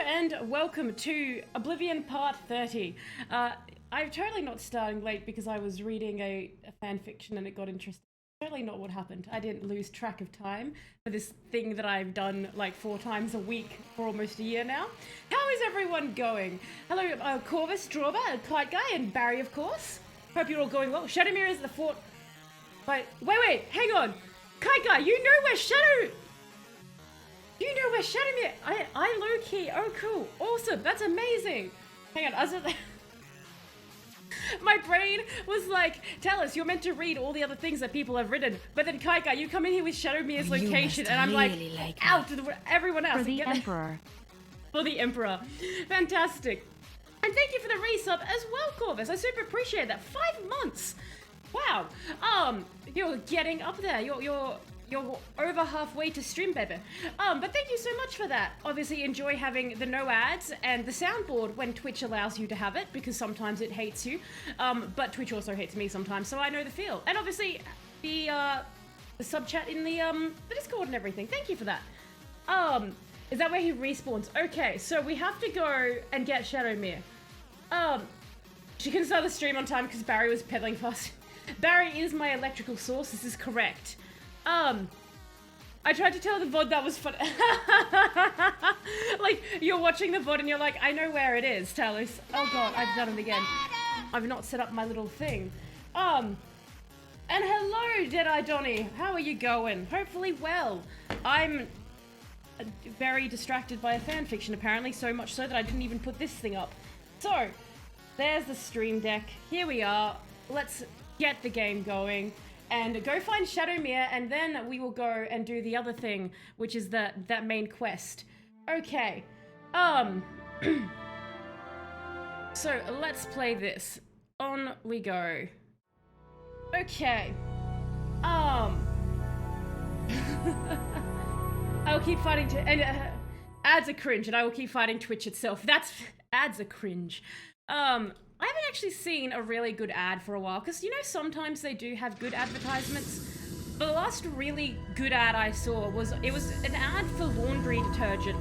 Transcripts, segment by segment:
and welcome to Oblivion Part 30. I'm totally not starting late because I was reading a fan fiction and it got interesting. Totally not what happened. I didn't lose track of time for this thing that I've done like 4 times a week for almost a year now. How is everyone going? Hello, Corvus, Drawber, Kite Guy, and Barry, of course. Hope you're all going well. Shadowmere is the fort. Wait, hang on. Kite Guy, you know where Shadowmere... I low-key... Oh, cool. Awesome. That's amazing. Hang on. My brain was like, tell us, you're meant to read all the other things that people have written. But then, Kite Guy, you come in here with Shadowmere's location, and I'm really like out to everyone else. For the Emperor. For the Emperor. Fantastic. And thank you for the resub as well, Corvus. I super appreciate that. 5 months. Wow. You're getting up there. You're over halfway to stream, baby. But thank you so much for that. Obviously, enjoy having the no ads and the soundboard when Twitch allows you to have it, because sometimes it hates you. But Twitch also hates me sometimes, so I know the feel. And obviously, the sub chat in the Discord and everything. Thank you for that. Is that where he respawns? Okay, so we have to go and get Shadowmere. She couldn't start the stream on time because Barry was pedaling fast. Barry is my electrical source. This is correct. I tried to tell the VOD that was fun. Like, you're watching the VOD and you're like, I know where it is, Talos. Oh god, I've done it again. I've not set up my little thing. And hello, Deadeye Donnie. How are you going? Hopefully well. I'm very distracted by a fanfiction, apparently, so much so that I didn't even put this thing up. So, there's the stream deck. Here we are. Let's get the game going. And go find Shadowmere, and then we will go and do the other thing, which is that main quest. Okay. So let's play this. On we go. Okay. I'll keep fighting ads are cringe, and I will keep fighting Twitch itself. Ads are cringe. I haven't actually seen a really good ad for a while, because, you know, sometimes they do have good advertisements. But the last really good ad I saw was an ad for laundry detergent,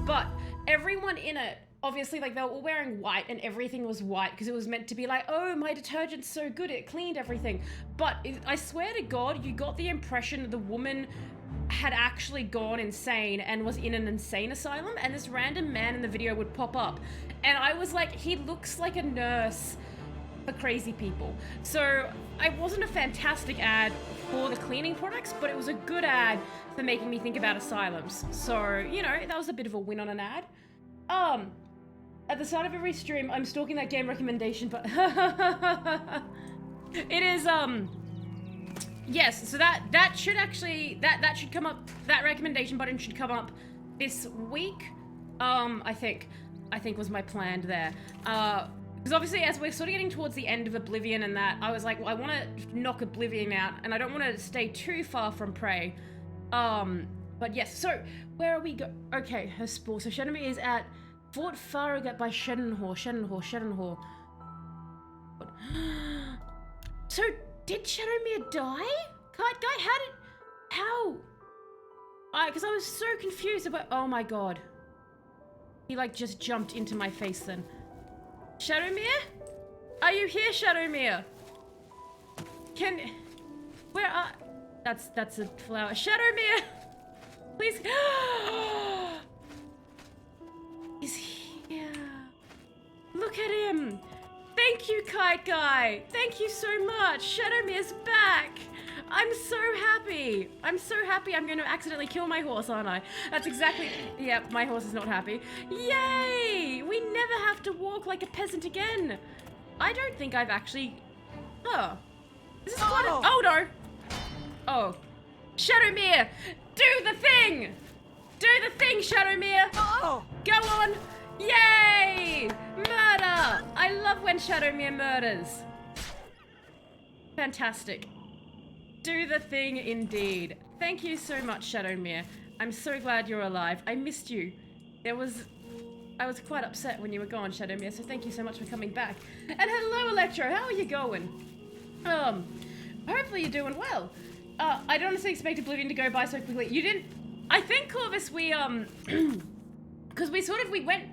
but everyone in it, obviously, like, they were all wearing white and everything was white because it was meant to be like, oh, my detergent's so good, it cleaned everything. But I swear to God, you got the impression the woman had actually gone insane and was in an insane asylum, and this random man in the video would pop up. And I was like, he looks like a nurse for crazy people. So it wasn't a fantastic ad for the cleaning products, but it was a good ad for making me think about asylums. So, you know, that was a bit of a win on an ad. At the start of every stream, I'm stalking that game recommendation, but it is, yes, so that should actually, that should come up, that recommendation button should come up this week, I think was my plan there. Because obviously, as we're sort of getting towards the end of Oblivion and that, I was like, well, I want to knock Oblivion out, and I don't want to stay too far from Prey. But yes, so, where are we go? Okay, her spore. So Shadowmere is at Fort Farragut by Shedenhor. So, did Shadowmere die? Kite Guy, how? Because I was so confused about, oh my god. He like just jumped into my face then. Shadowmere? Are you here, Shadowmere? Where are, that's a flower. Shadowmere! Please. He's here. Look at him. Thank you, Kite Guy. Thank you so much. Shadowmere's back. I'm so happy. I'm going to accidentally kill my horse, aren't I? That's exactly... Yeah, my horse is not happy. Yay! We never have to walk like a peasant again. I don't think I've actually... Oh. This is quite a... Oh, no. Oh. Shadowmere! Do the thing! Do the thing, Shadowmere! Oh. Go on! Yay! Murder! I love when Shadowmere murders. Fantastic. Do the thing indeed. Thank you so much, Shadowmere. I'm so glad you're alive. I missed you. I was quite upset when you were gone, Shadowmere, so thank you so much for coming back. And hello, Electro, how are you going? Hopefully you're doing well. I don't honestly expect Oblivion to go by so quickly. You didn't... I think, Corvus, we, because we went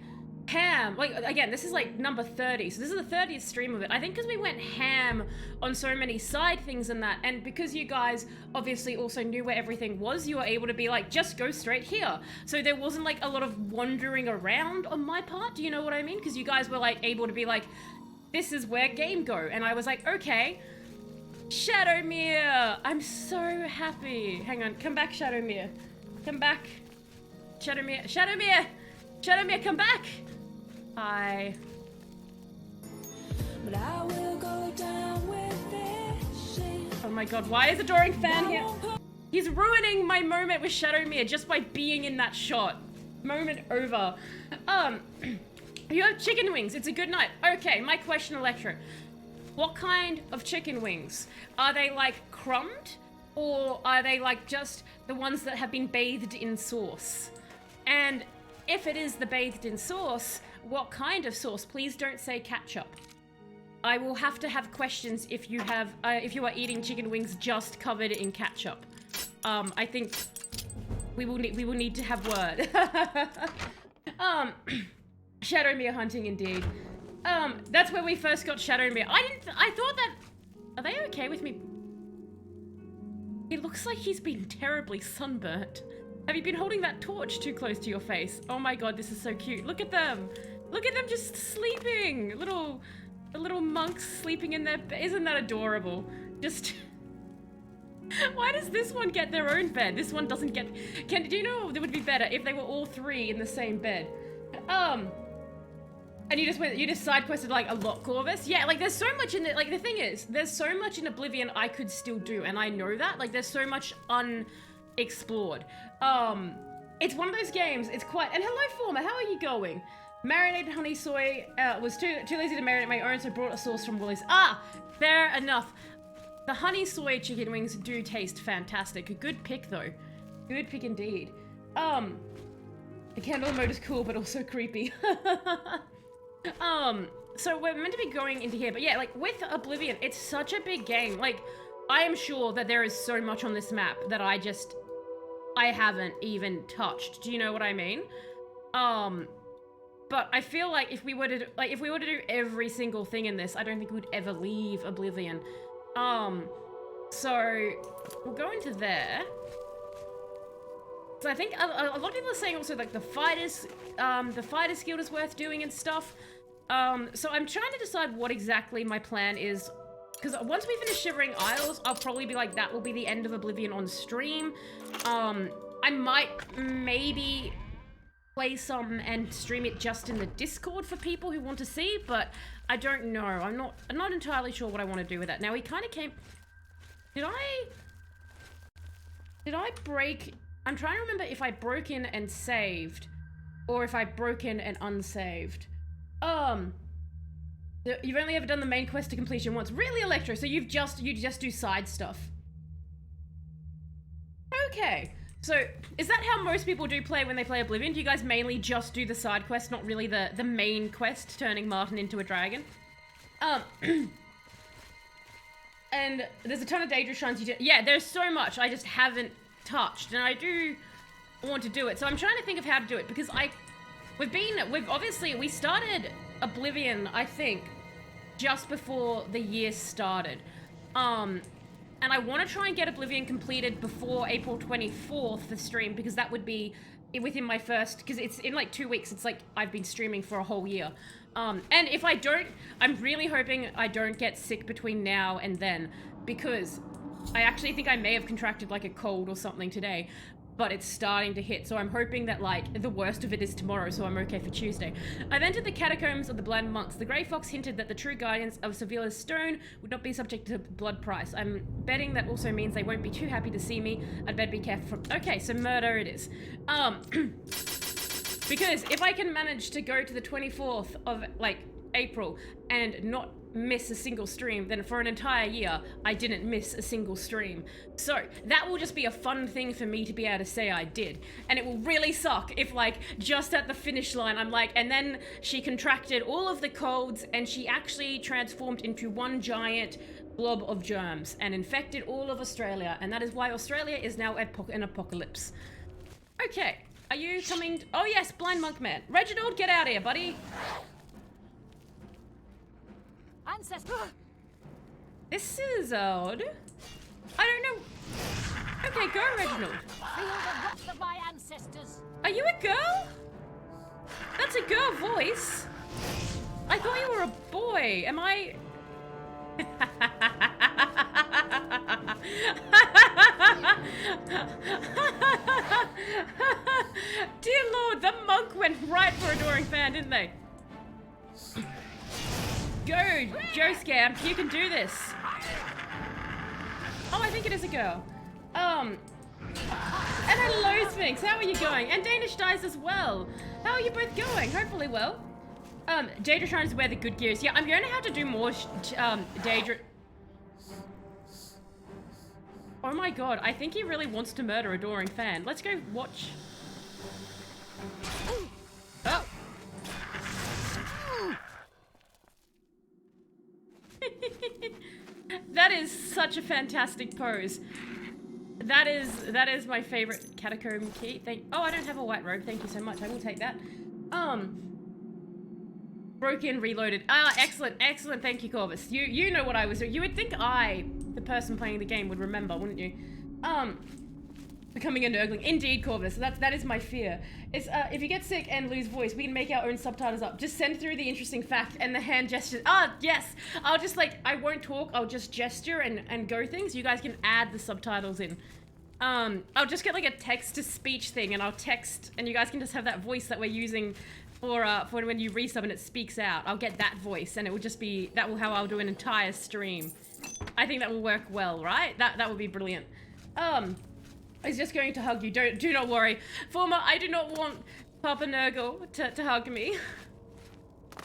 ham. Like, again, this is like number 30, so this is the 30th stream of it. I think because we went ham on so many side things and that, and because you guys obviously also knew where everything was, you were able to be like, just go straight here. So there wasn't like a lot of wandering around on my part, do you know what I mean? Because you guys were like able to be like, this is where game go, and I was like, okay. Shadowmere! I'm so happy. Hang on, come back, Shadowmere. Come back. Shadowmere, Shadowmere! Shadowmere, come back! Hi. But I will go down with this shit. Oh my god, why is the Doring fan here? He's ruining my moment with Shadowmere just by being in that shot. Moment over. You have chicken wings. It's a good night. Okay, my question, Electro. What kind of chicken wings? Are they like crumbed? Or are they like just the ones that have been bathed in sauce? And if it is the bathed in sauce, what kind of sauce? Please don't say ketchup. I will have to have questions if you have, if you are eating chicken wings just covered in ketchup. I think we will need to have word. Shadowmere hunting indeed. That's where we first got Shadowmere. I thought that, are they okay with me? It looks like he's been terribly sunburnt. Have you been holding that torch too close to your face? Oh my god, this is so cute. Look at them. Look at them just sleeping. The little monks sleeping in their bed. Isn't that adorable? Just... Why does this one get their own bed? This one doesn't get... Do you know what would be better if they were all three in the same bed? And you just side quested like a lot, Corvus? Yeah, like there's so much in it. Like the thing is, there's so much in Oblivion I could still do, and I know that. Like there's so much unexplored. It's one of those games, it's quite... And hello, Former, how are you going? Marinated honey soy, was too lazy to marinate my own, so brought a sauce from Woolies. Ah, fair enough. The honey soy chicken wings do taste fantastic. A good pick though. Good pick indeed. The candle mode is cool, but also creepy. So we're meant to be going into here, but yeah, like with Oblivion, it's such a big game. Like, I am sure that there is so much on this map that I haven't even touched. Do you know what I mean? But I feel like if we were to do every single thing in this, I don't think we'd ever leave Oblivion. So we'll go into there. So I think a lot of people are saying also like the Fighters Guild is worth doing and stuff. So I'm trying to decide what exactly my plan is, because once we finish Shivering Isles, I'll probably be like, that will be the end of Oblivion on stream. I might maybe play some and stream it just in the Discord for people who want to see, but I don't know. I'm not entirely sure what I want to do with that. Now, he kind of came... Did I break... I'm trying to remember if I broke in and saved, or if I broke in and unsaved. You've only ever done the main quest to completion once. Really, Electro? So you just do side stuff. Okay. So, is that how most people do play when they play Oblivion? Do you guys mainly just do the side quest, not really the main quest, turning Martin into a dragon? And there's a ton of Daedra shrines you do. Yeah, there's so much I just haven't touched, and I do want to do it. So I'm trying to think of how to do it, because we started Oblivion, I think, just before the year started. And I want to try and get Oblivion completed before April 24th for stream, because that would be within my first, because it's in like 2 weeks. It's like I've been streaming for a whole year. And if I don't, I'm really hoping I don't get sick between now and then, because I actually think I may have contracted like a cold or something today, but it's starting to hit. So I'm hoping that like the worst of it is tomorrow, so I'm okay for Tuesday. I've entered the catacombs of the blind monks. The Grey Fox hinted that the true guardians of Sevilla's stone would not be subject to blood price. I'm betting that also means they won't be too happy to see me. I'd better be careful. Okay, so murder it is. Because if I can manage to go to the 24th of like April and not miss a single stream, then for an entire year I didn't miss a single stream. So that will just be a fun thing for me to be able to say I did, and it will really suck if like just at the finish line I'm like, and then she contracted all of the colds and she actually transformed into one giant blob of germs and infected all of Australia, and that is why Australia is now an apocalypse. Okay, Are you coming? Oh yes, blind monk man. Reginald, get out of here, buddy. Ancestor. This is odd. I don't know. Okay, go, Reginald. Feel the wrath of my ancestors. Are you a girl? That's a girl voice. I thought you were a boy. Am I? Dear Lord, the monk went right for Adoring Fan, didn't they? Go, Joe Scamp, you can do this. Oh, I think it is a girl. And hello, Sphinx, how are you going? And Danish Dice as well. How are you both going? Hopefully well. Daedra trying to wear the good gears. Yeah, I'm going to have to do more, Daedra. Oh my god, I think he really wants to murder Adoring Fan. Let's go watch. Oh. That is such a fantastic pose. That is my favorite catacomb key. Oh, I don't have a white robe. Thank you so much. I will take that. Broke in, reloaded. Ah, excellent, excellent. Thank you, Corvus. You know what I was doing. You would think I, the person playing the game, would remember, wouldn't you? Becoming a nurgling. Indeed, Corvus. That is my fear. It's if you get sick and lose voice, we can make our own subtitles up. Just send through the interesting fact and the hand gestures. Ah, yes. I'll just I won't talk. I'll just gesture and go things. You guys can add the subtitles in. I'll just get like a text to speech thing, and I'll text, and you guys can just have that voice that we're using for when you resub and it speaks out. I'll get that voice, and it will just be how I'll do an entire stream. I think that will work well, right? That would be brilliant. He's just going to hug you. Do not worry. Former, I do not want Papa Nurgle to hug me.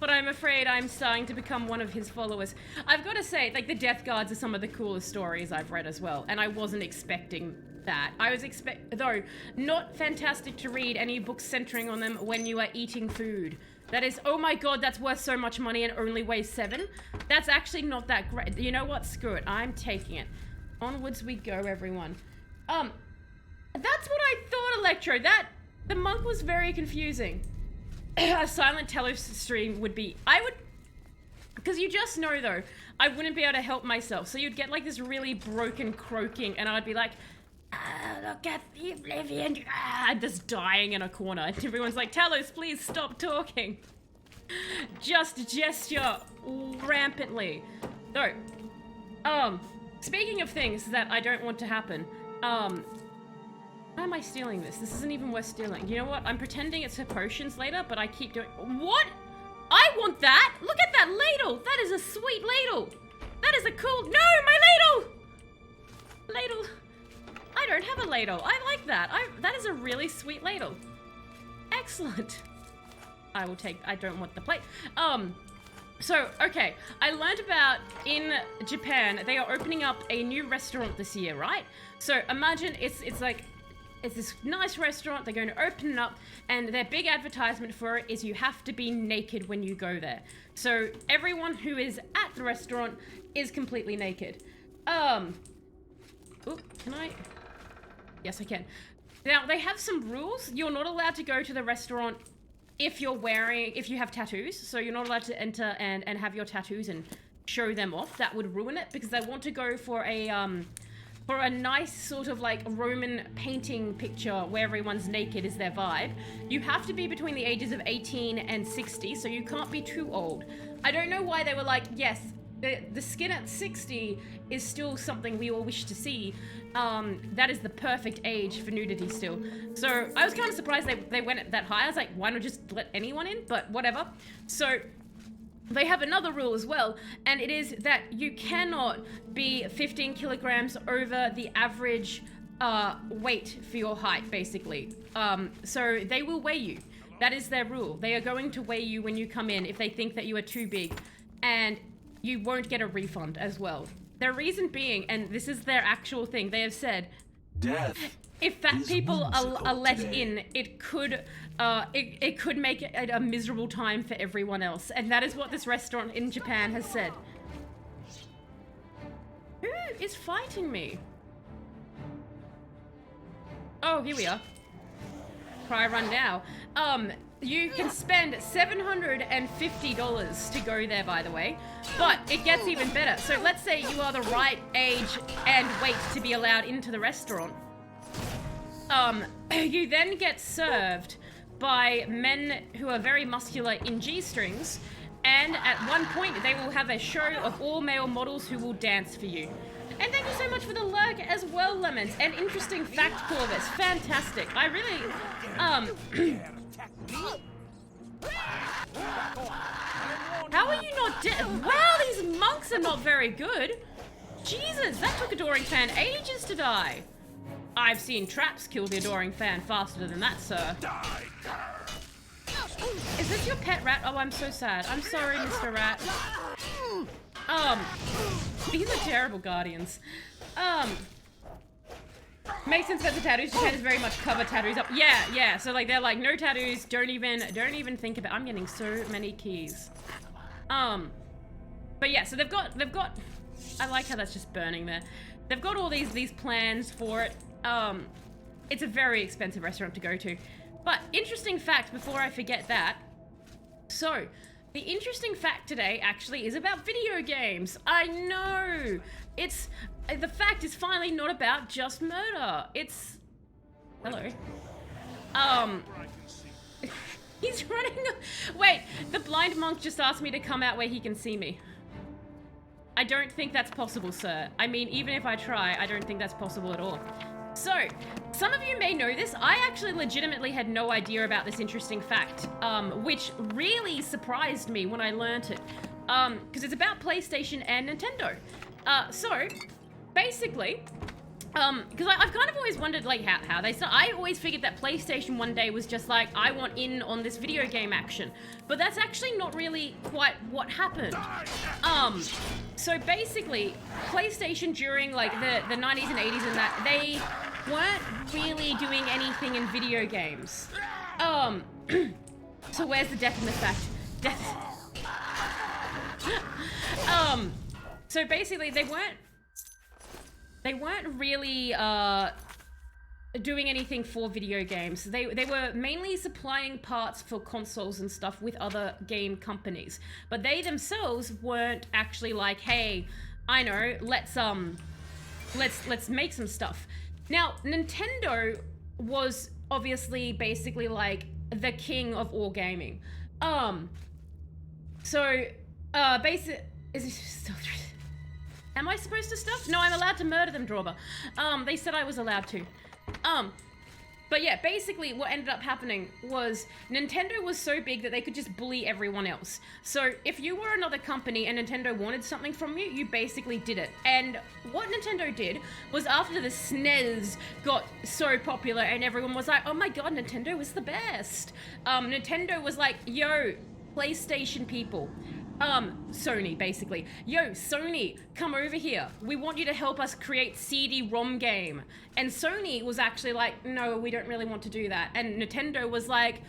But I'm afraid I'm starting to become one of his followers. I've got to say, like, the Death Guards are some of the coolest stories I've read as well. And I wasn't expecting that. I was though, not fantastic to read any books centering on them when you are eating food. That is, oh my god, that's worth so much money and only weighs 7. That's actually not that great. You know what? Screw it. I'm taking it. Onwards we go, everyone. That's what I thought, Electro. The monk was very confusing. A silent Telos stream would be... because you just know, though, I wouldn't be able to help myself. So you'd get, like, this really broken croaking, and I'd be like, look at the Oblivion, just dying in a corner. And everyone's like, Telos, please stop talking. Just gesture rampantly. So, speaking of things that I don't want to happen, why am I stealing this? This isn't even worth stealing. You know what? I'm pretending it's for potions later, but I keep doing... What? I want that! Look at that ladle! That is a sweet ladle! That is a cool... No, my ladle! Ladle. I don't have a ladle. I like that. That is a really sweet ladle. Excellent. I will take... I don't want the plate. So, okay. I learned about, in Japan, they are opening up a new restaurant this year, right? So, imagine it's like... It's this nice restaurant, they're going to open it up, and their big advertisement for it is you have to be naked when you go there. So everyone who is at the restaurant is completely naked. Can I? Yes, I can. Now, they have some rules. You're not allowed to go to the restaurant if you have tattoos. So you're not allowed to enter and have your tattoos and show them off. That would ruin it, because they want to go for a nice sort of like Roman painting picture where everyone's naked is their vibe. You have to be between the ages of 18 and 60, so you can't be too old. I don't know why they were like, yes, the skin at 60 is still something we all wish to see. That is the perfect age for nudity still. So I was kind of surprised they went that high. I was like, why not just let anyone in? But whatever. So they have another rule as well, and it is that you cannot be 15 kilograms over the average weight for your height, basically. So they will weigh you. That is their rule. They are going to weigh you when you come in if they think that you are too big, and you won't get a refund as well. Their reason being, and this is their actual thing, they have said, Death if fat people are let today. in, it could make it a miserable time for everyone else. And that is what this restaurant in Japan has said. Who is fighting me? Oh, here we are. try run now. You can spend $750 to go there, by the way, but it gets even better. So let's say you are the right age and weight to be allowed into the restaurant. You then get served by men who are very muscular in G-strings, and at one point they will have a show of all male models who will dance for you. And thank you so much for the lurk as well, Lemons. And interesting fact, Corvus. Fantastic. I really, how are you not dead? Wow, these monks are not very good. Jesus, that took Adoring Fan ages to die. I've seen traps kill the Adoring Fan faster than that, sir. Is this your pet rat? Oh, I'm so sad. I'm sorry, Mr. Rat. These are terrible guardians. Mason says the tattoos Japan is very much cover tattoos up. Yeah. So like they're like no tattoos. Don't even think about. I'm getting so many keys. But yeah. So they've got. I like how that's just burning there. They've got all these plans for it. It's a very expensive restaurant to go to. But interesting fact before I forget that. So, the interesting fact today actually is about video games. I know! The fact is finally not about just murder. It's... Hello. He's running... Wait, the blind monk just asked me to come out where he can see me. I don't think that's possible, sir. I mean, even if I try, I don't think that's possible at all. So, some of you may know this. I actually legitimately had no idea about this interesting fact, which really surprised me when I learnt it, because it's about PlayStation and Nintendo. So, basically, because I've kind of always wondered, like, how they start. I always figured that PlayStation one day was just like, I want in on this video game action. But that's actually not really quite what happened. So basically, PlayStation during, like, the 90s and 80s and that, they weren't really doing anything in video games. So where's the death in the fact? So basically, they weren't really doing anything for video games. They were mainly supplying parts for consoles and stuff with other game companies, but they themselves weren't actually like, hey, I know, let's make some stuff. Now, Nintendo was obviously basically like the king of all gaming. Is this still? Am I supposed to stuff? No, I'm allowed to murder them, Drawber. They said I was allowed to. But yeah, basically what ended up happening was Nintendo was so big that they could just bully everyone else. So if you were another company and Nintendo wanted something from you, you basically did it. And what Nintendo did was after the SNES got so popular and everyone was like, oh my god, Nintendo is the best. Nintendo was like, yo, PlayStation people. Sony, basically. Yo, Sony, come over here. We want you to help us create CD-ROM game. And Sony was actually like, no, we don't really want to do that. And Nintendo was like,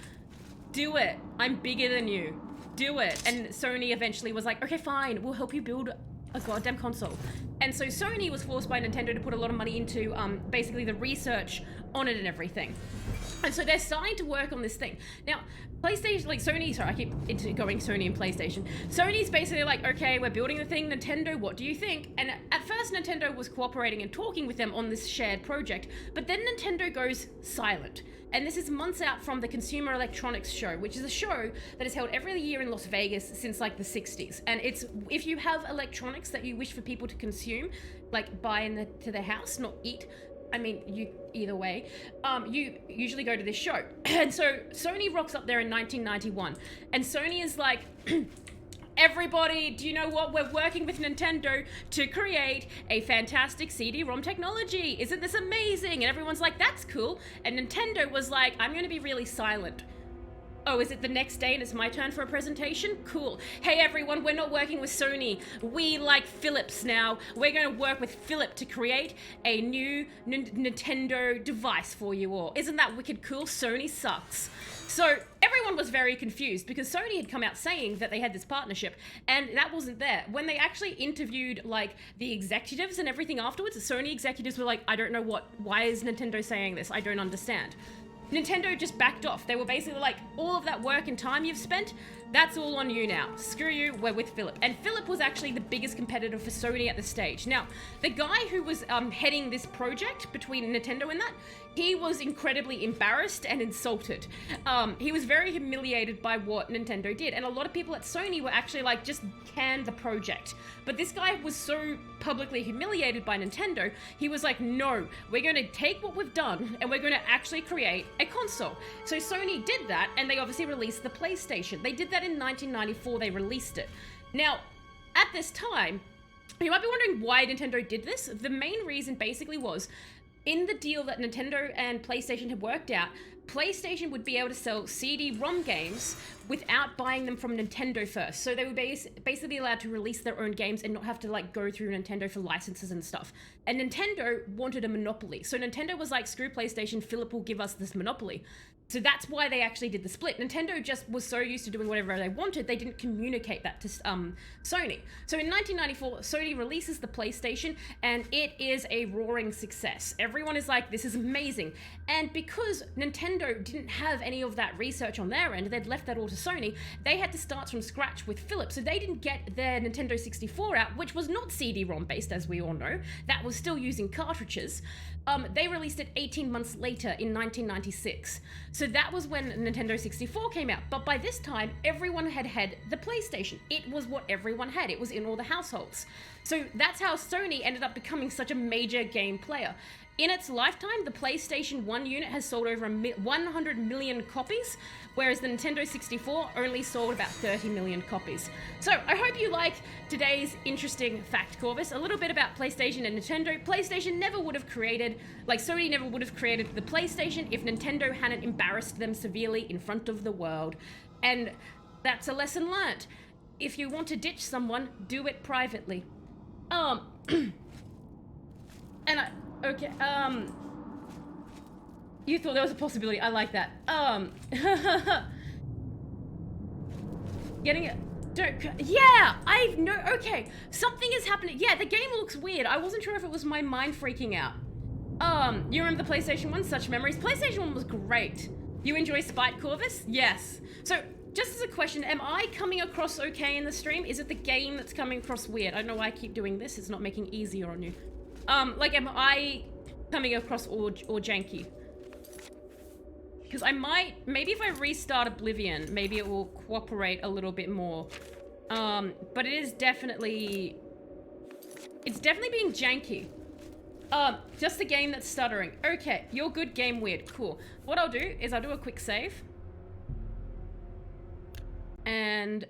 do it. I'm bigger than you. Do it. And Sony eventually was like, okay, fine. We'll help you build a goddamn console. And so Sony was forced by Nintendo to put a lot of money into, basically the research on it and everything. And so they're starting to work on this thing. Now, PlayStation, like Sony, sorry, I keep going Sony and PlayStation. Sony's basically like, okay, we're building the thing, Nintendo, what do you think? And at first Nintendo was cooperating and talking with them on this shared project, but then Nintendo goes silent. And this is months out from the Consumer Electronics Show, which is a show that is held every year in Las Vegas since like the 60s. And it's, if you have electronics that you wish for people to consume, like buy to their house, not eat, I mean, either way, you usually go to this show. And so Sony rocks up there in 1991. And Sony is like, everybody, do you know what? We're working with Nintendo to create a fantastic CD-ROM technology. Isn't this amazing? And everyone's like, that's cool. And Nintendo was like, I'm going to be really silent. Oh, is it the next day and it's my turn for a presentation? Cool. Hey everyone, we're not working with Sony. We like Philips now. We're going to work with Philip to create a new Nintendo device for you all. Isn't that wicked cool? Sony sucks. So everyone was very confused because Sony had come out saying that they had this partnership and that wasn't there. When they actually interviewed like the executives and everything afterwards, the Sony executives were like, I don't know why is Nintendo saying this? I don't understand. Nintendo just backed off. They were basically like, all of that work and time you've spent, that's all on you now. Screw you, we're with Philip. And Philip was actually the biggest competitor for Sony at the stage. Now, the guy who was heading this project between Nintendo and that, he was incredibly embarrassed and insulted. He was very humiliated by what Nintendo did. And a lot of people at Sony were actually like, just can the project. But this guy was so publicly humiliated by Nintendo, he was like, no, we're going to take what we've done and we're going to actually create a console. So Sony did that, and they obviously released the PlayStation. They did that in 1994, they released it. Now, at this time, you might be wondering why Nintendo did this. The main reason basically was, in the deal that Nintendo and PlayStation had worked out, PlayStation would be able to sell CD-ROM games without buying them from Nintendo first. So they were basically allowed to release their own games and not have to like go through Nintendo for licenses and stuff. And Nintendo wanted a monopoly. So Nintendo was like, screw PlayStation, Philip will give us this monopoly. So that's why they actually did the split. Nintendo just was so used to doing whatever they wanted, they didn't communicate that to Sony. So in 1994, Sony releases the PlayStation, and it is a roaring success. Everyone is like, this is amazing. And because Nintendo didn't have any of that research on their end, they'd left that all to Sony, they had to start from scratch with Philips. So they didn't get their Nintendo 64 out, which was not CD-ROM based, as we all know. That was still using cartridges. They released it 18 months later in 1996. So that was when Nintendo 64 came out. But by this time, everyone had the PlayStation. It was what everyone had. It was in all the households. So that's how Sony ended up becoming such a major game player. In its lifetime, the PlayStation 1 unit has sold over 100 million copies, whereas the Nintendo 64 only sold about 30 million copies. So I hope you like today's interesting fact, Corvus. A little bit about PlayStation and Nintendo. PlayStation never would have created, like Sony never would have created the PlayStation if Nintendo hadn't embarrassed them severely in front of the world. And that's a lesson learned. If you want to ditch someone, do it privately. Okay, you thought there was a possibility. I like that. Getting it. Yeah, okay. Something is happening. Yeah, the game looks weird. I wasn't sure if it was my mind freaking out. You remember the PlayStation 1? Such memories. PlayStation 1 was great. You enjoy Spite, Corvus? Yes. So, just as a question, am I coming across okay in the stream? Is it the game that's coming across weird? I don't know why I keep doing this. It's not making it easier on you. Like, am I coming across all janky? Because I might, maybe if I restart Oblivion, maybe it will cooperate a little bit more. But it is definitely, it's definitely being janky. Just the game that's stuttering. Okay, you're good, game weird, cool. What I'll do is I'll do a quick save. And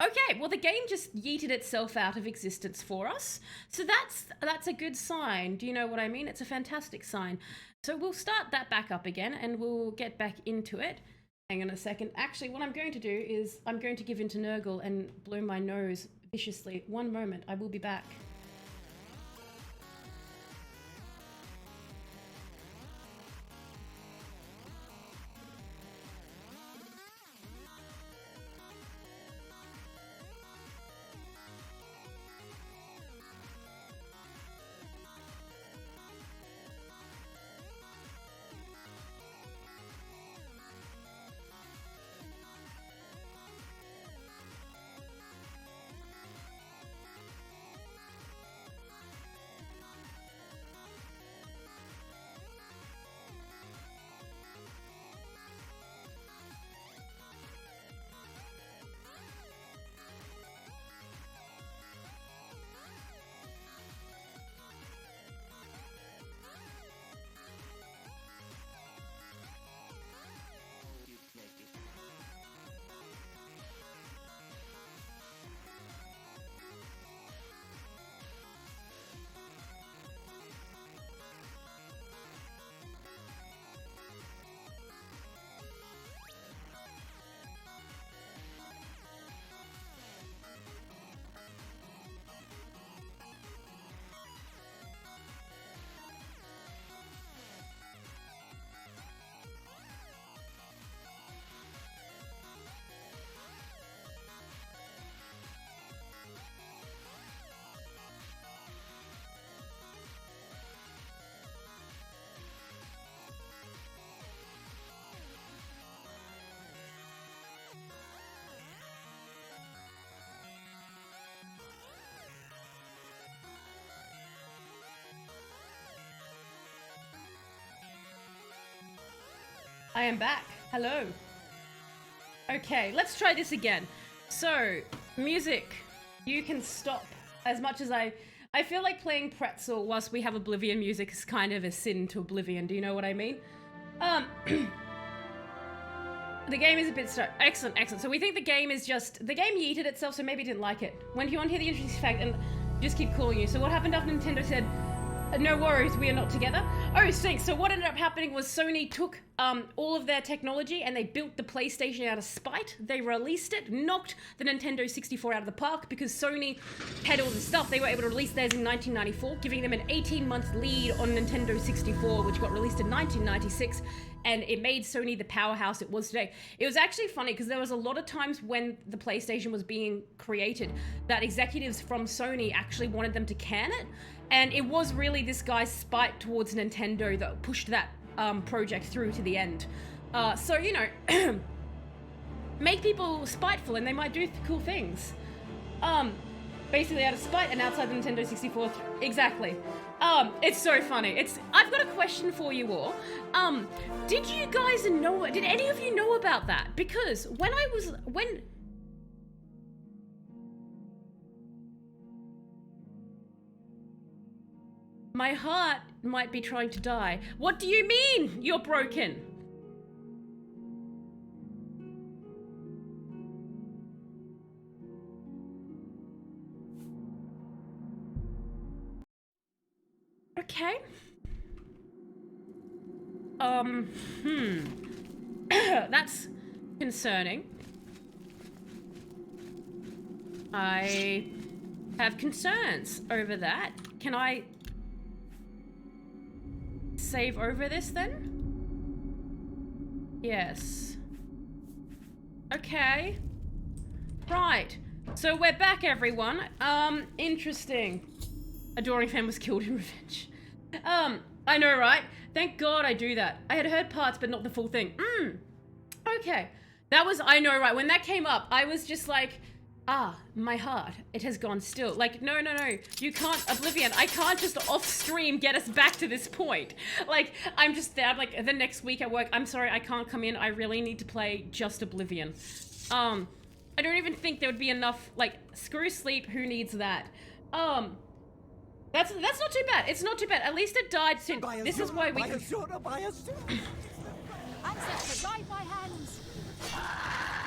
okay, well the game just yeeted itself out of existence for us. So that's a good sign. Do you know what I mean? It's a fantastic sign. So we'll start that back up again and we'll get back into it. Hang on a second. Actually, what I'm going to do is I'm going to give in to Nurgle and blow my nose viciously. One moment, I will be back. I am back. Hello. Okay, let's try this again. So, music, you can stop as much as I feel like playing Pretzel whilst we have Oblivion music is kind of a sin to Oblivion. Do you know what I mean? The game is a bit slow. Excellent, excellent. So we think the game is just, the game yeeted itself, so maybe it didn't like it. When you want to hear the interesting fact, and just keep calling you. So what happened after Nintendo said, no worries, we are not together? Oh, stinks. So what ended up happening was Sony took all of their technology and they built the PlayStation out of spite. They released it, knocked the Nintendo 64 out of the park because Sony had all the stuff. They were able to release theirs in 1994, giving them an 18-month lead on Nintendo 64, which got released in 1996. And it made Sony the powerhouse it was today. It was actually funny because there was a lot of times when the PlayStation was being created that executives from Sony actually wanted them to can it. And it was really this guy's spite towards Nintendo that pushed that project through to the end. So, you know, make people spiteful and they might do cool things. Basically out of spite and outside the Nintendo 64. Exactly. It's so funny. I've got a question for you all. Did you guys know, did any of you know about that? Because when my heart might be trying to die. What do you mean you're broken? Okay. That's concerning. I have concerns over that. Can I save over this then? Yes. Okay. Right. So we're back, everyone. Interesting. Adoring fan was killed in revenge. I know, right? Thank God I do that. I had heard parts, but not the full thing. Okay. That was, I know, right? When that came up, I was just like, my heart, it has gone still. Like, no, you can't, Oblivion, I can't just off stream get us back to this point. Like, I'm just there, like, the next week at work, I'm sorry, I can't come in, I really need to play just Oblivion. I don't even think there would be enough, like, screw sleep, who needs that? That's not too bad, it's not too bad, at least it died soon. This is why we can... Ancestors, guide my hands.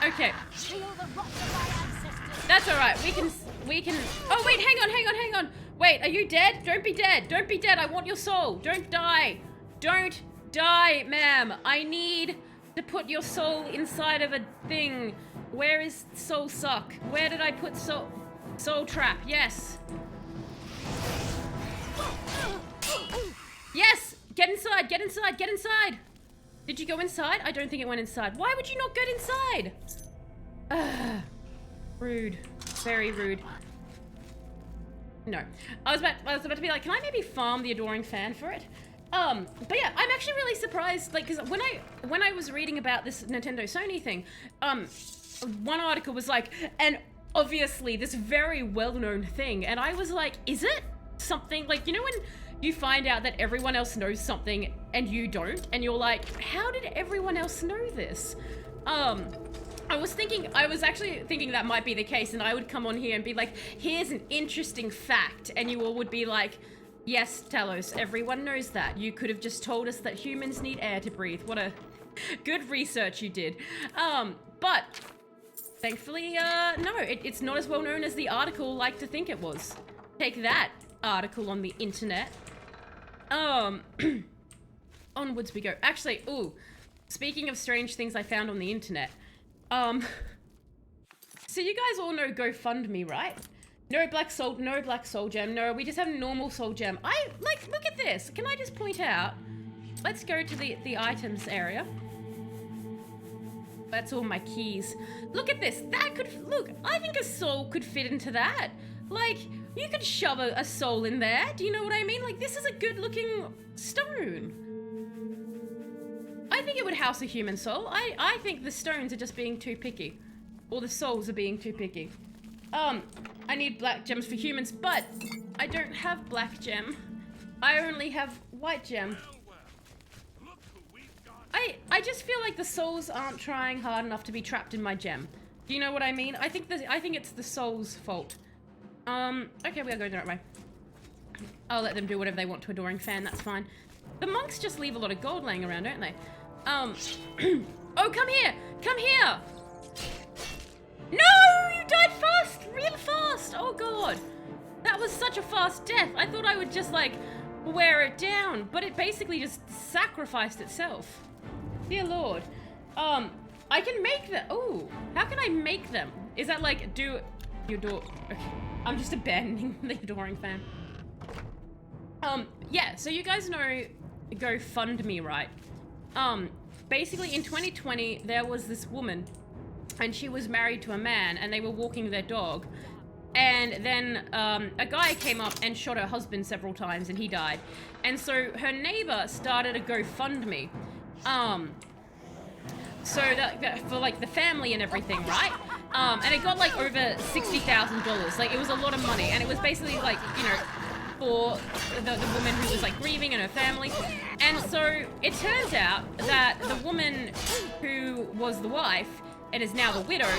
Okay. Feel the rocks of my ancestors. That's alright, we can... Oh wait, hang on. Wait, are you dead? Don't be dead, I want your soul. Don't die, ma'am. I need to put your soul inside of a thing. Where is soul suck? Where did I put soul trap? Yes. Yes, get inside. Did you go inside? I don't think it went inside. Why would you not get inside? Rude. Very rude. No. I was about to be like, can I maybe farm the adoring fan for it? But yeah, I'm actually really surprised, like, because when I was reading about this Nintendo Sony thing, one article was like, and obviously this very well-known thing, and I was like, is it something, like, you know when you find out that everyone else knows something and you don't, and you're like, how did everyone else know this? I was actually thinking that might be the case, and I would come on here and be like, here's an interesting fact, and you all would be like, yes, Talos, everyone knows that. You could have just told us that humans need air to breathe. What a good research you did. But thankfully, no, it's not as well known as the article like to think it was. Take that, article on the internet. Onwards we go. Actually, ooh, speaking of strange things I found on the internet, so you guys all know GoFundMe, right? No black soul gem. No, we just have normal soul gem. Look at this. Can I just point out? Let's go to the items area. That's all my keys. Look at this. Look, I think a soul could fit into that. Like, you could shove a soul in there. Do you know what I mean? Like, this is a good looking stone. I think it would house a human soul. I think the stones are just being too picky. Or the souls are being too picky. I need black gems for humans, but I don't have black gem. I only have white gem. I just feel like the souls aren't trying hard enough to be trapped in my gem. Do you know what I mean? I think it's the souls' fault. Okay, we are going the right way. I'll let them do whatever they want to Adoring Fan, that's fine. The monks just leave a lot of gold laying around, don't they? Oh, come here! Come here! No! You died fast! Real fast! Oh god. That was such a fast death. I thought I would just, like, wear it down, but it basically just sacrificed itself. Dear lord. I can make them. Oh, how can I make them? Is that like, do you adore? Okay. I'm just abandoning the Adoring Fan. Yeah, so you guys know GoFundMe, right? Basically in 2020, there was this woman and she was married to a man and they were walking their dog. And then a guy came up and shot her husband several times and he died. And so her neighbor started a GoFundMe. So that for like the family and everything, right? And it got like over $60,000. Like it was a lot of money. And it was basically like, you know, for the woman who was like grieving and her family. And so it turns out that the woman who was the wife and is now the widow,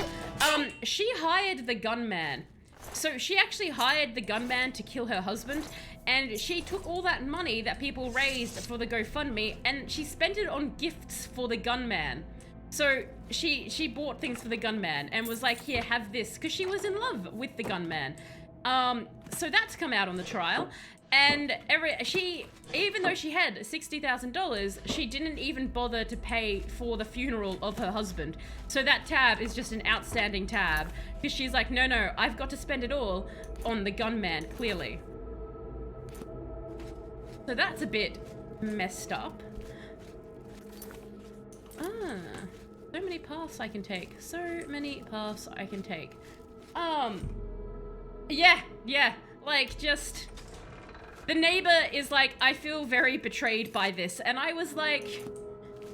she hired the gunman. So she actually hired the gunman to kill her husband, and she took all that money that people raised for the GoFundMe and she spent it on gifts for the gunman. So she bought things for the gunman and was like, here, have this, because she was in love with the gunman. So that's come out on the trial, and even though she had $60,000, she didn't even bother to pay for the funeral of her husband. So that tab is just an outstanding tab, because she's like, no, I've got to spend it all on the gunman, clearly. So that's a bit messed up. So many paths I can take. So many paths I can take. Yeah, like, just... The neighbor is like, I feel very betrayed by this. And I was like,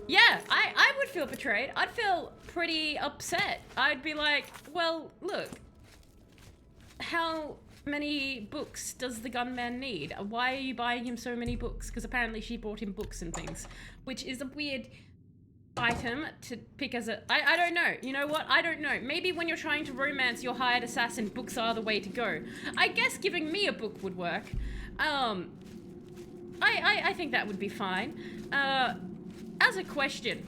yeah, I would feel betrayed. I'd feel pretty upset. I'd be like, well, look. How many books does the gunman need? Why are you buying him so many books? Because apparently she bought him books and things. Which is a weird item to pick as a... I don't know. You know what? I don't know. Maybe when you're trying to romance your hired assassin, books are the way to go. I guess giving me a book would work. I think that would be fine. As a question,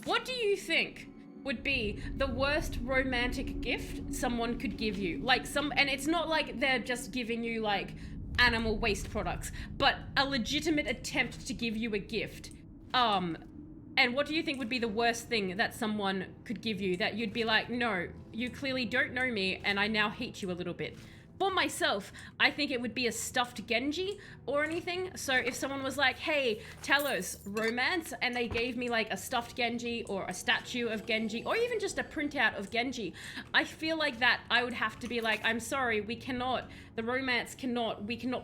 what do you think would be the worst romantic gift someone could give you? Like and it's not like they're just giving you like animal waste products, but a legitimate attempt to give you a gift. And what do you think would be the worst thing that someone could give you that you'd be like, no, you clearly don't know me and I now hate you a little bit? For myself, I think it would be a stuffed Genji or anything. So if someone was like, hey, tell us romance, and they gave me like a stuffed Genji or a statue of Genji or even just a printout of Genji, I feel like that I would have to be like, I'm sorry, we cannot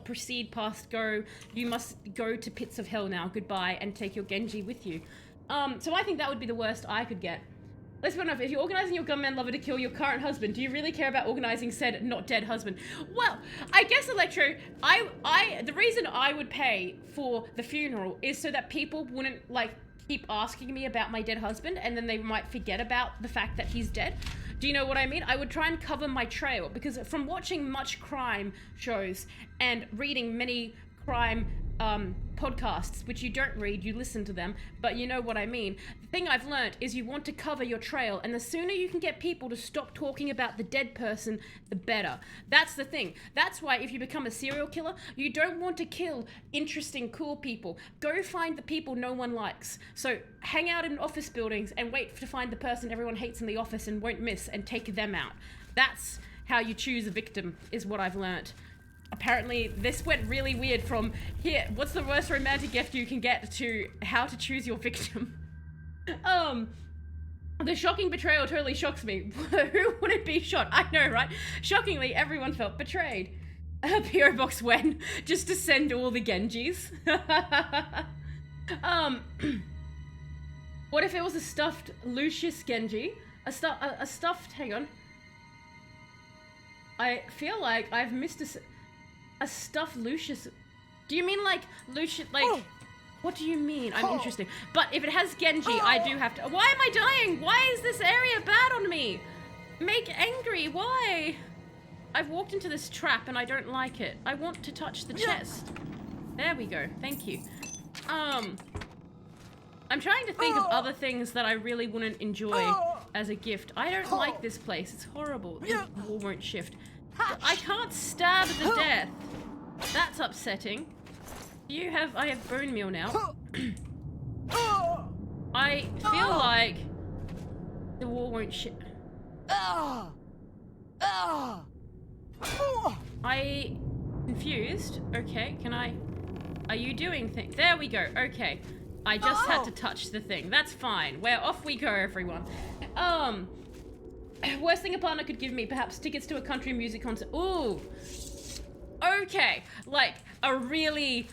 proceed past go. You must go to pits of hell now, goodbye, and take your Genji with you. So I think that would be the worst I could get. Let's be honest, if you're organizing your gunman lover to kill your current husband, do you really care about organizing said not dead husband? Well, I guess, Electro, the reason I would pay for the funeral is so that people wouldn't, like, keep asking me about my dead husband, and then they might forget about the fact that he's dead. Do you know what I mean? I would try and cover my trail, because from watching much crime shows and reading many crime podcasts, which you don't read, you listen to them, but you know what I mean. The thing I've learned is you want to cover your trail, and the sooner you can get people to stop talking about the dead person, the better. That's the thing. That's why if you become a serial killer, you don't want to kill interesting, cool people. Go find the people no one likes. So hang out in office buildings and wait to find the person everyone hates in the office and won't miss, and take them out. That's how you choose a victim, is what I've learned. Apparently, this went really weird from here, what's the worst romantic gift you can get, to how to choose your victim. The shocking betrayal totally shocks me. Who wouldn't be shocked? I know, right? Shockingly, everyone felt betrayed. PO Box when? Just to send all the Genjis. What if it was a stuffed Lucius Genji? A stuffed, hang on. I feel like I've missed a stuffed Lucius. Do you mean like Lucius, like... What do you mean? I'm interested. But if it has Genji, I do have to. Why am I dying? Why is this area bad on me? Make angry. Why? I've walked into this trap and I don't like it. I want to touch the chest. There we go. Thank you. I'm trying to think of other things that I really wouldn't enjoy as a gift. I don't like this place. It's horrible. The wall won't shift. I can't stab the death. That's upsetting. You have... I have bone meal now. I feel like the wall won't shift. I... confused. Okay, can I... Are you doing things? There we go. Okay. I just had to touch the thing. That's fine. Well, off we go, everyone. Worst thing a partner could give me, perhaps tickets to a country music concert. Ooh. Okay. Like, a really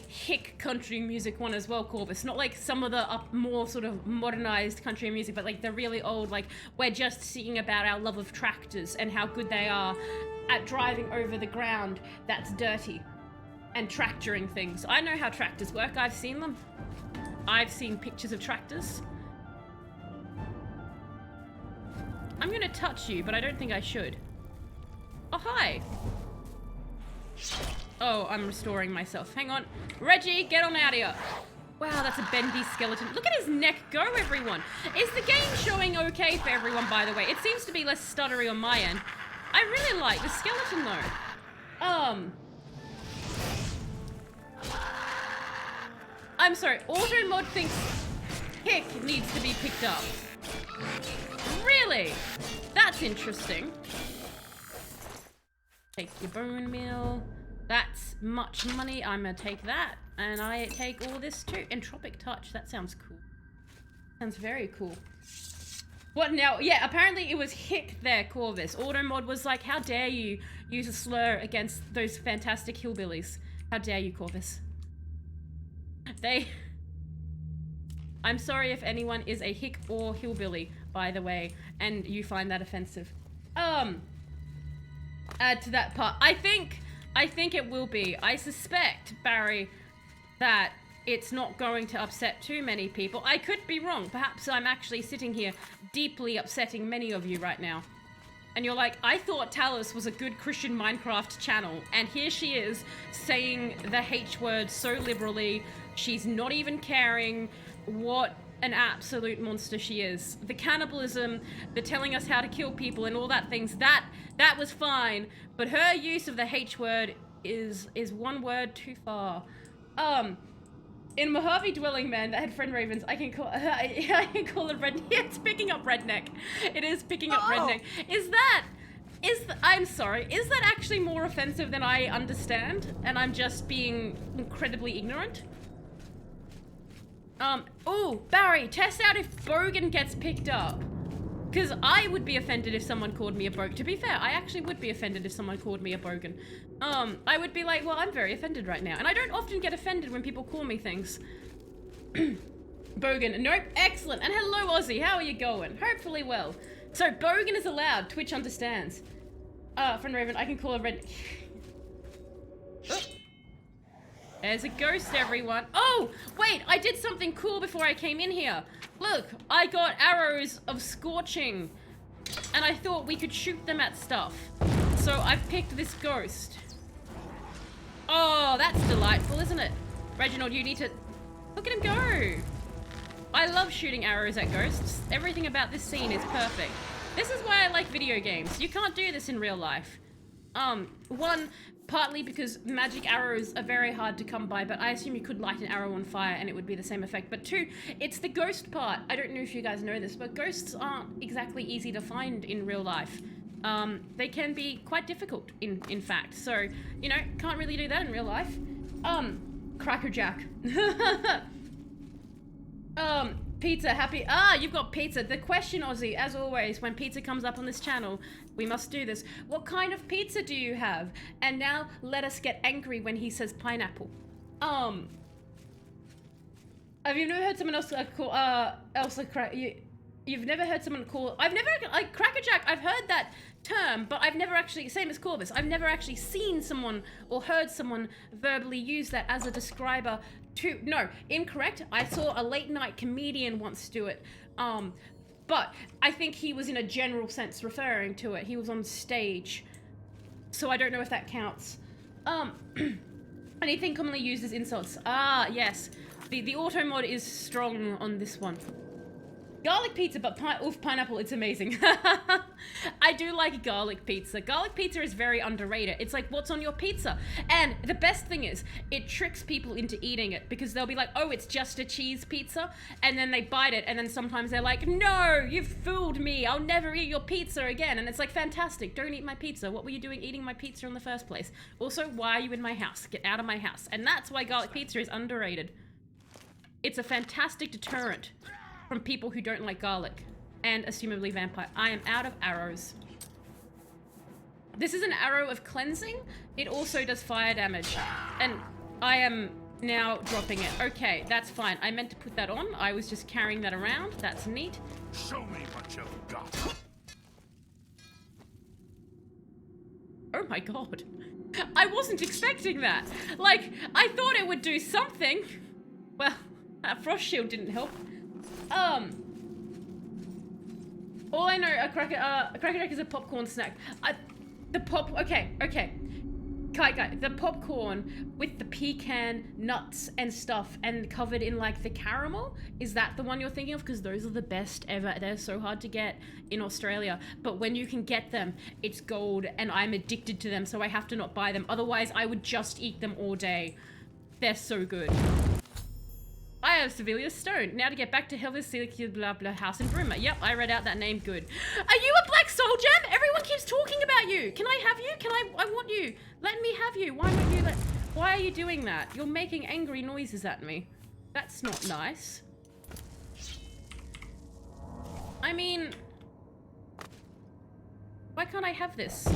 hick country music one as well, Corvus. Not like some of the more sort of modernized country music, but like the really old, like, we're just singing about our love of tractors and how good they are at driving over the ground that's dirty. And tractoring things. I know how tractors work. I've seen them. I've seen pictures of tractors. I'm gonna touch you, but I don't think I should. Oh, hi. Oh, I'm restoring myself. Hang on. Reggie, get on out of here. Wow, that's a bendy skeleton. Look at his neck go, everyone. Is the game showing okay for everyone, by the way? It seems to be less stuttery on my end. I really like the skeleton, though. I'm sorry, auto mod thinks hick needs to be picked up. Really? That's interesting. Take your bone meal. That's much money. I'm gonna take that. And I take all this too. Entropic touch. That sounds cool. Sounds very cool. What now? Yeah, apparently it was hick there, Corvus. Auto mod was like, how dare you use a slur against those fantastic hillbillies? How dare you, Corvus? I'm sorry if anyone is a hick or hillbilly, by the way, and you find that offensive. Add to that part. I think it will be. I suspect, Barry, that it's not going to upset too many people. I could be wrong. Perhaps I'm actually sitting here deeply upsetting many of you right now. And you're like, I thought Talos was a good Christian Minecraft channel, and here she is saying the H word so liberally. She's not even caring. What an absolute monster she is. The cannibalism, the telling us how to kill people and all that things, that was fine. But her use of the H word is one word too far. In Mojave Dwelling Man that had friend ravens, I can call it red. Yeah, it's picking up redneck. It is picking up redneck. I'm sorry. Is that actually more offensive than I understand? And I'm just being incredibly ignorant? Oh, Barry, test out if bogan gets picked up. Because I would be offended if someone called me a bogan. To be fair, I actually would be offended if someone called me a bogan. I would be like, well, I'm very offended right now. And I don't often get offended when people call me things. Bogan, nope, excellent. And hello, Aussie, how are you going? Hopefully well. So, bogan is allowed, Twitch understands. Friend Raven, I can call a red... Oh. There's a ghost, everyone. Oh, wait, I did something cool before I came in here. Look, I got arrows of scorching, and I thought we could shoot them at stuff. So I've picked this ghost. Oh, that's delightful, isn't it? Reginald, you need to... Look at him go. I love shooting arrows at ghosts. Everything about this scene is perfect. This is why I like video games. You can't do this in real life. One, partly because magic arrows are very hard to come by, but I assume you could light an arrow on fire and it would be the same effect. But two, it's the ghost part. I don't know if you guys know this, but ghosts aren't exactly easy to find in real life. They can be quite difficult, in fact. So, you know, can't really do that in real life. Crackerjack. Pizza, happy... Ah, you've got pizza. The question, Aussie, as always, when pizza comes up on this channel, we must do this. What kind of pizza do you have? And now, let us get angry when he says pineapple. Have you never heard someone else call... You've never heard someone call... I've never... Like, Crackerjack, I've heard that term, but I've never actually, same as Corvus, I've never actually seen someone or heard someone verbally use that as a describer to, no, incorrect. I saw a late night comedian once do it, but I think he was in a general sense referring to it. He was on stage, so I don't know if that counts. Anything commonly used as insults. Ah, yes. The auto mod is strong on this one. Garlic pizza, but pineapple, it's amazing. I do like garlic pizza. Garlic pizza is very underrated. It's like, what's on your pizza? And the best thing is, it tricks people into eating it because they'll be like, oh, it's just a cheese pizza. And then they bite it, and then sometimes they're like, no, you've fooled me. I'll never eat your pizza again. And it's like, fantastic. Don't eat my pizza. What were you doing eating my pizza in the first place? Also, why are you in my house? Get out of my house. And that's why garlic pizza is underrated. It's a fantastic deterrent from people who don't like garlic, and assumably vampire. I am out of arrows. This is an arrow of cleansing. It also does fire damage, and I am now dropping it. Okay, that's fine. I meant to put that on. I was just carrying that around. That's neat. Show me what you've got. Oh my god. I wasn't expecting that. Like, I thought it would do something. Well, that frost shield didn't help. All I know, a cracker jack is a popcorn snack. Okay. Guy, the popcorn with the pecan nuts and stuff and covered in like the caramel, is that the one you're thinking of? Because those are the best ever. They're so hard to get in Australia, but when you can get them, it's gold, and I'm addicted to them, so I have to not buy them. Otherwise, I would just eat them all day. They're so good. I have Sevilius Stone. Now to get back to Helvetia blah blah house in Bruma. Yep, I read out that name good. Are you a Black Soul Gem? Everyone keeps talking about you. Can I have you? I want you. Let me have you. Why are you doing that? You're making angry noises at me. That's not nice. I mean, why can't I have this?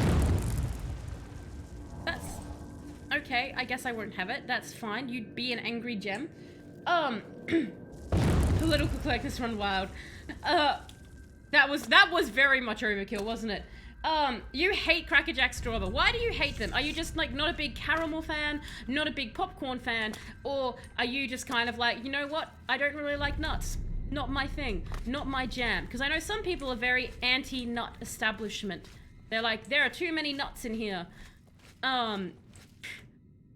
That's okay. I guess I won't have it. That's fine. You'd be an angry gem. Political correctness run wild. That was very much overkill, wasn't it? You hate Cracker Jack Strawber. Why do you hate them? Are you just like not a big caramel fan, not a big popcorn fan, or are you just kind of like, you know what? I don't really like nuts. Not my thing. Not my jam. Because I know some people are very anti-nut establishment. They're like, there are too many nuts in here. I'm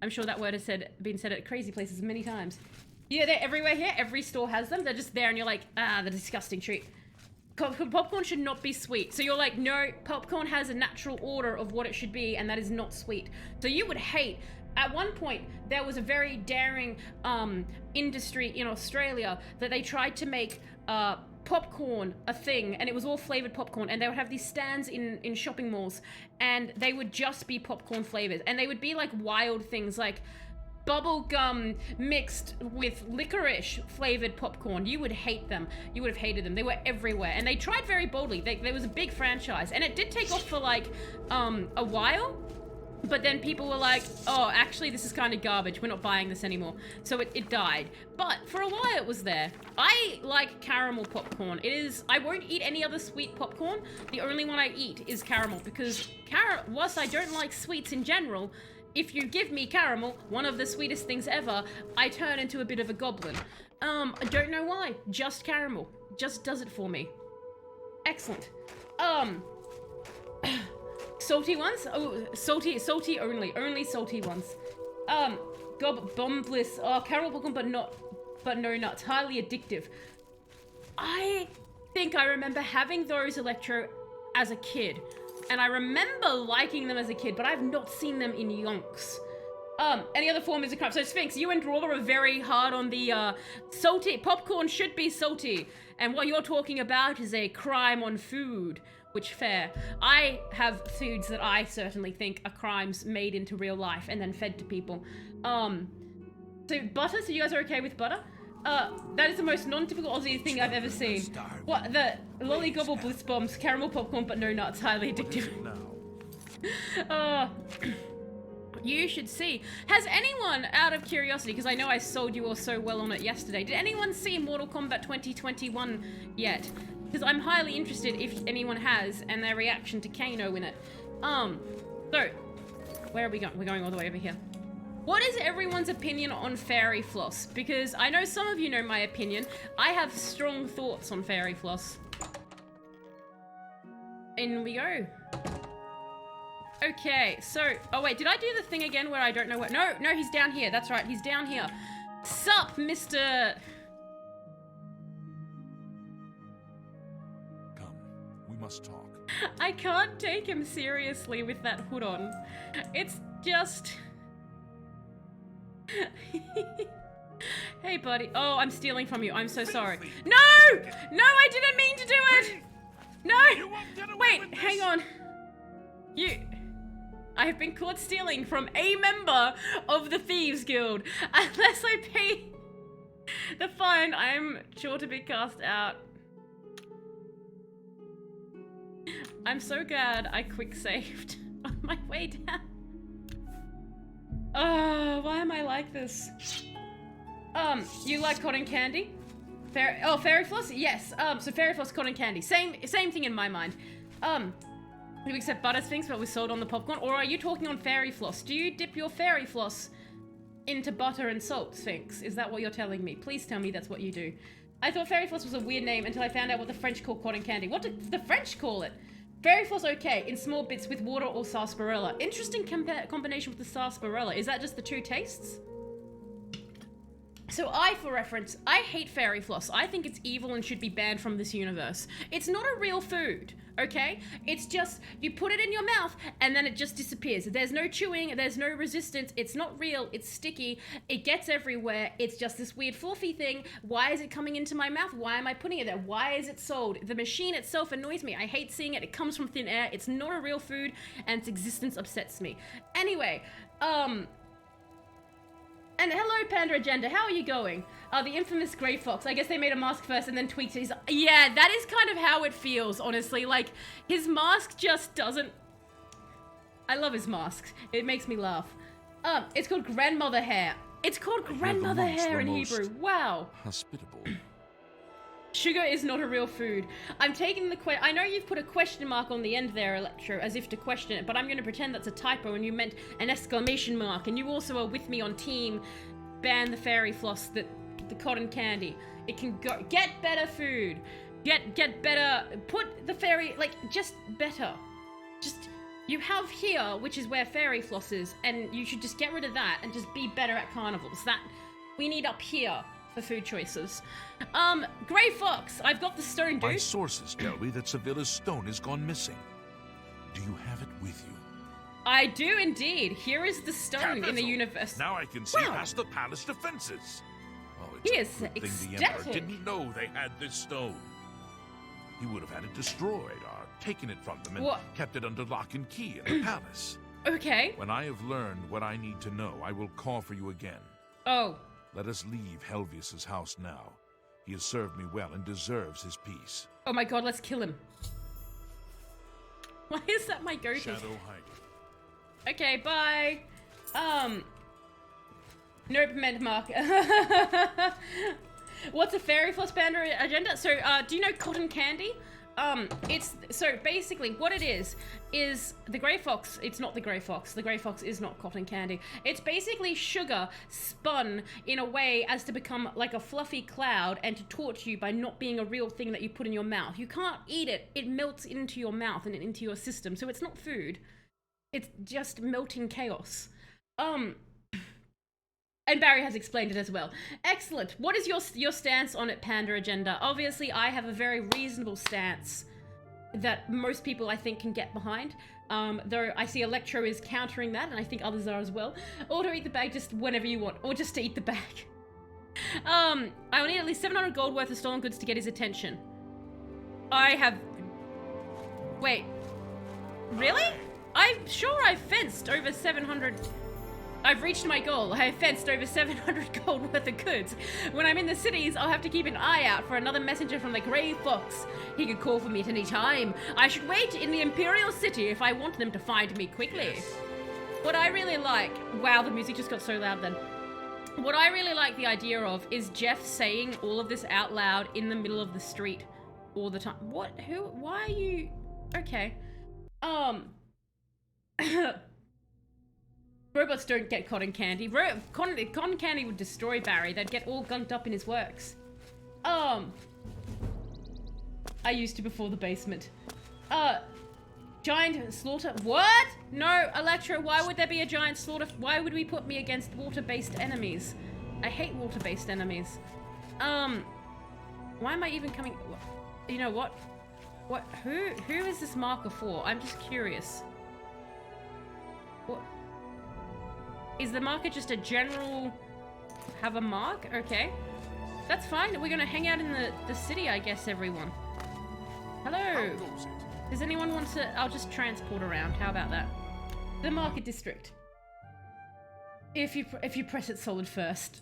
sure that word has been said at crazy places many times. Yeah, they're everywhere here. Every store has them. They're just there and you're like, the disgusting treat. Popcorn should not be sweet. So you're like, no, popcorn has a natural order of what it should be, and that is not sweet. So you would hate, at one point, there was a very daring industry in Australia that they tried to make popcorn a thing, and it was all flavored popcorn, and they would have these stands in shopping malls, and they would just be popcorn flavors, and they would be like wild things like bubble gum mixed with licorice flavored popcorn. You would hate them. You would have hated them. They were everywhere, and they tried very boldly. There was a big franchise, and it did take off for like a while, but then people were like, oh, actually this is kind of garbage, we're not buying this anymore. So it died, but for a while it was there. I like caramel popcorn. I won't eat any other sweet popcorn. The only one I eat is caramel, because whilst I don't like sweets in general, if you give me caramel, one of the sweetest things ever, I turn into a bit of a goblin. I don't know why. Just caramel. Just does it for me. Excellent. Salty ones? Oh, salty only. Only salty ones. Bomb bliss. Oh, caramel popcorn, but no nuts. Highly addictive. I think I remember having those Electro as a kid. And I remember liking them as a kid, but I've not seen them in yonks. Any other form is a crime. So Sphinx, you and Drawler are very hard on the salty. Popcorn should be salty. And what you're talking about is a crime on food. Which, fair. I have foods that I certainly think are crimes made into real life and then fed to people. So butter, so you guys are okay with butter? That is the most non-typical Aussie thing I've ever seen. What, the lollygobble bliss bombs, caramel popcorn, but no nuts, highly addictive. You should see. Has anyone, out of curiosity, because I know I sold you all so well on it yesterday, did anyone see Mortal Kombat 2021 yet? because I'm highly interested if anyone has and their reaction to Kano in it. So where are we going? We're going all the way over here. What is everyone's opinion on fairy floss? Because I know some of you know my opinion. I have strong thoughts on fairy floss. In we go. Okay, so, oh wait, did I do the thing again where I don't know what? No, he's down here. That's right, he's down here. Sup, Mr. Come, we must talk. I can't take him seriously with that hood on. It's just... Hey, buddy. Oh, I'm stealing from you. I'm so sorry. No! No, I didn't mean to do it! You won't get No! away Wait, with this. hang on. I have been caught stealing from a member of the Thieves Guild. Unless I pay the fine, I'm sure to be cast out. I'm so glad I quick saved on my way down. Oh, why am I like this? You like cotton candy? Fairy floss? Yes. So fairy floss, cotton candy. Same thing in my mind. Do you accept butter sphinx but with salt on the popcorn? Or are you talking on fairy floss? Do you dip your fairy floss into butter and salt, Sphinx? Is that what you're telling me? Please tell me that's what you do. I thought fairy floss was a weird name until I found out what the French call cotton candy. What did the French call it? Fairy floss, okay, in small bits with water or sarsaparilla. Interesting combination with the sarsaparilla. Is that just the two tastes? So for reference, I hate fairy floss. I think it's evil and should be banned from this universe. It's not a real food, okay? It's just, you put it in your mouth and then it just disappears. There's no chewing, there's no resistance, it's not real, it's sticky, it gets everywhere, it's just this weird fluffy thing. Why is it coming into my mouth? Why am I putting it there? Why is it sold? The machine itself annoys me. I hate seeing it, it comes from thin air, it's not a real food, and its existence upsets me. Anyway, and hello, Panda Agenda, how are you going? The infamous Grey Fox. I guess they made a mask first and then tweaked it. Yeah, that is kind of how it feels, honestly. Like, his mask just doesn't... I love his masks. It makes me laugh. It's called grandmother hair. It's called grandmother hair in Hebrew. Wow. Hospitable. Sugar is not a real food. I'm taking the I know you've put a question mark on the end there, Electro, as if to question it, but I'm going to pretend that's a typo and you meant an exclamation mark, and you also are with me on team ban the fairy floss, the cotton candy. It can go get better food. Get better. Put the fairy, like, just better. Just, you have here, which is where fairy floss is, and you should just get rid of that and just be better at carnivals. That we need up here for food choices. Grey Fox, I've got the stone, dude. My sources tell me that Sevilla's stone has gone missing. Do you have it with you? I do indeed. Here is the stone in the Capital. universe. Now I can see Wow. past the palace defenses. Oh, He it's is a good thing the Emperor ecstatic. didn't know they had this stone. He would have had it destroyed or taken it from them and What? kept it under lock and key in the palace. Okay. When I have learned what I need to know, I will call for you again. Oh. Let us leave Helvius's house now. He has served me well and deserves his peace. Oh my god, let's kill him. Why is that my go-to? Shadow hiding. Okay, bye. Nope, meant Mark. What's a fairy floss panda agenda? So, do you know cotton candy? It's, so basically what it is the Grey Fox, it's not the Grey Fox. The Grey Fox is not cotton candy. It's basically sugar spun in a way as to become like a fluffy cloud and to torture you by not being a real thing that you put in your mouth. You can't eat it. It melts into your mouth and into your system. So it's not food. It's just melting chaos. And Barry has explained it as well. Excellent. What is your stance on it, Panda Agenda? Obviously, I have a very reasonable stance that most people, I think, can get behind. Though I see Electro is countering that, and I think others are as well. Or to eat the bag just whenever you want, or just to eat the bag. I will need at least 700 gold worth of stolen goods to get his attention. I have... Wait. Really? I'm sure I fenced over 700... I've reached my goal. I have fenced over 700 gold worth of goods. When I'm in the cities, I'll have to keep an eye out for another messenger from the Grey Fox. He could call for me at any time. I should wait in the Imperial City if I want them to find me quickly. What I really like... Wow, the music just got so loud then. What I really like the idea of is Jeff saying all of this out loud in the middle of the street. all the time. What? Who? Why are you? Okay. Robots don't get cotton candy. Cotton candy would destroy Barry. They'd get all gunked up in his works. I used to before the basement. Giant slaughter. What? No, Electro, why would there be a giant slaughter? Why would we put me against water-based enemies? I hate water-based enemies. Why am I even coming? You know what? Who is this marker for? I'm just curious. What? Is the marker just a general... have a mark? Okay. That's fine. We're gonna hang out in the city, I guess, everyone. Hello. Does anyone want to... I'll just transport around. How about that? The market district. If you press it solid first.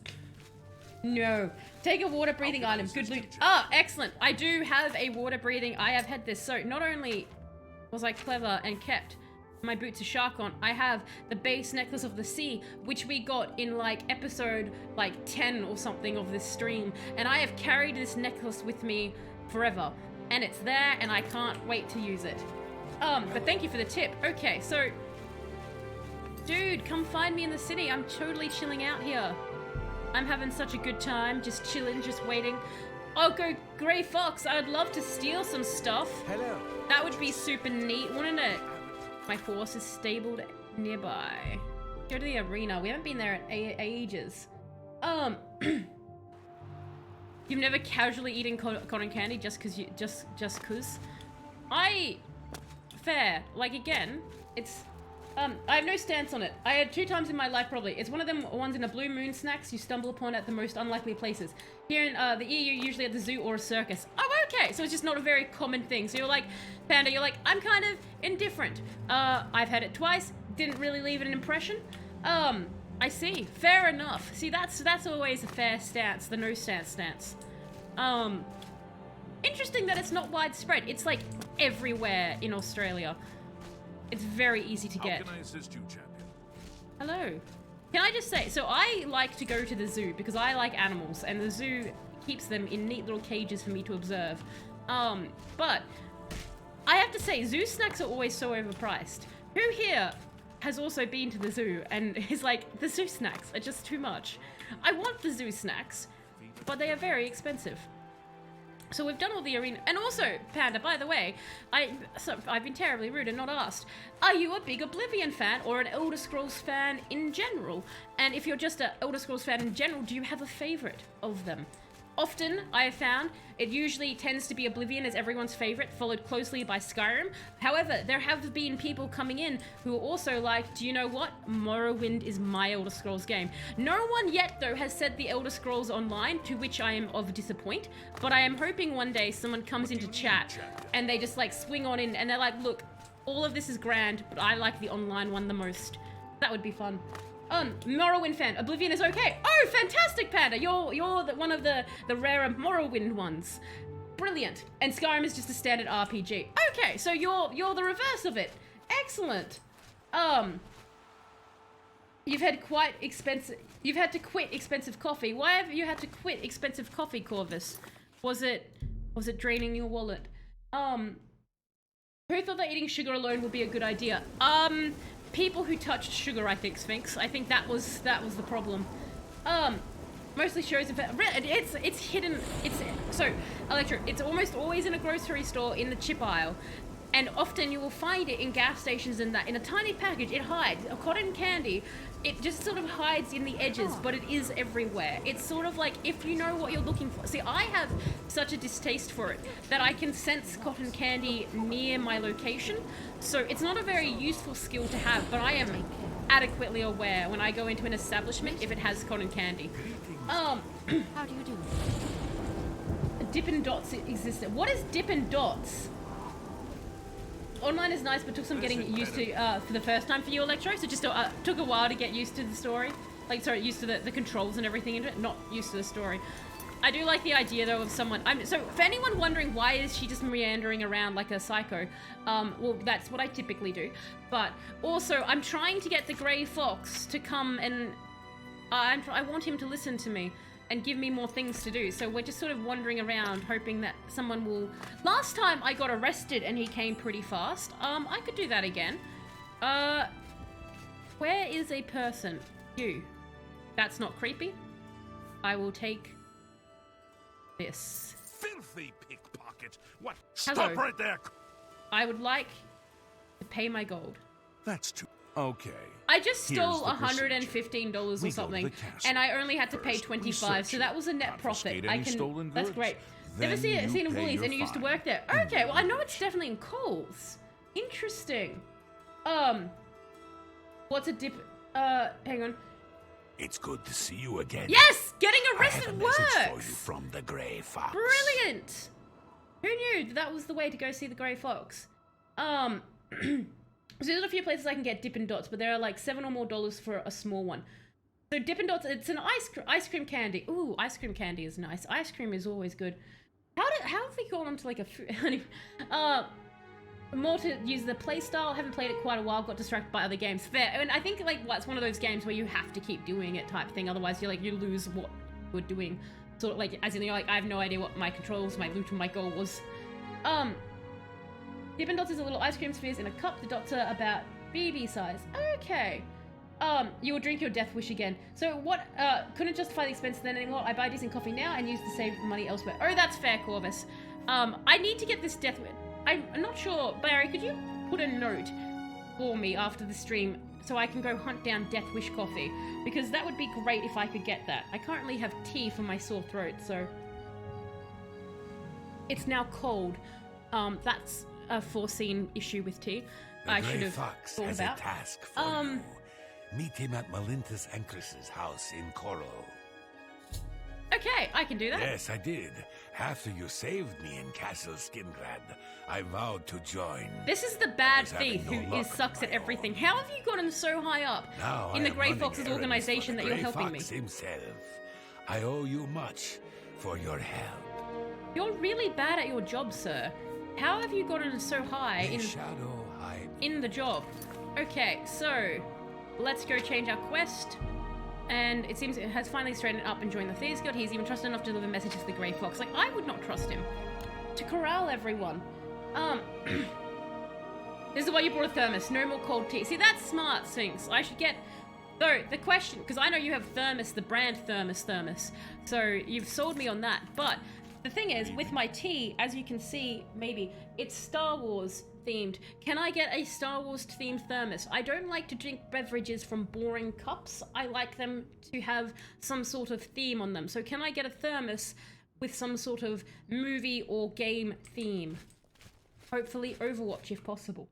No. Take a water breathing item. Good loot. Ah, excellent. I do have a water breathing. I have had this. So not only was I clever and kept my boots of shark on, I have the base necklace of the sea, which we got in like episode like 10 or something of this stream. And I have carried this necklace with me forever. And it's there and I can't wait to use it. But thank you for the tip. Okay, so dude, come find me in the city. I'm totally chilling out here. I'm having such a good time, just chilling, just waiting. Oh, go Grey Fox. I'd love to steal some stuff. Hello. That would be super neat, wouldn't it? My horse is stabled nearby. Go to the arena. We haven't been there in ages. You've never casually eaten cotton candy just cause you just cause? Fair. Like again, it's I have no stance on it. I had 2 times in my life probably. It's one of them ones in the Blue Moon snacks you stumble upon at the most unlikely places. Here in the EU, usually at the zoo or a circus. Oh, okay. So it's just not a very common thing. So you're like, Panda, you're like, I'm kind of indifferent. I've had it twice. Didn't really leave an impression. I see. Fair enough. See, that's always a fair stance. The no stance. Interesting that it's not widespread. It's like everywhere in Australia. It's very easy to get. How can I assist you, champion? Hello. Can I just say, so I like to go to the zoo because I like animals and the zoo keeps them in neat little cages for me to observe. But I have to say, zoo snacks are always so overpriced. Who here has also been to the zoo and is like, the zoo snacks are just too much? I want the zoo snacks, but they are very expensive. So we've done all the arena, and also, Panda, by the way, I've been terribly rude and not asked. Are you a big Oblivion fan or an Elder Scrolls fan in general? And if you're just an Elder Scrolls fan in general, do you have a favorite of them? Often, I have found, it usually tends to be Oblivion as everyone's favorite, followed closely by Skyrim. However, there have been people coming in who are also like, do you know what? Morrowind is my Elder Scrolls game. No one yet, though, has said the Elder Scrolls Online, to which I am of disappoint. But I am hoping one day someone comes into chat and they just like swing on in and they're like, look, all of this is grand, but I like the online one the most. That would be fun. Morrowind fan. Oblivion is okay. Oh, fantastic, Panda. You're one of the rarer Morrowind ones. Brilliant. And Skyrim is just a standard RPG. Okay, so you're the reverse of it. Excellent. You've had to quit expensive coffee. Why have you had to quit expensive coffee, Corvus? Was it draining your wallet? Who thought that eating sugar alone would be a good idea? People who touched sugar, I think, Sphinx. I think that was the problem. Mostly shows it's hidden. So Electro. It's almost always in a grocery store in the chip aisle, and often you will find it in gas stations and that in a tiny package. It hides. A cotton candy. It just sort of hides in the edges, but it is everywhere. It's sort of like if you know what you're looking for. See, I have such a distaste for it that I can sense cotton candy near my location. So it's not a very useful skill to have, but I am adequately aware when I go into an establishment if it has cotton candy. How do you do? Dippin' Dots existed. What is Dippin' Dots? Online is nice, but took some getting used to for the first time for you, Electro. So just took a while to get used to the story. Used to the controls and everything into it. Not used to the story. I do like the idea though of someone. So for anyone wondering why is she just meandering around like a psycho, well that's what I typically do. But also I'm trying to get the Grey Fox to come and I want him to listen to me. and give me more things to do. So we're just sort of wandering around hoping that someone will... Last time I got arrested and he came pretty fast. I could do that again. Where is a person? You. That's not creepy. I will take this. Filthy pickpocket! What? Hello. Stop right there! I would like to pay my gold. That's too... Okay. I just stole Here's the $115 or We go to something, the castle. and I only had to pay First, we 25, so search that was a net confiscate profit. any stolen That's goods, great. then Never seen you a pay Woolies, your and you used to fine. work there. Okay, well I know it's definitely in Coles. Interesting. What's a dip? Hang on. It's good to see you again. Yes, getting I have a arrested message for you works. from the Grey Fox. Brilliant. Who knew that was the way to go see the Grey Fox? So there's a few places I can get Dippin' Dots, but there are like $7 or more for a small one. So Dippin' Dots, it's an ice cream candy. Ooh, ice cream candy is nice. Ice cream is always good. How have we gone on to like a food? More to use the play style. Haven't played it quite a while. Got distracted by other games. Fair. And I think like it's one of those games where you have to keep doing it type thing. Otherwise, you lose what you're doing. Sort of like as in you're like I have no idea what my controls, my loot, and my goal was. Dippin' Dots is a little ice cream spheres in a cup. The dots are about BB size. Okay. You will drink your death wish again. So what, couldn't justify the expense then anymore. I buy decent coffee now and use to save money elsewhere. Oh, that's fair, Corvus. I need to get this death wish. I'm not sure. Barry, could you put a note for me after the stream so I can go hunt down Death Wish coffee? Because that would be great if I could get that. I currently have tea for my sore throat, so... It's now cold. That's a foreseen issue with tea. The I Grey should have Fox thought has about. a task for you. Meet him at Melintus Ancris's house in Coral. Okay, I can do that. Yes, I did. After you saved me in Castle Skingrad, I vowed to join. This is the bad was having thief no who luck sucks of at my everything. own. How have you gotten so high up Now in I the am Grey running Fox's errands organization for that the you're Grey helping me? Fox himself. I owe you much for your help. You're really bad at your job, sir. How have you gotten so high A shadow hide. in the job? Okay, so let's go change our quest. And it seems it has finally straightened up and joined the Thieves Guild. He's even trusted enough to deliver messages to the Grey Fox. Like, I would not trust him. To corral everyone. This is why you brought a thermos. No more cold tea. See, that's smart, Sphinx. I should get... Though, the question... Because I know you have thermos, the brand thermos. So, you've sold me on that. But, the thing is, with my tea, as you can see, maybe, it's Star Wars themed. Can I get a Star Wars themed thermos? I don't like to drink beverages from boring cups. I like them to have some sort of theme on them. So, can I get a thermos with some sort of movie or game theme? Hopefully Overwatch, if possible.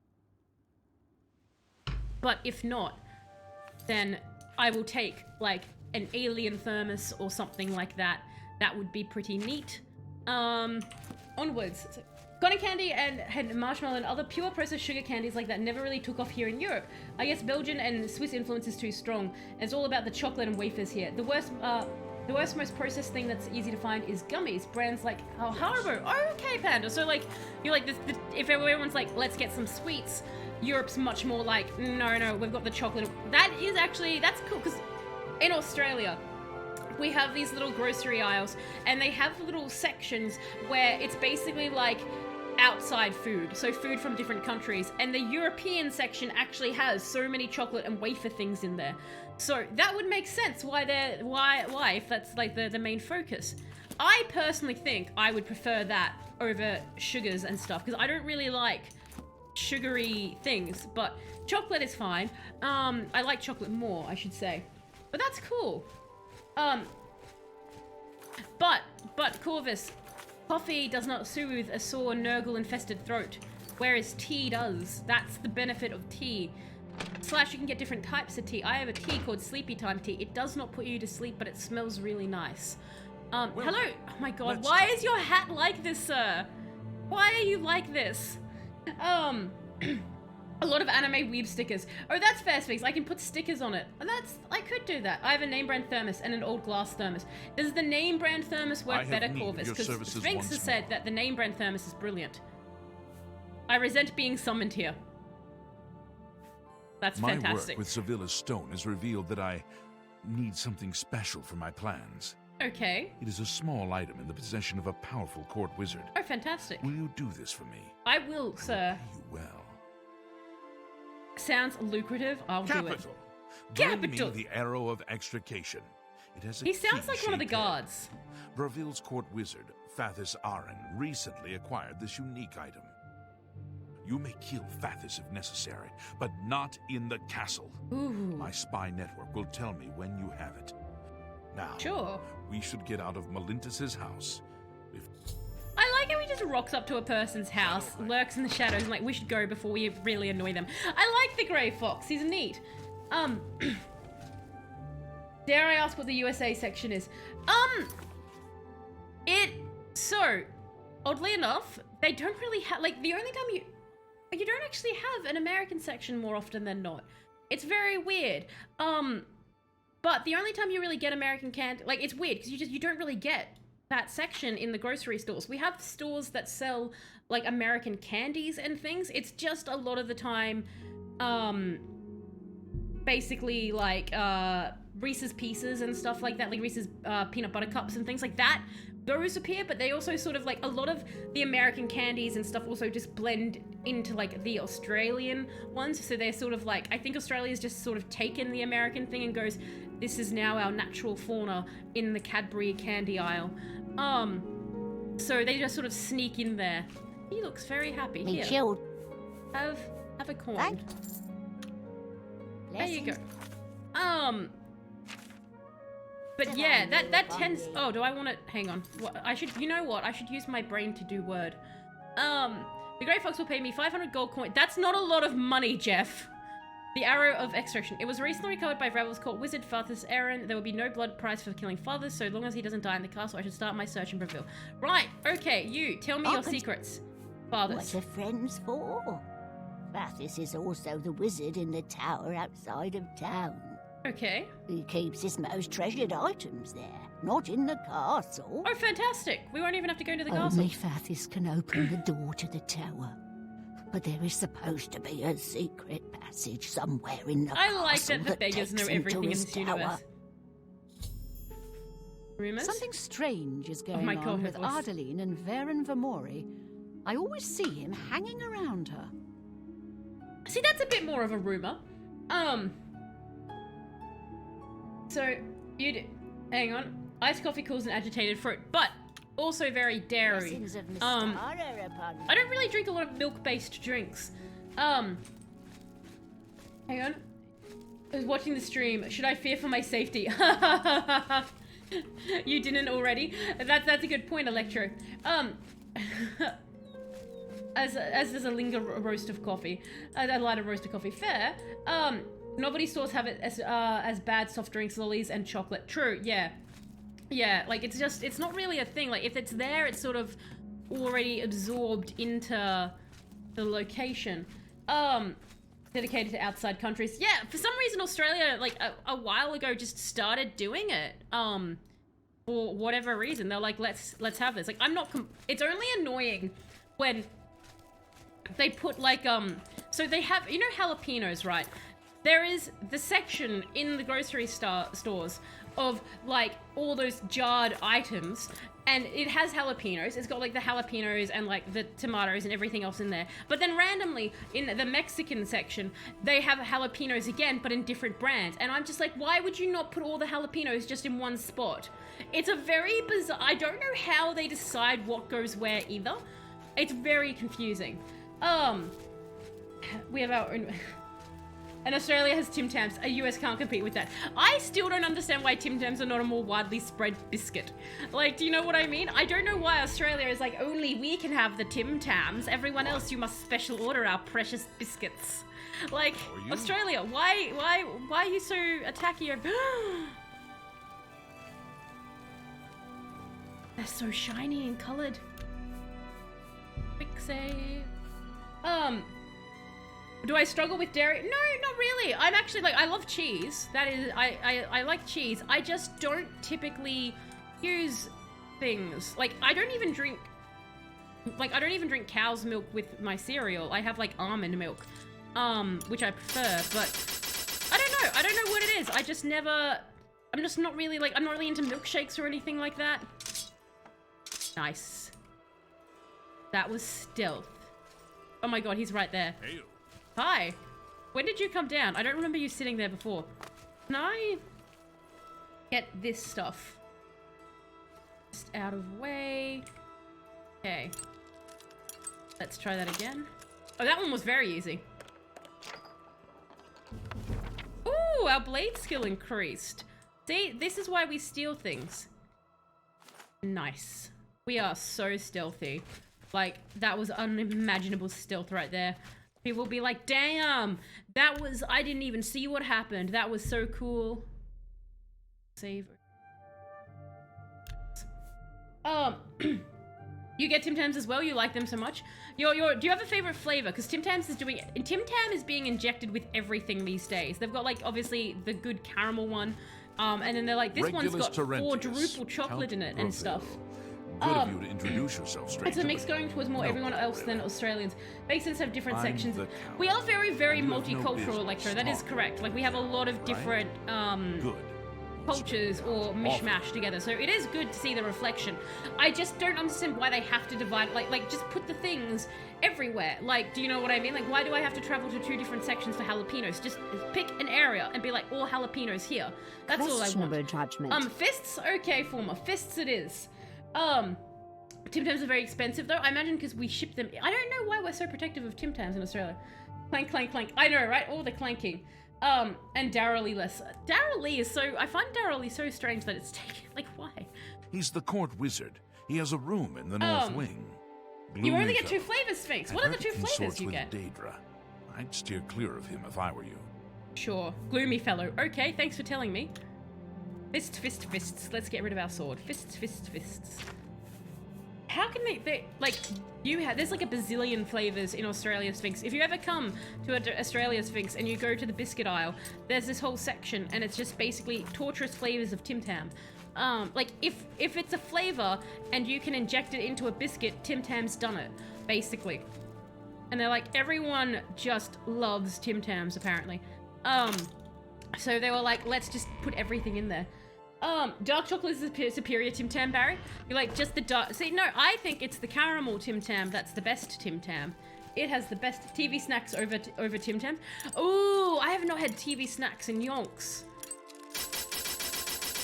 But if not, then I will take, like, an alien thermos or something like that. That would be pretty neat. Onwards. So, cotton candy and marshmallow and other pure processed sugar candies like that never really took off here in Europe. I guess Belgian and Swiss influence is too strong. It's all about the chocolate and wafers here. The worst, most processed thing that's easy to find is gummies. Brands like Haribo. Oh, okay, Panda. So, like, you're like, if everyone's like, let's get some sweets, Europe's much more like, no, we've got the chocolate. That is actually, that's cool, because in Australia, we have these little grocery aisles, and they have little sections where it's basically like outside food, so food from different countries, and the European section actually has so many chocolate and wafer things in there. So that would make sense why if that's like the main focus. I personally think I would prefer that over sugars and stuff, because I don't really like sugary things, but chocolate is fine. I like chocolate more, I should say. But that's cool. But Corvus, coffee does not soothe a sore, Nurgle-infested throat, whereas tea does. That's the benefit of tea. / you can get different types of tea. I have a tea called Sleepy Time Tea. It does not put you to sleep, but it smells really nice. Hello? Oh my god, why is your hat like this, sir? Why are you like this? A lot of anime weeb stickers. Oh, that's fair, Sphinx. I can put stickers on it. I could do that. I have a name brand thermos and an old glass thermos. Does the name brand thermos work better, Corvus? Because Sphinx has said that the name brand thermos is brilliant. I resent being summoned here. That's fantastic. My work with Sevilla's stone has revealed that I need something special for my plans. Okay. It is a small item in the possession of a powerful court wizard. Oh, fantastic. Will you do this for me? I will, sir. Pay you well. Sounds lucrative. I'll do it. Capital. Bring Capital. me the arrow of extrication. It has a He sounds key like one of the shaped head. guards. Braville's court wizard, Fathis Aren, recently acquired this unique item. You may kill Fathis if necessary, but not in the castle. Ooh. My spy network will tell me when you have it. Now, Sure. we should get out of Melintus's house. If I like how he just rocks up to a person's house, lurks in the shadows, and like, we should go before we really annoy them. I like the Grey Fox. He's neat. Dare I ask what the USA section is? So, oddly enough, they don't really have, like, the only time you don't actually have an American section more often than not. It's very weird. But the only time you really get American candy, like, it's weird because you don't really get that section in the grocery stores. We have stores that sell like American candies and things. It's just a lot of the time, basically like Reese's Pieces and stuff like that, like Reese's peanut butter cups and things like that. Those appear, but they also sort of like a lot of the American candies and stuff also just blend into like the Australian ones. So they're sort of like, I think Australia's just sort of taken the American thing and goes, this is now our natural fauna in the Cadbury candy aisle. So they just sort of sneak in there. He looks very happy. Me Here, chilled. have a coin. Thanks. There you go. Blessings. But yeah, that tends. Oh, do I want to? Hang on. What, I should. You know what? I should use my brain to do word. The Grey Fox will pay me 500 gold coin. That's not a lot of money, Jeff. The Arrow of Extraction. It was recently recovered by Rebels called Wizard Fathers Aaron. There will be no blood prize for killing fathers, so long as he doesn't die in the castle, I should start my search in Braville. Right. Okay. You tell me your Open. secrets, What fathers. are friends for? Fathis is also the wizard in the tower outside of town. Okay. He keeps his most treasured items there, not in the castle. Oh, fantastic. We won't even have to go to the castle. Only Fathis can open the door to the tower. But there is supposed to be a secret passage somewhere in the I castle like that the beggars know takes him to everything in his this tower. universe. Rumors? Something strange is going my God, on her with voice. Ardeline and Varen Vamori. I always see him hanging around her. See, that's a bit more of a rumor. So, hang on. Iced coffee cools an agitated fruit, but also very dairy. Blessings of Mr. Um, Horror upon you. I don't really drink a lot of milk-based drinks. Hang on. I was watching the stream. Should I fear for my safety? You didn't already? That's a good point, Electro. As there's a linger roast of coffee, a lighter roast of coffee. Fair. Novelty stores have it as bad soft drinks, lollies, and chocolate. True. Yeah. Yeah. Like it's not really a thing. Like if it's there, it's sort of already absorbed into the location. Dedicated to outside countries. Yeah. For some reason, Australia, like a while ago, just started doing it. For whatever reason, they're like, let's have this. Like I'm not. It's only annoying when they put like so they have, you know, jalapenos, right? There is the section in the grocery stores of like all those jarred items, and it has jalapenos. It's got like the jalapenos and like the tomatoes and everything else in there. But then randomly in the Mexican section, they have jalapenos again, but in different brands. And I'm just like, why would you not put all the jalapenos just in one spot? It's a very bizarre. I don't know how they decide what goes where either. It's very confusing. We have our own. And Australia has Tim Tams. A US can't compete with that. I still don't understand why Tim Tams are not a more widely spread biscuit. Like, do you know what I mean? I don't know why Australia is like, only we can have the Tim Tams. Everyone else, you must special order our precious biscuits. Like, you? Australia, why are you so attacky? They're so shiny and coloured. Quick save. Do I struggle with dairy? No, not really. I'm actually like, I love cheese. That is, I like cheese. I just don't typically use things. Like, I don't even drink cow's milk with my cereal. I have like almond milk, which I prefer, but I don't know what it is. I just never I'm just not really like, I'm not really into milkshakes or anything like that. Nice. That was stealth. Oh my god, he's right there. Hail. Hi. When did you come down? I don't remember you sitting there before. Can I get this stuff? Just out of way. Okay. Let's try that again. Oh, that one was very easy. Ooh, our blade skill increased. See, this is why we steal things. Nice. We are so stealthy. Like, that was unimaginable stealth right there. People will be like, damn, that was, I didn't even see what happened. That was so cool. Save. You get Tim Tams as well? You like them so much? Do you have a favorite flavor? Because Tim Tams is doing, Tim Tam is being injected with everything these days. They've got like, obviously, the good caramel one. And then they're like, this Regulus one's got Terentius, quadruple chocolate in it and stuff. Good of you to introduce yourself straight It's a to mix it. going towards more No, everyone else really. than Australians. Makes sense to have different I'm sections. the count. We are very, very You have no multicultural, business Electro. That is talking correct. Like, we have a lot of different Good. cultures or mishmash together. So it is good to see the reflection. I just don't understand why they have to divide, like just put the things everywhere. Like, do you know what I mean? Like, why do I have to travel to 2 different sections for jalapenos? Just pick an area and be like, all jalapenos here. That's all I want. Questionable judgment. Fists? Okay, Former. Fists it is. Tim Tams are very expensive though. I imagine because we ship them. I don't know why we're so protective of Tim Tams in Australia. Clank, clank, clank. I know, right? All the clanking. And Darryl Lee less. Darryl Lee is so, I find Darryl Lee so strange that it's taken, like, why? He's the court wizard. He has a room in the north wing. You only Gloomy get 2 fellow. flavors, Sphinx. I What are the heard 2 he flavors consorts you with get? Daedra. I'd steer clear of him if I were you. Sure. Gloomy fellow. Okay, thanks for telling me. Fist, fist, fists. Let's get rid of our sword. Fists, fists, fists. How can they like, there's like a bazillion flavors in Australia, Sphinx. If you ever come to Australia, Sphinx, and you go to the biscuit aisle, there's this whole section, and it's just basically torturous flavors of Tim Tam. Like, if it's a flavor, and you can inject it into a biscuit, Tim Tam's done it, basically. And they're like, everyone just loves Tim Tams, apparently. So they were like, let's just put everything in there. Dark chocolate is superior Tim Tam, Barry. You're like, just the dark. See, no, I think it's the caramel Tim Tam that's the best Tim Tam. It has the best TV snacks over Tim Tam. Ooh, I have not had TV snacks in yonks.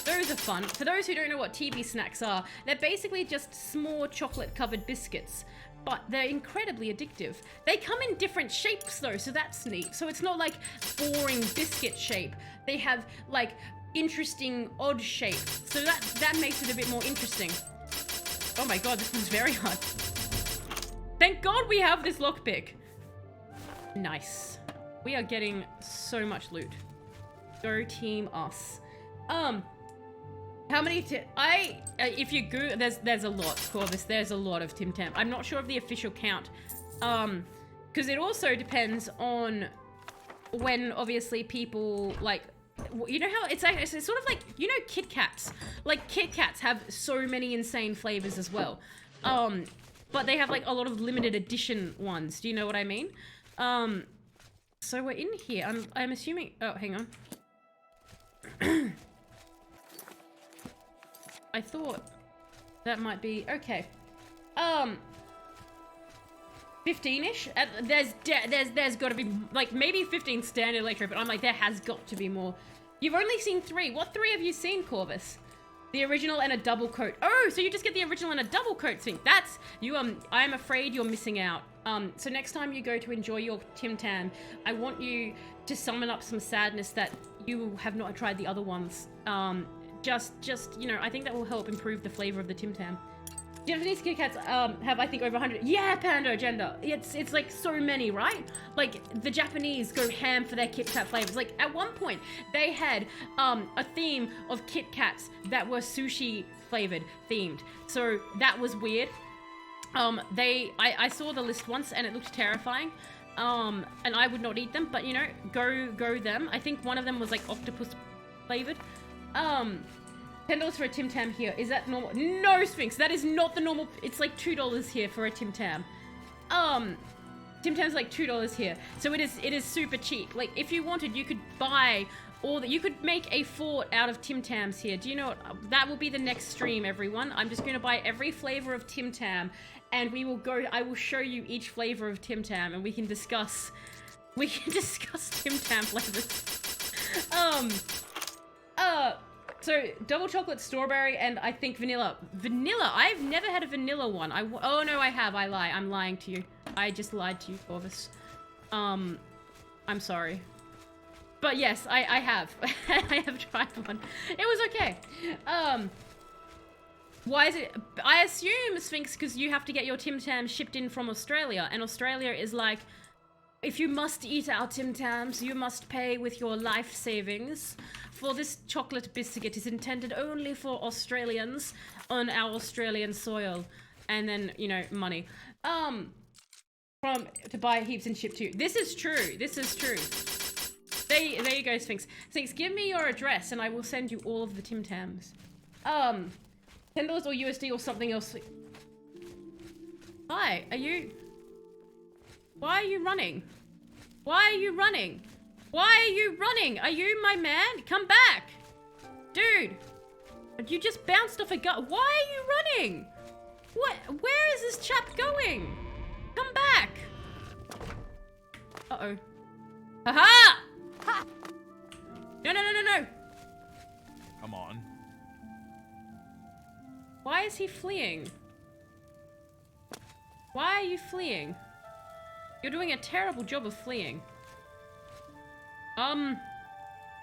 Those are fun. For those who don't know what TV snacks are, they're basically just small chocolate-covered biscuits, but they're incredibly addictive. They come in different shapes, though, so that's neat. So it's not like boring biscuit shape. They have, like, interesting odd shape, so that makes it a bit more interesting. Oh my god, this one's very hard. Thank god we have this lockpick. Nice. We are getting so much loot. Go team us. How many if you go, there's a lot, Corvus. There's a lot of Tim Tam. I'm not sure of the official count, because it also depends on when obviously people like. You know how it's sort of like, you know, Kit Kats. Like, Kit Kats have so many insane flavors as well. But they have like a lot of limited edition ones. Do you know what I mean? So we're in here. I'm assuming. Oh, hang on. I thought that might be okay. 15-ish. There's got to be like maybe 15 standard Electro, but I'm like, there has got to be more. You've only seen 3. What 3 have you seen, Corvus? The original and a double coat. Oh, so you just get the original and a double coat thing. That's you. I'm afraid you're missing out. So next time you go to enjoy your Tim Tam, I want you to summon up some sadness that you have not tried the other ones. Just you know, I think that will help improve the flavor of the Tim Tam. Japanese Kit Kats have, I think, over 100. Yeah, Panda Agenda. It's like so many, right? Like, the Japanese go ham for their Kit Kat flavors. Like, at one point, they had a theme of Kit Kats that were sushi flavored themed. So that was weird. I saw the list once and it looked terrifying. And I would not eat them, but you know, go them. I think one of them was like octopus flavored. $10 for a Tim Tam here. Is that normal? No, Sphinx. That is not the normal. It's like $2 here for a Tim Tam. Tim Tam's like $2 here. So it is super cheap. Like, if you wanted, you could buy all that. You could make a fort out of Tim Tams here. Do you know what? That will be the next stream, everyone. I'm just going to buy every flavor of Tim Tam, and we will go. I will show you each flavor of Tim Tam, and we can discuss. We can discuss Tim Tam flavors. So double chocolate strawberry and I think vanilla. Vanilla? I've never had a vanilla one. Oh no, I have. I lie. I'm lying to you. I just lied to you, Corvus. I'm sorry. But yes, I have. I have tried one. It was okay. Why is it? I assume, Sphinx, because you have to get your Tim Tams shipped in from Australia, and Australia is like, if you must eat our Tim Tams, you must pay with your life savings. For this chocolate biscuit is intended only for Australians on our Australian soil. And then, you know, money. To buy heaps and ship to you. This is true. This is true. There you go, Sphinx. Sphinx, give me your address and I will send you all of the Tim Tams. $10 or USD or something else. Hi, why are you running? Why are you running? Why are you running? Are you my man? Come back! Dude! You just bounced off a gut. Why are you running? What? Where is this chap going? Come back! Uh-oh. Ha-ha! Ha! No. Come on. Why is he fleeing? Why are you fleeing? You're doing a terrible job of fleeing.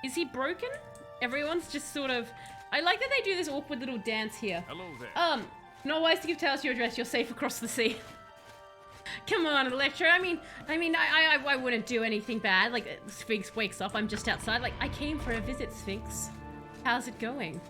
Is he broken? Everyone's just sort of... I like that they do this awkward little dance here. Hello there. Not wise to give Talos your address. You're safe across the sea. Come on, Electro. I mean, I wouldn't do anything bad. Like, Sphinx wakes up. I'm just outside. Like, I came for a visit, Sphinx. How's it going?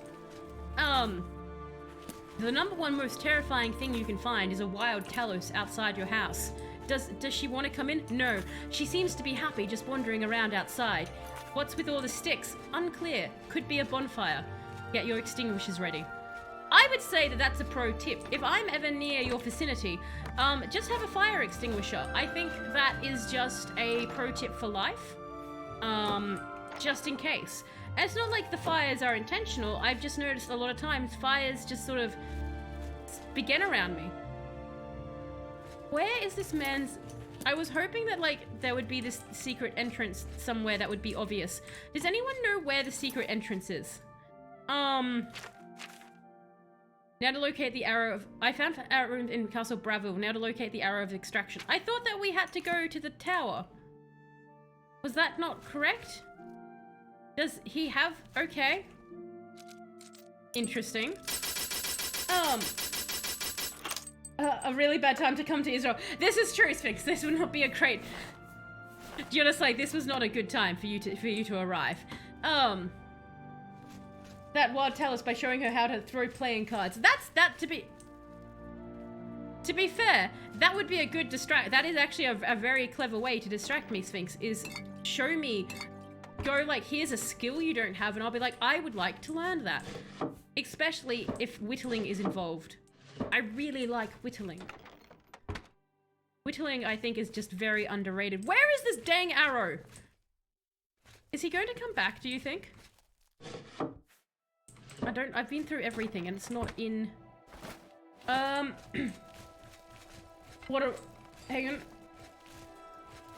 The number one most terrifying thing you can find is a wild Talos outside your house. Does she want to come in? No. She seems to be happy just wandering around outside. What's with all the sticks? Unclear. Could be a bonfire. Get your extinguishers ready. I would say that that's a pro tip. If I'm ever near your vicinity, just have a fire extinguisher. I think that is just a pro tip for life. Just in case. And it's not like the fires are intentional. I've just noticed a lot of times fires just sort of begin around me. Where is this man's... I was hoping that, like, there would be this secret entrance somewhere that would be obvious. Does anyone know where the secret entrance is? Now to locate the arrow of... I found arrow in Castle Bravil. Now to locate the arrow of extraction. I thought that we had to go to the tower. Was that not correct? Does he have... Okay. Interesting. A really bad time to come to Israel. This is true, Sphinx. This would not be a great... You're just like, this was not a good time for you to arrive. That Wild tell us by showing her how to throw playing cards. To be fair, that would be a good distract. That is actually a very clever way to distract me, Sphinx, is show me, go like, here's a skill you don't have, and I'll be like, I would like to learn that. Especially if whittling is involved. I really like whittling. Whittling, I think, is just very underrated. Where is this dang arrow? Is he going to come back, do you think? I've been through everything and it's not in... hang on.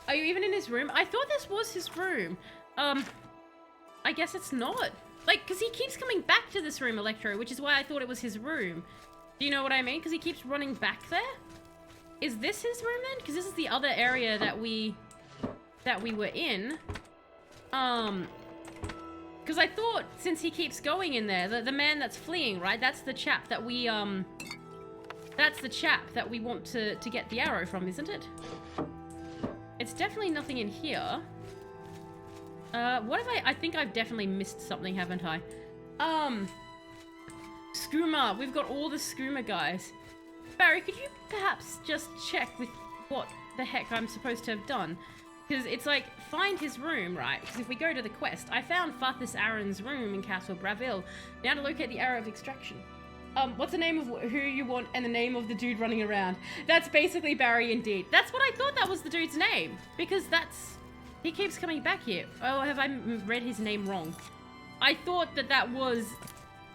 Are you even in his room? I thought this was his room. I guess it's not. Like, because he keeps coming back to this room, Electro, which is why I thought it was his room. Do you know what I mean? Because he keeps running back there? Is this his room then? Because this is the other area that we were in. Because I thought, since he keeps going in there, the man that's fleeing, right? That's the chap that we, that's the chap that we want to get the arrow from, isn't it? It's definitely nothing in here. What have I think I've definitely missed something, haven't I? Skooma. We've got all the Skooma guys. Barry, could you perhaps just check with what the heck I'm supposed to have done? Because it's like, find his room, right? Because if we go to the quest, I found Fathis Aaron's room in Castle Bravil. Now to locate the arrow of extraction. What's the name of who you want and the name of the dude running around? That's basically Barry indeed. That's what I thought that was the dude's name. Because He keeps coming back here. Oh, have I read his name wrong? I thought that that was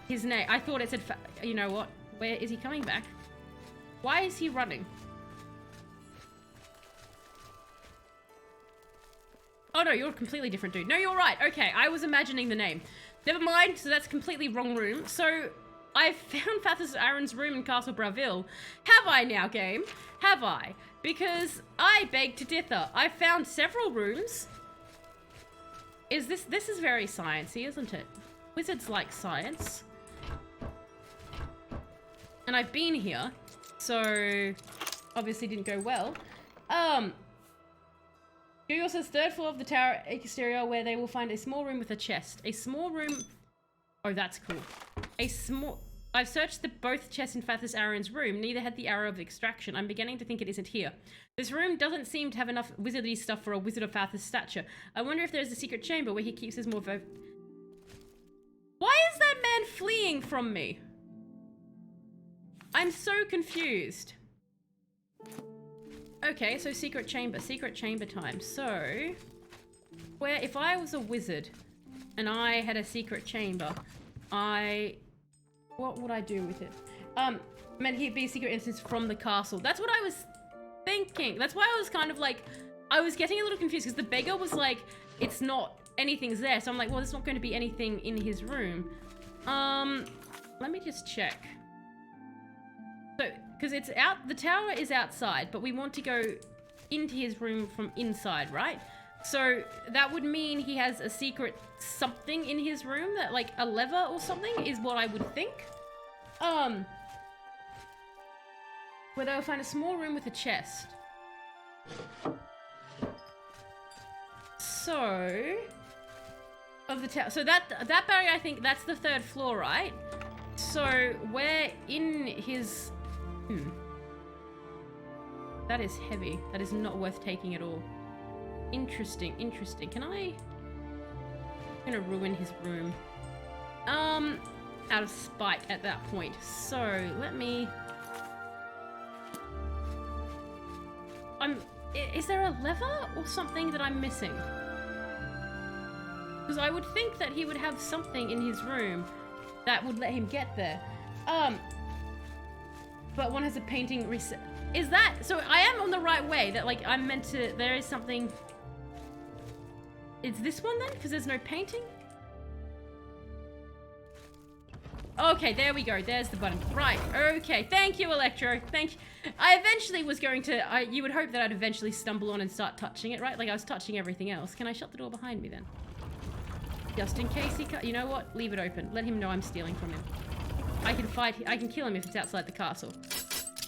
his name. I thought it said, you know what? Where is he coming back? Why is he running? Oh no, you're a completely different dude. No, you're right. Okay, I was imagining the name. Never mind, so that's completely wrong room. So, I found Fathers Aaron's room in Castle Braville. Have I now, game? Have I? Because I beg to differ. I found several rooms. This is very sciencey, isn't it? Wizards like science. And I've been here, so obviously didn't go well. Google says 3rd floor of the tower exterior where they will find a small room with a chest. A small room... Oh, that's cool. I've searched both chests in Fathers Aaron's room. Neither had the arrow of extraction. I'm beginning to think it isn't here. This room doesn't seem to have enough wizardly stuff for a wizard of Fathers' stature. I wonder if there's a secret chamber where he keeps his more... Why is that man fleeing from me? I'm so confused. Okay, so secret chamber time. So, where if I was a wizard and I had a secret chamber, what would I do with it? Meant he'd be a secret instance from the castle. That's what I was thinking. That's why I was kind of like, I was getting a little confused because the beggar was like, it's not, anything's there. So I'm like, well, there's not going to be anything in his room. Let me just check. So, because it's out, the tower is outside, but we want to go into his room from inside, right? So that would mean he has a secret something in his room that, like, a lever or something is what I would think. Where they'll find a small room with a chest. So, of the tower. So that barrier, I think that's the 3rd floor, right? So we're in his... That is heavy. That is not worth taking at all. Interesting. Can I... I'm gonna ruin his room. Out of spite at that point. So, let me... Is there a lever or something that I'm missing? Because I would think that he would have something in his room that would let him get there. But one has a painting reset. Is that... So I am on the right way, that like I'm meant to... There is something... It's this one then? Because there's no painting? Okay, there we go. There's the button. Right. Okay. Thank you, Electro. Thank you. I eventually was going to... you would hope that I'd eventually stumble on and start touching it, right? Like I was touching everything else. Can I shut the door behind me then? Just in case he... You know what? Leave it open. Let him know I'm stealing from him. I can fight... I can kill him if it's outside the castle.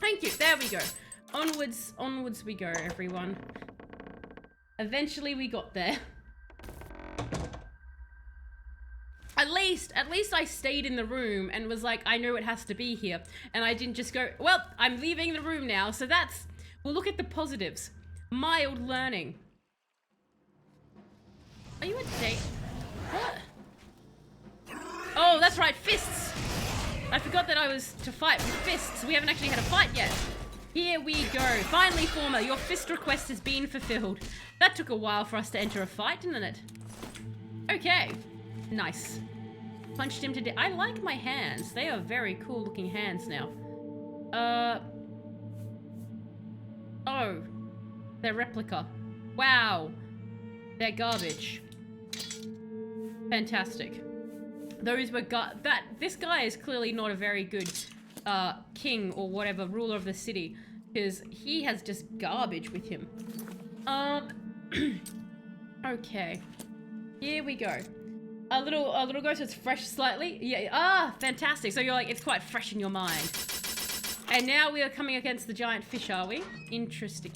Thank you. There we go. Onwards we go, everyone. Eventually we got there. At least I stayed in the room and was like, I know it has to be here. And I didn't just go, well, I'm leaving the room now. So that's... We'll look at the positives. Mild learning. Are you a date? What? Oh, that's right, fists! I forgot that I was to fight with fists. We haven't actually had a fight yet. Here we go. Finally, Former, your fist request has been fulfilled. That took a while for us to enter a fight, didn't it? Okay. Nice. Punched him to death. I like my hands. They are very cool looking hands now. Oh. They're replica. Wow. They're garbage. Fantastic. Those were this guy is clearly not a very good king or whatever, ruler of the city, because he has just garbage with him. Okay. Here we go. A little ghost that's fresh slightly. Yeah, fantastic. So you're like, it's quite fresh in your mind. And now we are coming against the giant fish, are we? Interesting.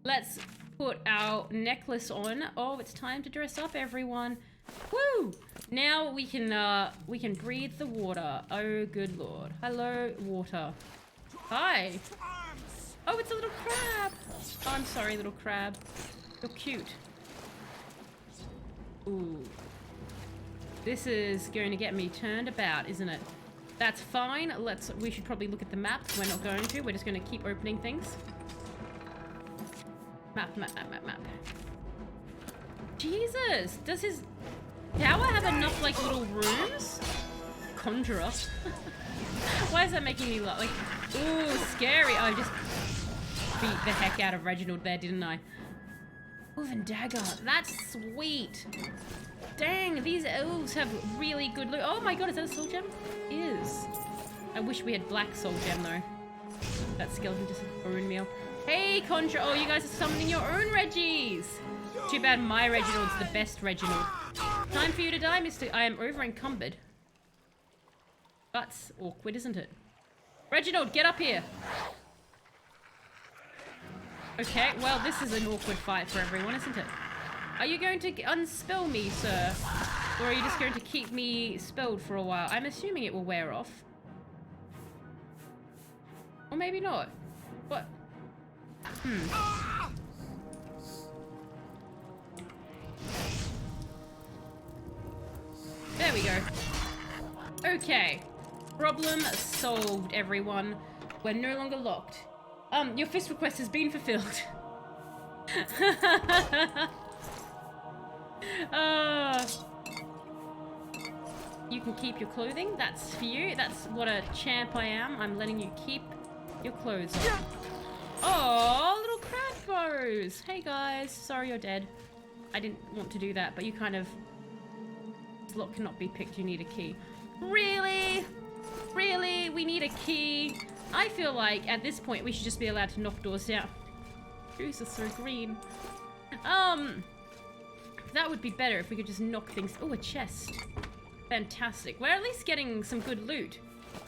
Let's put our necklace on. Oh, it's time to dress up, everyone. Woo! Now we can breathe the water. Oh, good lord. Hello, water. Hi. Oh, it's a little crab. Oh, I'm sorry, little crab. You're cute. Ooh. This is going to get me turned about, isn't it? That's fine. We should probably look at the map. We're not going to. We're just going to keep opening things. Map. Jesus! Does his tower have enough, like, little rooms? Conjurer. Why is that making me laugh? Like, ooh, scary. I just beat the heck out of Reginald there, didn't I? Elven dagger. That's sweet. Dang, these elves have really good loot. Oh my god, is that a soul gem? It is. I wish we had black soul gem, though. That skeleton just ruined me. Hey, Contra. Oh, you guys are summoning your own Reggies. Too bad my Reginald's the best Reginald. Time for you to die, Mr. I am over encumbered. That's awkward, isn't it? Reginald, get up here. Okay, well, this is an awkward fight for everyone, isn't it? Are you going to unspell me, sir? Or are you just going to keep me spelled for a while? I'm assuming it will wear off. Or maybe not. What? There we go. Okay. Problem solved, everyone. We're no longer locked. Your fist request has been fulfilled. You can keep your clothing. That's for you. That's what a champ I am. I'm letting you keep your clothes on. Oh, little crab bows. Hey guys, sorry you're dead. I didn't want to do that, but you kind of... This lock cannot be picked. You need a key. Really? Really? We need a key? I feel like at this point we should just be allowed to knock doors down. Shoes are so green. That would be better if we could just knock things. Oh, a chest. Fantastic. We're at least getting some good loot.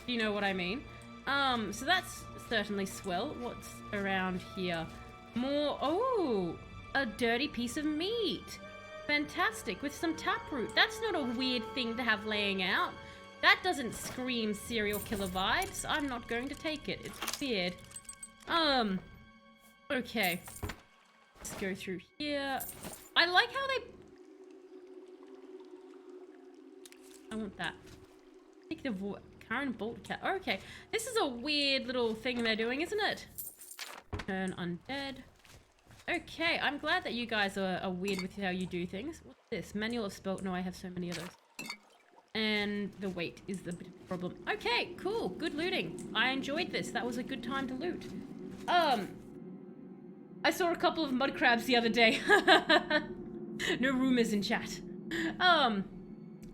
Do you know what I mean? So that's certainly swell. What's around here? More. Oh, a dirty piece of meat. Fantastic. With some taproot. That's not a weird thing to have laying out. That doesn't scream serial killer vibes. I'm not going to take it. It's weird. Okay. Let's go through here. I like how they... I want that. Take the Karen Bolt Cat. Okay. This is a weird little thing they're doing, isn't it? Turn undead. Okay. I'm glad that you guys are weird with how you do things. What's this? Manual of spell. No, I have so many of those. And the weight is the problem. Okay, cool. Good looting. I enjoyed this. That was a good time to loot. I saw a couple of mud crabs the other day. No rumors in chat.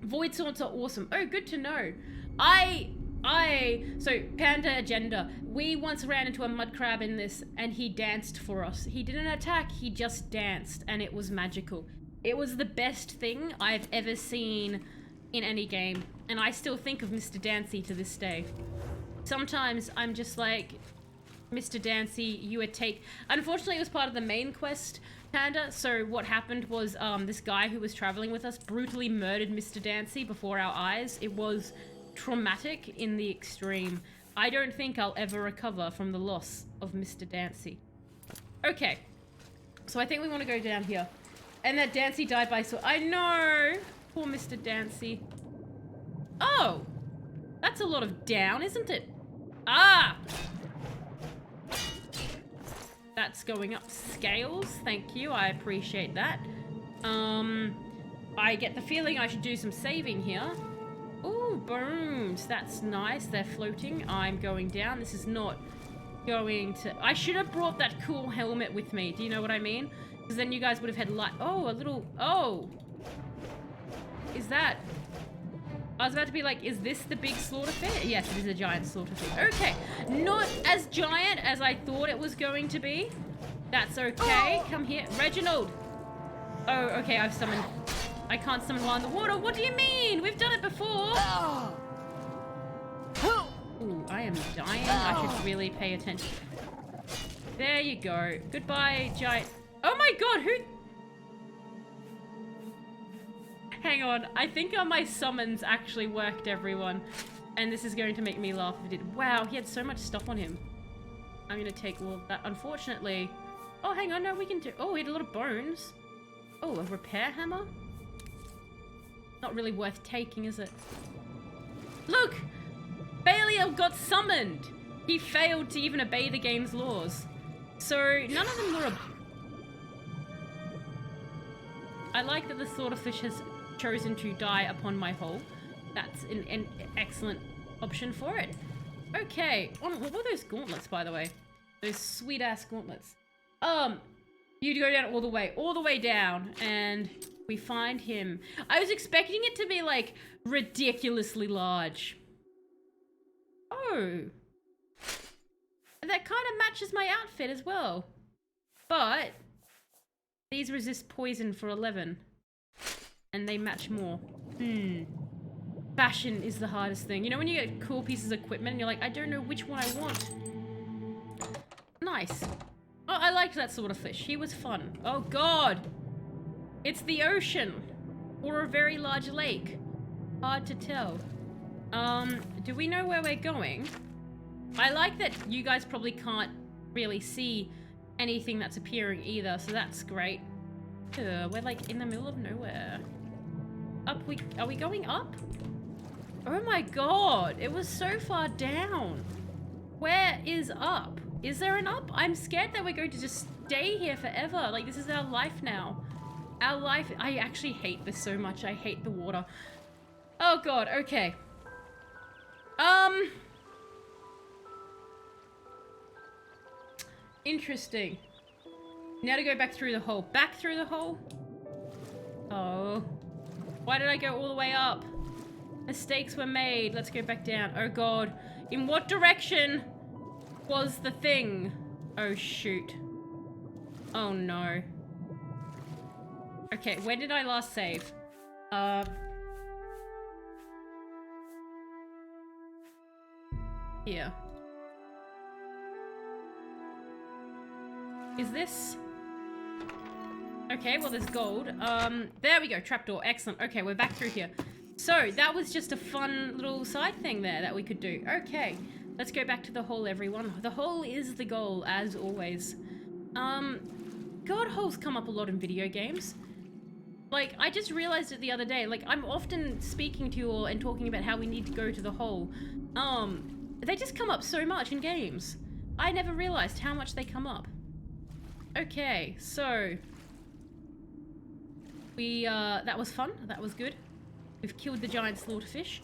Void swords are awesome. Oh, good to know. So Panda Agenda. We once ran into a mud crab in this and he danced for us. He didn't attack, he just danced and it was magical. It was the best thing I've ever seen in any game, and I still think of Mr. Dancy to this day. Sometimes I'm just like, Mr. Dancy, you would take... Unfortunately, it was part of the main quest, Panda, so what happened was this guy who was traveling with us brutally murdered Mr. Dancy before our eyes. It was traumatic in the extreme. I don't think I'll ever recover from the loss of Mr. Dancy. Okay, so I think we want to go down here. And that Dancy died by sword. I know! Poor Mr. Dancy. Oh! That's a lot of down, isn't it? Ah! That's going up scales. Thank you. I appreciate that. I get the feeling I should do some saving here. Ooh, booms. That's nice. They're floating. I'm going down. This is not going to... I should have brought that cool helmet with me. Do you know what I mean? Because then you guys would have had light... Oh, a little... Oh! Is that... I was about to be like, is this the big slaughter fair? Yes, it is a giant slaughter fair. Okay. Not as giant as I thought it was going to be. That's okay. Come here. Reginald! Oh, okay, I've summoned... I can't summon while in the water. What do you mean? We've done it before. Ooh, I am dying. I should really pay attention. There you go. Goodbye, giant... Oh my god, who... Hang on, I think my summons actually worked, everyone. And this is going to make me laugh if it did. Wow, he had so much stuff on him. I'm gonna take all of that. Unfortunately... Oh, hang on, no, we can do... Oh, he had a lot of bones. Oh, a repair hammer? Not really worth taking, is it? Look! Belial got summoned! He failed to even obey the game's laws. So, none of them were... I like that the swordfish has chosen to die upon my hole. That's an excellent option for it. Okay. What were those gauntlets, by the way? Those sweet-ass gauntlets. You go down all the way down, and we find him. I was expecting it to be, like, ridiculously large. Oh. That kind of matches my outfit as well. But these resist poison for 11. And they match more. Fashion is the hardest thing. You know when you get cool pieces of equipment and you're like, I don't know which one I want. Nice. Oh, I liked that sort of fish. He was fun. Oh god. It's the ocean. Or a very large lake. Hard to tell. Do we know where we're going? I like that you guys probably can't really see anything that's appearing either, so that's great. We're like in the middle of nowhere. Are we going up? Oh my god, it was so far down. Where is up? Is there an up? I'm scared that we're going to just stay here forever. Like, this is our life now. Our life, I actually hate this so much. I hate the water. Oh god, okay. Interesting. Now to go back through the hole. Back through the hole? Oh. Why did I go all the way up? Mistakes were made. Let's go back down. Oh god. In what direction was the thing? Oh shoot. Oh no. Okay, when did I last save? Here. Is this... Okay, well there's gold. There we go, trapdoor, excellent. Okay, we're back through here. So, that was just a fun little side thing there that we could do. Okay, let's go back to the hole, everyone. The hole is the goal, as always. God holes come up a lot in video games. Like, I just realized it the other day. Like, I'm often speaking to you all and talking about how we need to go to the hole. They just come up so much in games. I never realized how much they come up. Okay, so... that was fun. That was good. We've killed the giant slaughterfish.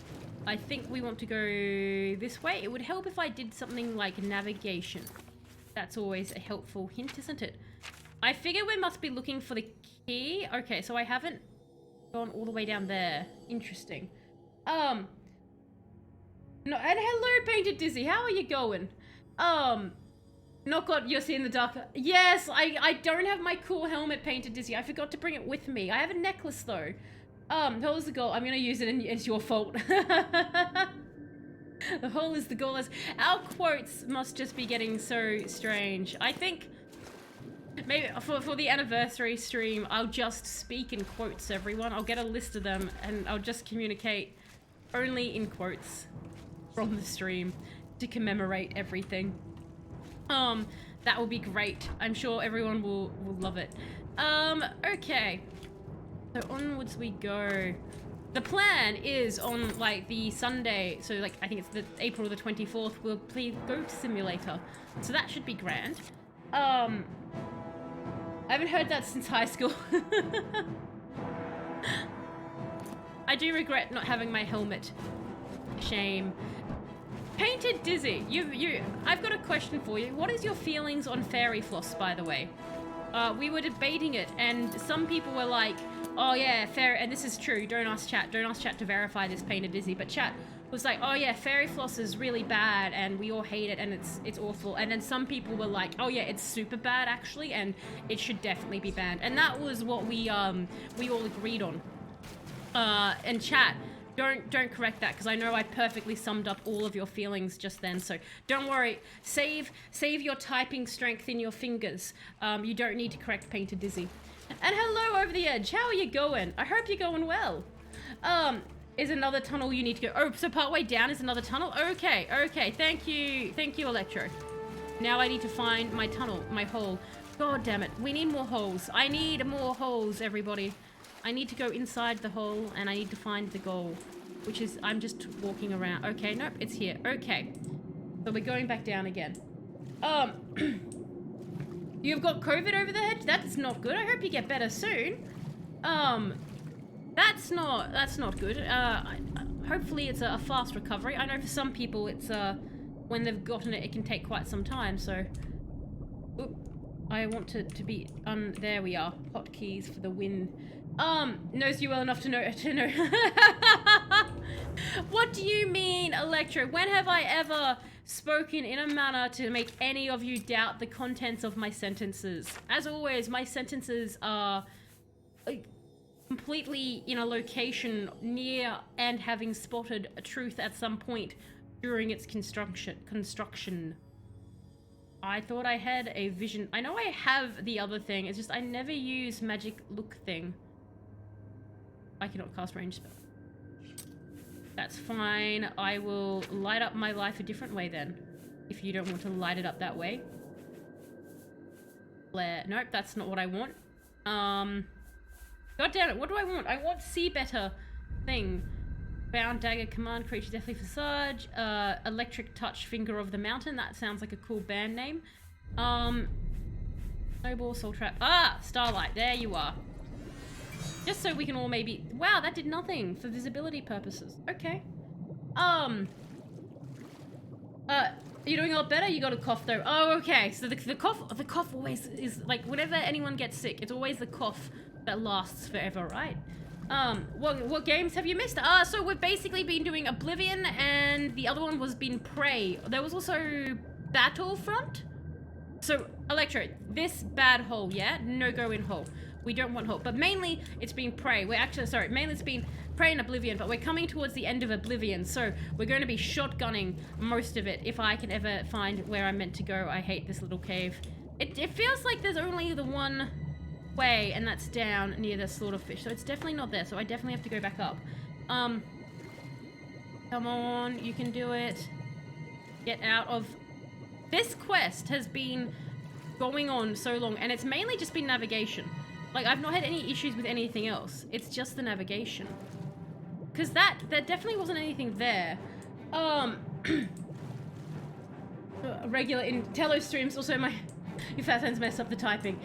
I think we want to go this way. It would help if I did something like navigation. That's always a helpful hint, isn't it? I figure we must be looking for the key. Okay, so I haven't gone all the way down there. Interesting. No, and hello, Painted Dizzy. How are you going? Not got you're seeing the dark. Yes, I don't have my cool helmet, Painted Dizzy. I forgot to bring it with me. I have a necklace though. That was the goal. I'm gonna use it and it's your fault. The hole is the goal. Our quotes must just be getting so strange. I think maybe for the anniversary stream, I'll just speak in quotes, everyone. I'll get a list of them and I'll just communicate only in quotes from the stream to commemorate everything. That will be great. I'm sure everyone will love it. Okay. So onwards we go. The plan is on like the Sunday, so like I think it's the April the 24th, we'll play Goat Simulator. So that should be grand. I haven't heard that since high school. I do regret not having my helmet. Shame. Painted Dizzy, I've got a question for you. What is your feelings on fairy floss, by the way? We were debating it, and some people were like, oh yeah, fairy, and this is true, don't ask chat to verify this, Painted Dizzy, but chat was like, oh yeah, fairy floss is really bad, and we all hate it, and it's awful, and then some people were like, oh yeah, it's super bad, actually, and it should definitely be banned, and that was what we all agreed on. And chat, don't correct that, because I know I perfectly summed up all of your feelings just then, so don't worry. Save your typing strength in your fingers. You don't need to correct Painted Dizzy. And hello over the edge, how are you going? I hope you're going well. Is another tunnel you need to go? Oh, so partway down is another tunnel? Okay, thank you, Electro. Now I need to find my tunnel, my hole. God damn it, we need more holes. I need more holes, everybody. I need to go inside the hole and I need to find the goal, which is, I'm just walking around. Okay, nope, it's here. Okay, so we're going back down again. You've got COVID over the head? That's not good. I hope you get better soon. That's not good. Hopefully it's a fast recovery. I know for some people it's when they've gotten it, it can take quite some time. So, oop, I want to be there we are. Hotkeys for the win. Knows you well enough to know. What do you mean, Electro? When have I ever spoken in a manner to make any of you doubt the contents of my sentences? As always, my sentences are completely in a location near and having spotted a truth at some point during its construction. I thought I had a vision. I know I have the other thing, it's just I never use magic look thing. I cannot cast range spell. That's fine. I will light up my life a different way then, if you don't want to light it up that way. Flare. Nope, that's not what I want. God damn it, what do I want? I want see better thing. Bound dagger, command creature, deathly visage, electric touch, finger of the mountain. That sounds like a cool band name. Snowball, soul trap. Ah, starlight, there you are. Just so we can all maybe, wow, that did nothing for visibility purposes. Okay. You're doing a lot better? You got a cough though. Oh, okay. So the cough always is like, whenever anyone gets sick, it's always the cough that lasts forever, right? What games have you missed? So we've basically been doing Oblivion, and the other one was been Prey. There was also Battlefront. So, Electro, this bad hole, yeah? No go in hole. We don't want hole. But mainly, it's been Prey. Mainly it's been Prey and Oblivion, but we're coming towards the end of Oblivion, so we're going to be shotgunning most of it, if I can ever find where I'm meant to go. I hate this little cave. It feels like there's only the one way, and that's down near the slaughterfish, so it's definitely not there, so I definitely have to go back up. Come on, you can do it. Get out of... This quest has been going on so long, and it's mainly just been navigation. Like, I've not had any issues with anything else. It's just the navigation. Because there definitely wasn't anything there. Regular in Tello streams, also your fat hands messed up the typing.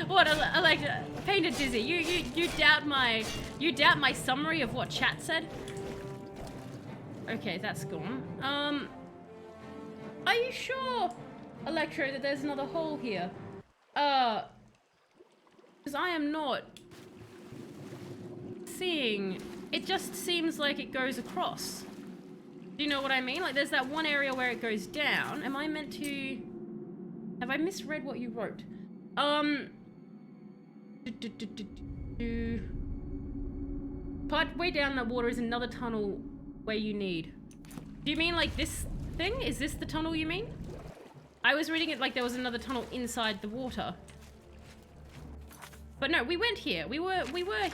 What, I like painted dizzy. You doubt my summary of what chat said? Okay, that's gone. Are you sure, Electro, that there's another hole here? Because I am not seeing. It just seems like it goes across. Do you know what I mean? Like, there's that one area where it goes down. Am I meant to... Have I misread what you wrote? Part way down that water is another tunnel where you need. Do you mean like this thing? Is this the tunnel you mean? I was reading it like there was another tunnel inside the water. But no, we went here. We were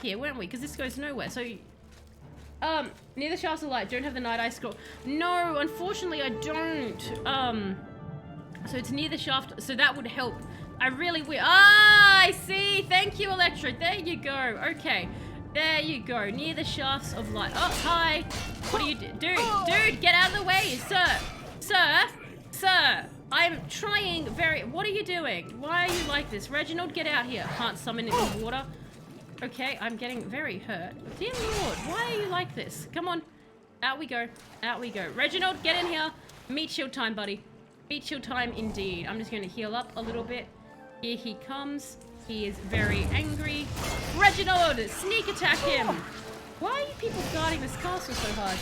here, weren't we? Because this goes nowhere. So, near the shafts of light. Don't have the night eye scroll. No, unfortunately, I don't. So it's near the shaft. So that would help. I really will. Ah, I see. Thank you, Electro. There you go. Okay, there you go. Near the shafts of light. Oh, hi. What are you doing, dude? Get out of the way, sir. I'm trying what are you doing? Why are you like this? Reginald, get out here. Can't summon it in water. Okay, I'm getting very hurt. Dear Lord, why are you like this? Come on. Out we go. Out we go. Reginald, get in here. Meat shield time, buddy. Meat shield time indeed. I'm just going to heal up a little bit. Here he comes. He is very angry. Reginald, sneak attack him. Why are you people guarding this castle so hard?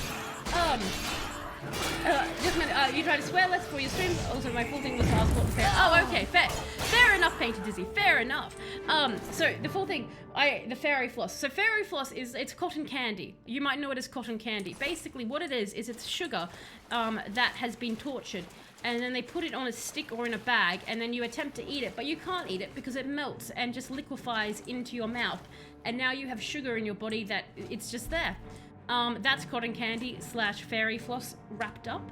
Just a minute, you try to swear less before your stream. Also, my full thing was to ask what the fair. Oh, okay, fair enough, Painted Dizzy. Fair enough. So the full thing, the fairy floss. So fairy floss it's cotton candy. You might know it as cotton candy. Basically, what it is it's sugar, that has been tortured, and then they put it on a stick or in a bag, and then you attempt to eat it, but you can't eat it because it melts and just liquefies into your mouth, and now you have sugar in your body that it's just there. That's cotton candy / fairy floss wrapped up.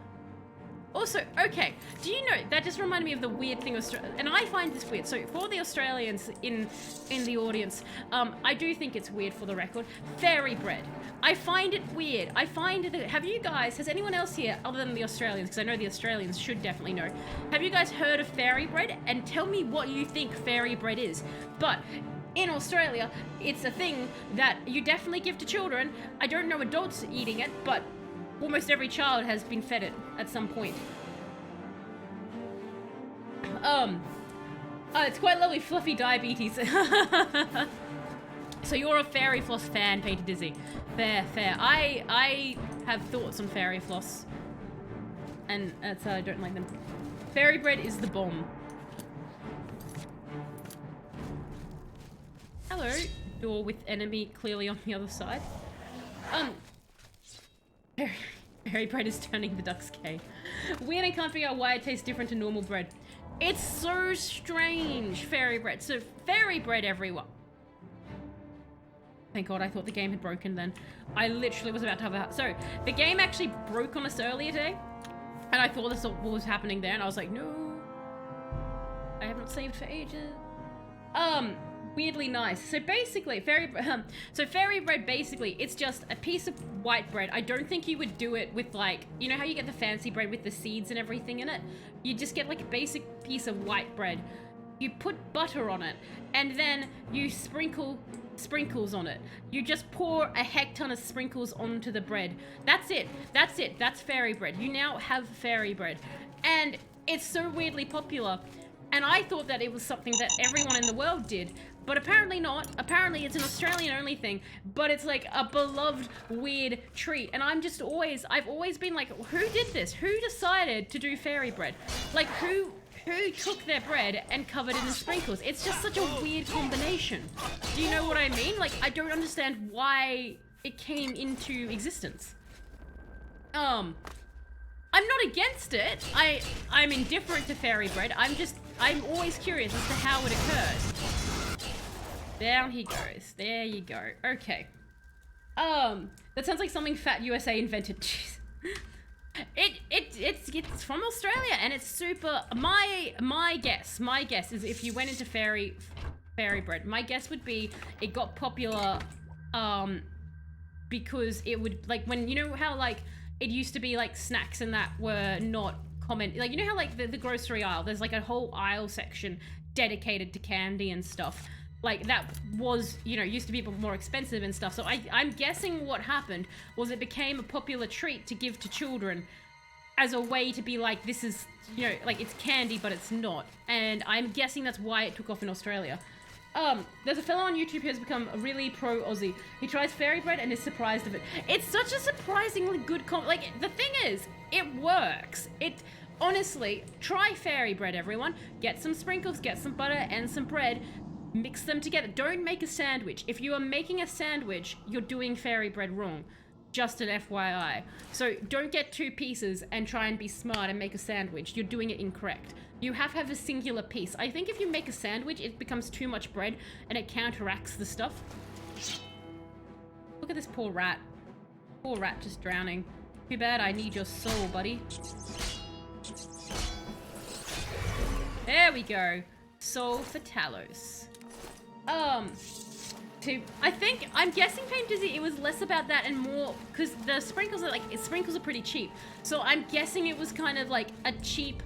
Also, okay, do you know, that just reminded me of the weird thing, and I find this weird. So for the Australians in the audience, I do think it's weird for the record. Fairy bread. I find it weird. I find that, has anyone else here, other than the Australians, because I know the Australians should definitely know, have you guys heard of fairy bread? And tell me what you think fairy bread is. But in Australia, it's a thing that you definitely give to children. I don't know adults eating it, but almost every child has been fed it at some point. It's quite lovely, fluffy diabetes. So you're a fairy floss fan, Peter Dizzy. Fair, fair. I have thoughts on fairy floss, and that's I don't like them. Fairy bread is the bomb. Hello, door with enemy clearly on the other side. Fairy bread is turning the duck's K. Weird, and can't figure out why it tastes different to normal bread. It's so strange, fairy bread. So fairy bread, everyone. Thank God, I thought the game had broken then. I literally was about to have a... So, the game actually broke on us earlier today. And I thought this was what was happening there. And I was like, no. I have not saved for ages. Weirdly nice. So basically, fairy bread, basically, it's just a piece of white bread. I don't think you would do it with, like... You know how you get the fancy bread with the seeds and everything in it? You just get, like, a basic piece of white bread. You put butter on it. And then you sprinkle... sprinkles on it. You just pour a heck ton of sprinkles onto the bread. That's it. That's it. That's fairy bread. You now have fairy bread. And it's so weirdly popular. And I thought that it was something that everyone in the world did. But apparently not. Apparently it's an Australian only thing. But it's like a beloved weird treat. And I've always been like, who did this? Who decided to do fairy bread? Like who took their bread and covered it in sprinkles? It's just such a weird combination. Do you know what I mean? Like, I don't understand why it came into existence. I'm not against it. I'm indifferent to fairy bread. I'm always curious as to how it occurred. Down he goes. There you go. Okay. That sounds like something Fat USA invented. Jeez. It's from Australia, and it's super. My guess is if you went into fairy bread, my guess would be it got popular because it would, like, when, you know how like it used to be like snacks and that were not common, like, you know how like the grocery aisle, there's like a whole aisle section dedicated to candy and stuff. Like, that was, you know, used to be more expensive and stuff. So I'm guessing what happened was it became a popular treat to give to children as a way to be like, this is, you know, like, it's candy, but it's not. And I'm guessing that's why it took off in Australia. There's a fellow on YouTube who has become really pro-Aussie. He tries fairy bread and is surprised of it. It's such a surprisingly good like, the thing is, it works. Honestly, try fairy bread, everyone. Get some sprinkles, get some butter and some bread. Mix them together. Don't make a sandwich. If you are making a sandwich, you're doing fairy bread wrong. Just an FYI. So don't get two pieces and try and be smart and make a sandwich. You're doing it incorrect. You have to have a singular piece. I think if you make a sandwich, it becomes too much bread and it counteracts the stuff. Look at this poor rat. Poor rat just drowning. Too bad, I need your soul, buddy. There we go. Soul for Talos. I'm guessing Pain Dizzy, it was less about that and more, because the sprinkles are pretty cheap. So I'm guessing it was kind of like a cheap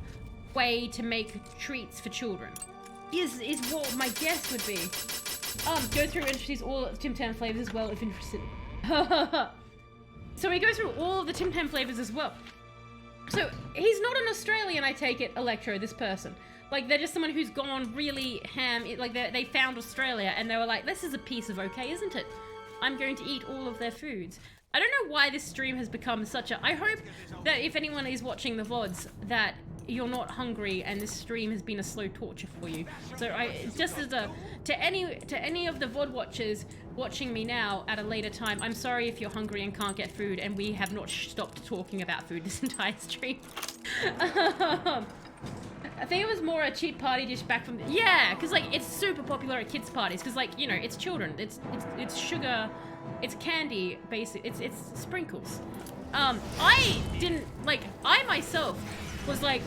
way to make treats for children. Is what my guess would be. Go through and introduce all of Tim Tam flavors as well if interested. So he goes through all of the Tim Tam flavors as well. So he's not an Australian, I take it, Electro, this person. Like, they're just someone who's gone really ham. Like, they found Australia and they were like, this is a piece of okay, isn't it? I'm going to eat all of their foods. I don't know why this stream has become such a... I hope that if anyone is watching the VODs, that you're not hungry and this stream has been a slow torture for you. So just as a... To any of the VOD watchers watching me now at a later time, I'm sorry if you're hungry and can't get food, and we have not stopped talking about food this entire stream. I think it was more a cheap party dish back from... Yeah, because, like, it's super popular at kids' parties. Because, like, you know, it's children. It's sugar. It's candy, basically. It's sprinkles. I didn't... Like, I myself was like,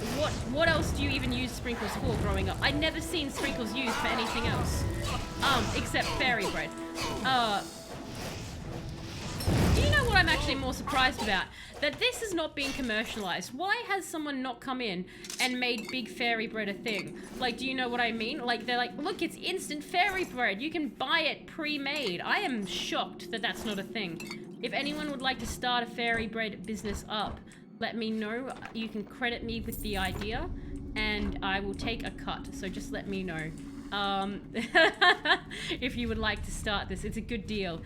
what else do you even use sprinkles for growing up? I'd never seen sprinkles used for anything else. Except fairy bread. Do you know what what I'm actually more surprised about. That this is not being commercialized. Why has someone not come in and made big fairy bread a thing? Like, do you know what I mean? Like, they're like, look, it's instant fairy bread. You can buy it pre-made. I am shocked that that's not a thing. If anyone would like to start a fairy bread business up, let me know. You can credit me with the idea and I will take a cut. So just let me know. If you would like to start this, it's a good deal.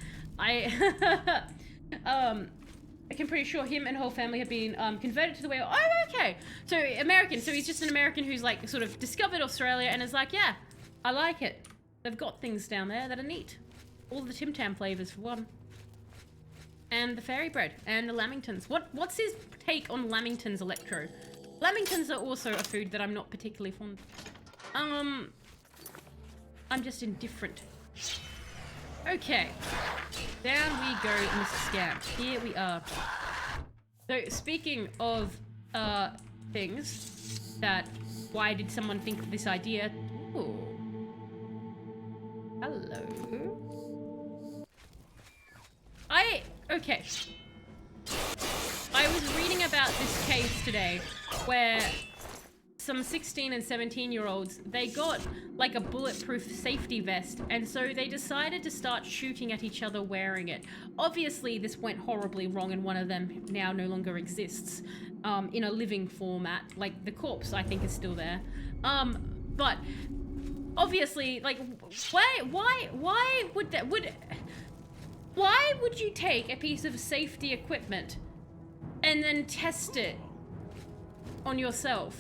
I'm pretty sure him and whole family have been converted to the way. Oh, okay. So American. So he's just an American who's like sort of discovered Australia and is like, yeah, I like it. They've got things down there that are neat. All the Tim Tam flavors for one. And the fairy bread and the lamingtons. What's his take on lamingtons, Electro? Lamingtons are also a food that I'm not particularly fond of. I'm just indifferent. Okay. Down we go, Mr. Scamp. Here we are. So, speaking of, things that... Why did someone think of this idea? Ooh. Hello. Okay. I was reading about this case today where some 16 and 17-year-olds, they got like a bulletproof safety vest, and so they decided to start shooting at each other wearing it. Obviously, this went horribly wrong, and one of them now no longer exists in a living format. Like, the corpse, I think, is still there. But obviously, like, why would you take a piece of safety equipment and then test it on yourself?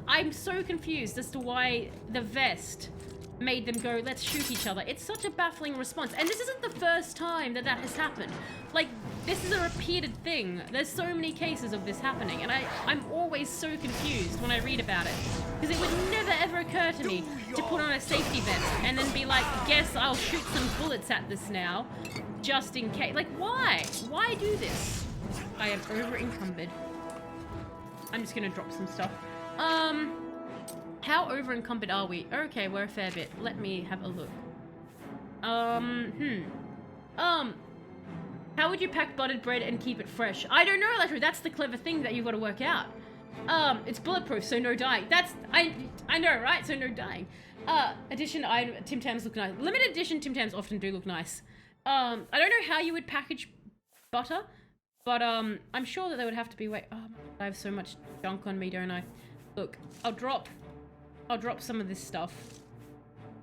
I'm so confused as to why the vest made them go, let's shoot each other. It's such a baffling response. And this isn't the first time that has happened. Like, this is a repeated thing. There's so many cases of this happening, and I'm always so confused when I read about it. Because it would never ever occur to me to put on a safety vest and then be like, guess I'll shoot some bullets at this now, just in case. Like, why? Why do this? I am over-encumbered. I'm just gonna drop some stuff. How over-encumbered are we? Okay, we're a fair bit. Let me have a look. How would you pack buttered bread and keep it fresh? I don't know, Electro. That's the clever thing that you've got to work out. It's bulletproof, so no dying. I know, right? So no dying. Edition Tim Tams look nice. Limited edition Tim Tams often do look nice. I don't know how you would package butter, but I'm sure that there would have to be I have so much junk on me, don't I? Look, I'll drop some of this stuff.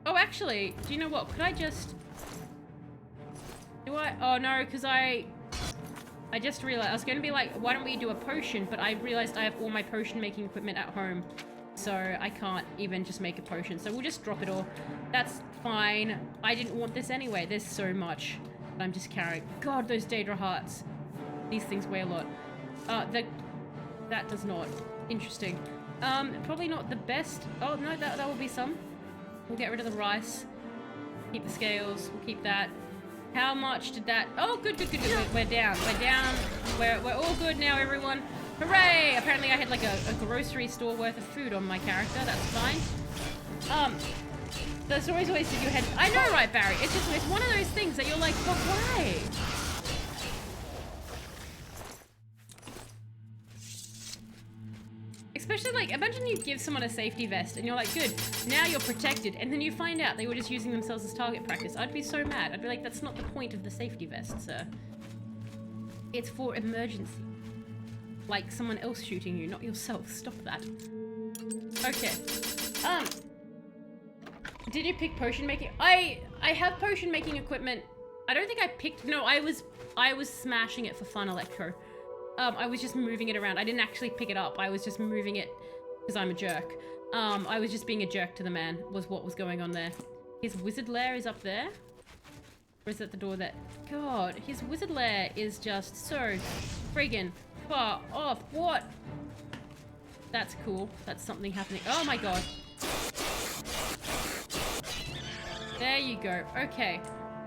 Oh, actually, do you know what? Could I just... Oh, no, because I just realized... I was going to be like, why don't we do a potion? But I realized I have all my potion-making equipment at home. So I can't even just make a potion. So we'll just drop it all. That's fine. I didn't want this anyway. There's so much that I'm just carrying. God, those Daedra hearts. These things weigh a lot. That does not. Interesting. Probably not the best. Oh, no, that will be some. We'll get rid of the rice. Keep the scales. We'll keep that. How much did that... Oh, good. We're down. We're all good now, everyone. Hooray! Apparently I had like a grocery store worth of food on my character. That's fine. The stories always stick your head... I know, right, Barry? It's one of those things that you're like, but why? Especially, like, imagine you give someone a safety vest and you're like, good, now you're protected, and then you find out they were just using themselves as target practice. I'd be so mad. I'd be like, that's not the point of the safety vest, sir. It's for emergency. Like someone else shooting you, not yourself. Stop that. Okay. Did you pick potion making? I have potion making equipment. I don't think I picked... No, I was smashing it for fun, Electro. I was just moving it around. I didn't actually pick it up. I was just moving it because I'm a jerk. I was just being a jerk to the man, was what was going on there. His wizard lair is up there. Or is that the door that... God, his wizard lair is just so friggin' far off. What? That's cool. That's something happening. Oh my god. There you go. Okay.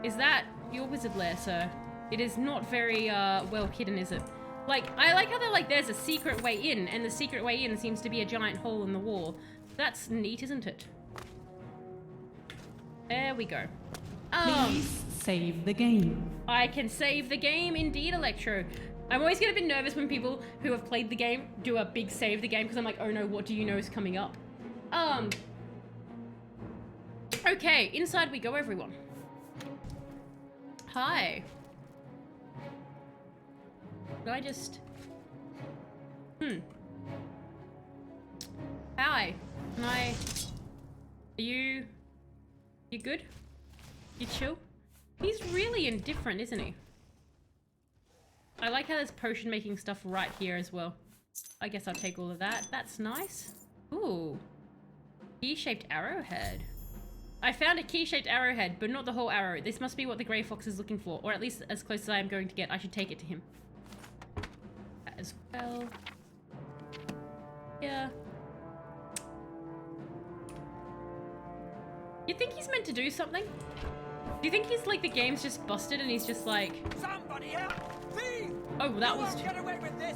Is that your wizard lair, sir? It is not very, well hidden, is it? Like, I like how they're like, there's a secret way in, and the secret way in seems to be a giant hole in the wall. That's neat, isn't it? There we go. Please save the game. I can save the game, indeed, Electro. I'm always getting a bit nervous when people who have played the game do a big save the game, because I'm like, oh no, what do you know is coming up? Okay, inside we go, everyone. Hi. Did I just... Hi. Can I... Are you... You good? You chill? He's really indifferent, isn't he? I like how there's potion making stuff right here as well. I guess I'll take all of that. That's nice. Ooh. Key-shaped arrowhead. I found a key-shaped arrowhead, but not the whole arrow. This must be what the Grey Fox is looking for, or at least as close as I am going to get. I should take it to him. That as well. Yeah. You think he's meant to do something? Do you think he's like the game's just busted and he's just like... Somebody help! Thief! Oh, that was... Get away with this!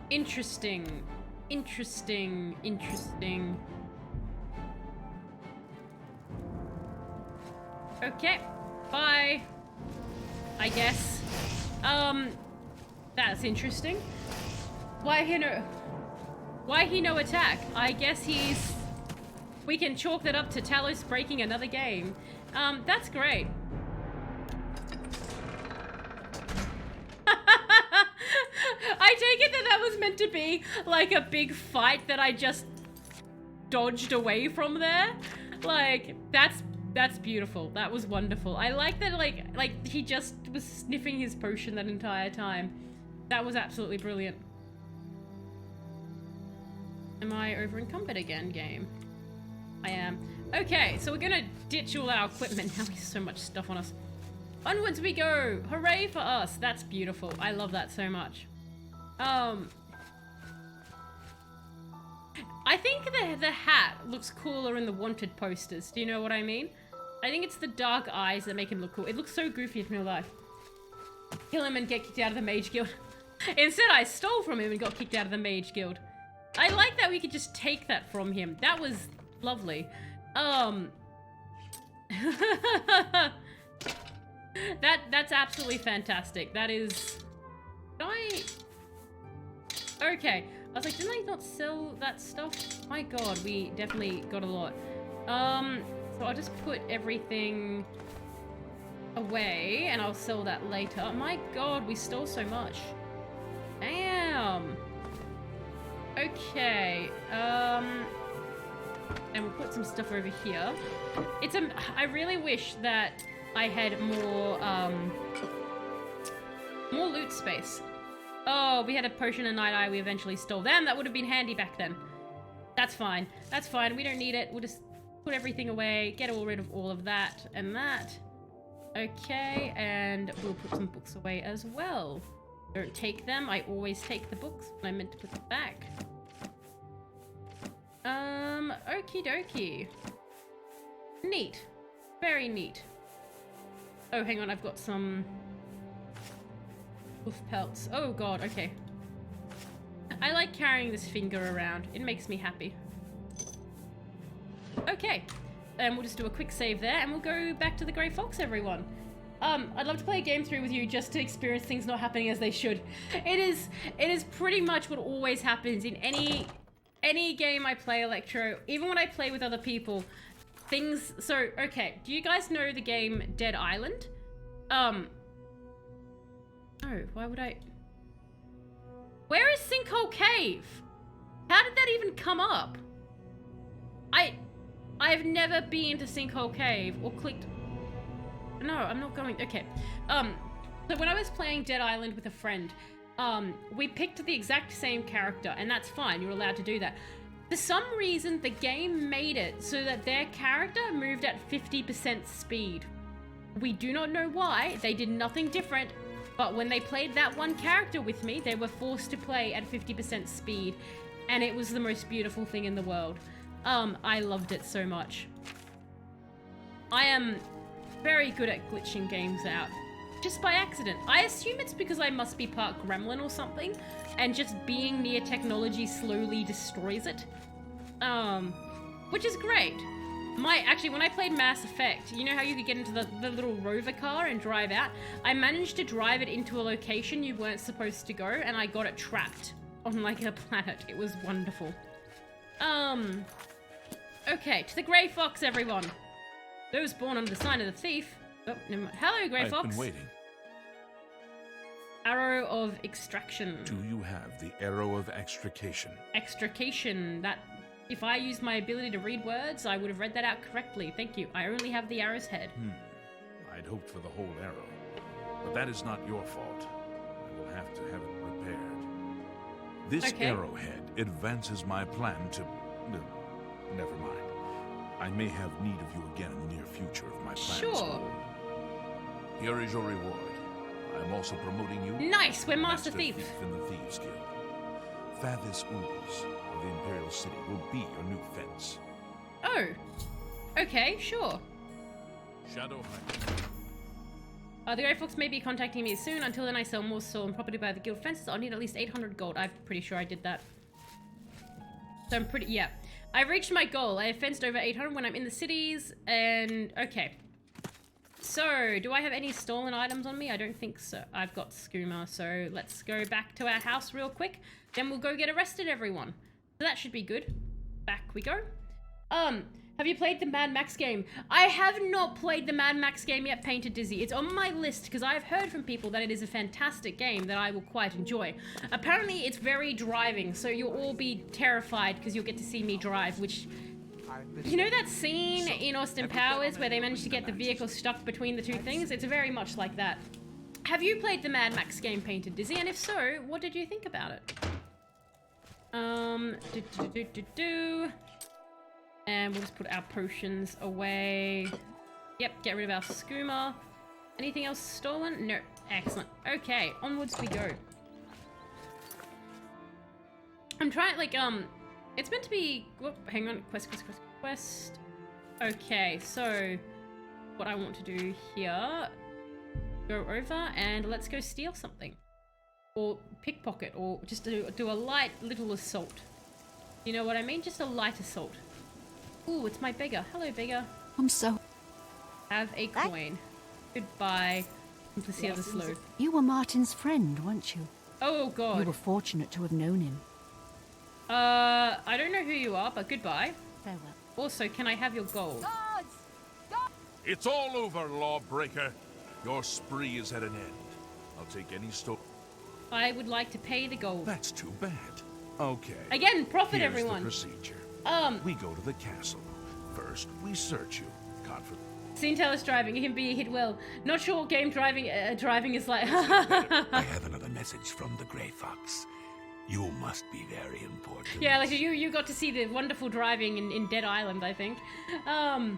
Interesting. Interesting. Interesting. Okay. Bye. I guess. That's interesting. Why he no attack? I guess he's... We can chalk that up to Talos breaking another game. That's great. I take it that was meant to be like a big fight that I just dodged away from there. Like, that's beautiful. That was wonderful. I like that, like he just was sniffing his potion that entire time. That was absolutely brilliant. Am I over encumbered again, game? I am. Okay, so we're gonna ditch all our equipment. Now we have so much stuff on us. Onwards we go! Hooray for us! That's beautiful. I love that so much. I think the hat looks cooler in the wanted posters. Do you know what I mean? I think it's the dark eyes that make him look cool. It looks so goofy in real life. Kill him and get kicked out of the Mage Guild. Instead, I stole from him and got kicked out of the Mage Guild. I like that we could just take that from him. That was lovely. That's absolutely fantastic. That is... Okay. I was like, didn't I not sell that stuff? My god, we definitely got a lot. So I'll just put everything away and I'll sell that later. My god, we stole so much. Damn. Okay. And we'll put some stuff over here. I really wish that I had more loot space. Oh, we had a potion of Night Eye we eventually stole. Damn, that would have been handy back then. That's fine. That's fine. We don't need it. We'll just put everything away, get rid of all of that and that. Okay, and we'll put some books away as well. Don't take them. I always take the books when I meant to put them back. Okie dokie. Neat. Very neat. Oh, hang on, I've got some wolf pelts. Oh god, okay. I like carrying this finger around. It makes me happy. Okay. And we'll just do a quick save there and we'll go back to the Grey Fox, everyone. I'd love to play a game through with you just to experience things not happening as they should. It is pretty much what always happens in any game I play, Electro. Even when I play with other people, things... So, okay. Do you guys know the game Dead Island? Oh, why would I... Where is Sinkhole Cave? How did that even come up? I've never been to Sinkhole Cave or clicked... No, I'm not going... Okay. So when I was playing Dead Island with a friend, we picked the exact same character, and that's fine. You're allowed to do that. For some reason, the game made it so that their character moved at 50% speed. We do not know why. They did nothing different. But when they played that one character with me, they were forced to play at 50% speed. And it was the most beautiful thing in the world. I loved it so much. I am very good at glitching games out. Just by accident. I assume it's because I must be part gremlin or something. And just being near technology slowly destroys it. which is great. Actually, when I played Mass Effect, you know how you could get into the little rover car and drive out? I managed to drive it into a location you weren't supposed to go, and I got it trapped on like a planet. It was wonderful. Okay, to the Grey Fox, everyone. Those born under the sign of the thief. Oh, never mind. Hello, Grey Fox. I've been waiting. Arrow of Extraction. Do you have the Arrow of Extrication? Extrication. That, if I used my ability to read words, I would have read that out correctly. Thank you. I only have the arrow's head. I'd hoped for the whole arrow. But that is not your fault. I will have to have it repaired. This arrowhead advances my plan to... never mind. I may have need of you again in the near future if my plans hold. Here is your reward. I am also promoting you... Nice! We're Master Thief. in the Thieves Guild. Fathis Ooze of the Imperial City will be your new fence. Oh. Okay, sure. Shadow Hunter. The Grey Fox may be contacting me soon. Until then, I sell more stolen property by the guild fences. I'll need at least 800 gold. I'm pretty sure I did that. So I'm pretty... Yeah. I reached my goal. I have fenced over 800 when I'm in the cities. And... Okay. So, do I have any stolen items on me? I don't think so. I've got skooma. So, let's go back to our house real quick. Then we'll go get arrested, everyone. So that should be good. Back we go. Have you played the Mad Max game? I have not played the Mad Max game yet, Painted Dizzy. It's on my list because I've heard from people that it is a fantastic game that I will quite enjoy. Apparently, it's very driving, so you'll all be terrified because you'll get to see me drive, which... You know that scene in Austin Powers where they managed to get the vehicle stuck between the two things? It's very much like that. Have you played the Mad Max game, Painted Dizzy? And if so, what did you think about it? And we'll just put our potions away. Yep, get rid of our skooma. Anything else stolen? No. Excellent. Okay, onwards we go. I'm trying, like, it's meant to be... Whoop, hang on. Quest. Okay, so... What I want to do here... Go over and let's go steal something. Or pickpocket, or just do a light little assault. You know what I mean? Just a light assault. Ooh, it's my beggar. Hello, beggar. I'm so... Have a coin. Goodbye. Simplicity of the Slow. You were Martin's friend, weren't you? Oh, God. You were fortunate to have known him. I don't know who you are, but goodbye. Farewell. Also, can I have your gold? It's all over, lawbreaker. Your spree is at an end. I'll take any I would like to pay the gold. That's too bad. Okay. Again, profit, Here's everyone. The procedure. We go to the castle. First, we search you. Seen Taylor's driving. He can be hit well. Not sure what game driving is like. I have another message from the Grey Fox. You must be very important. Yeah, like you got to see the wonderful driving in Dead Island, I think. And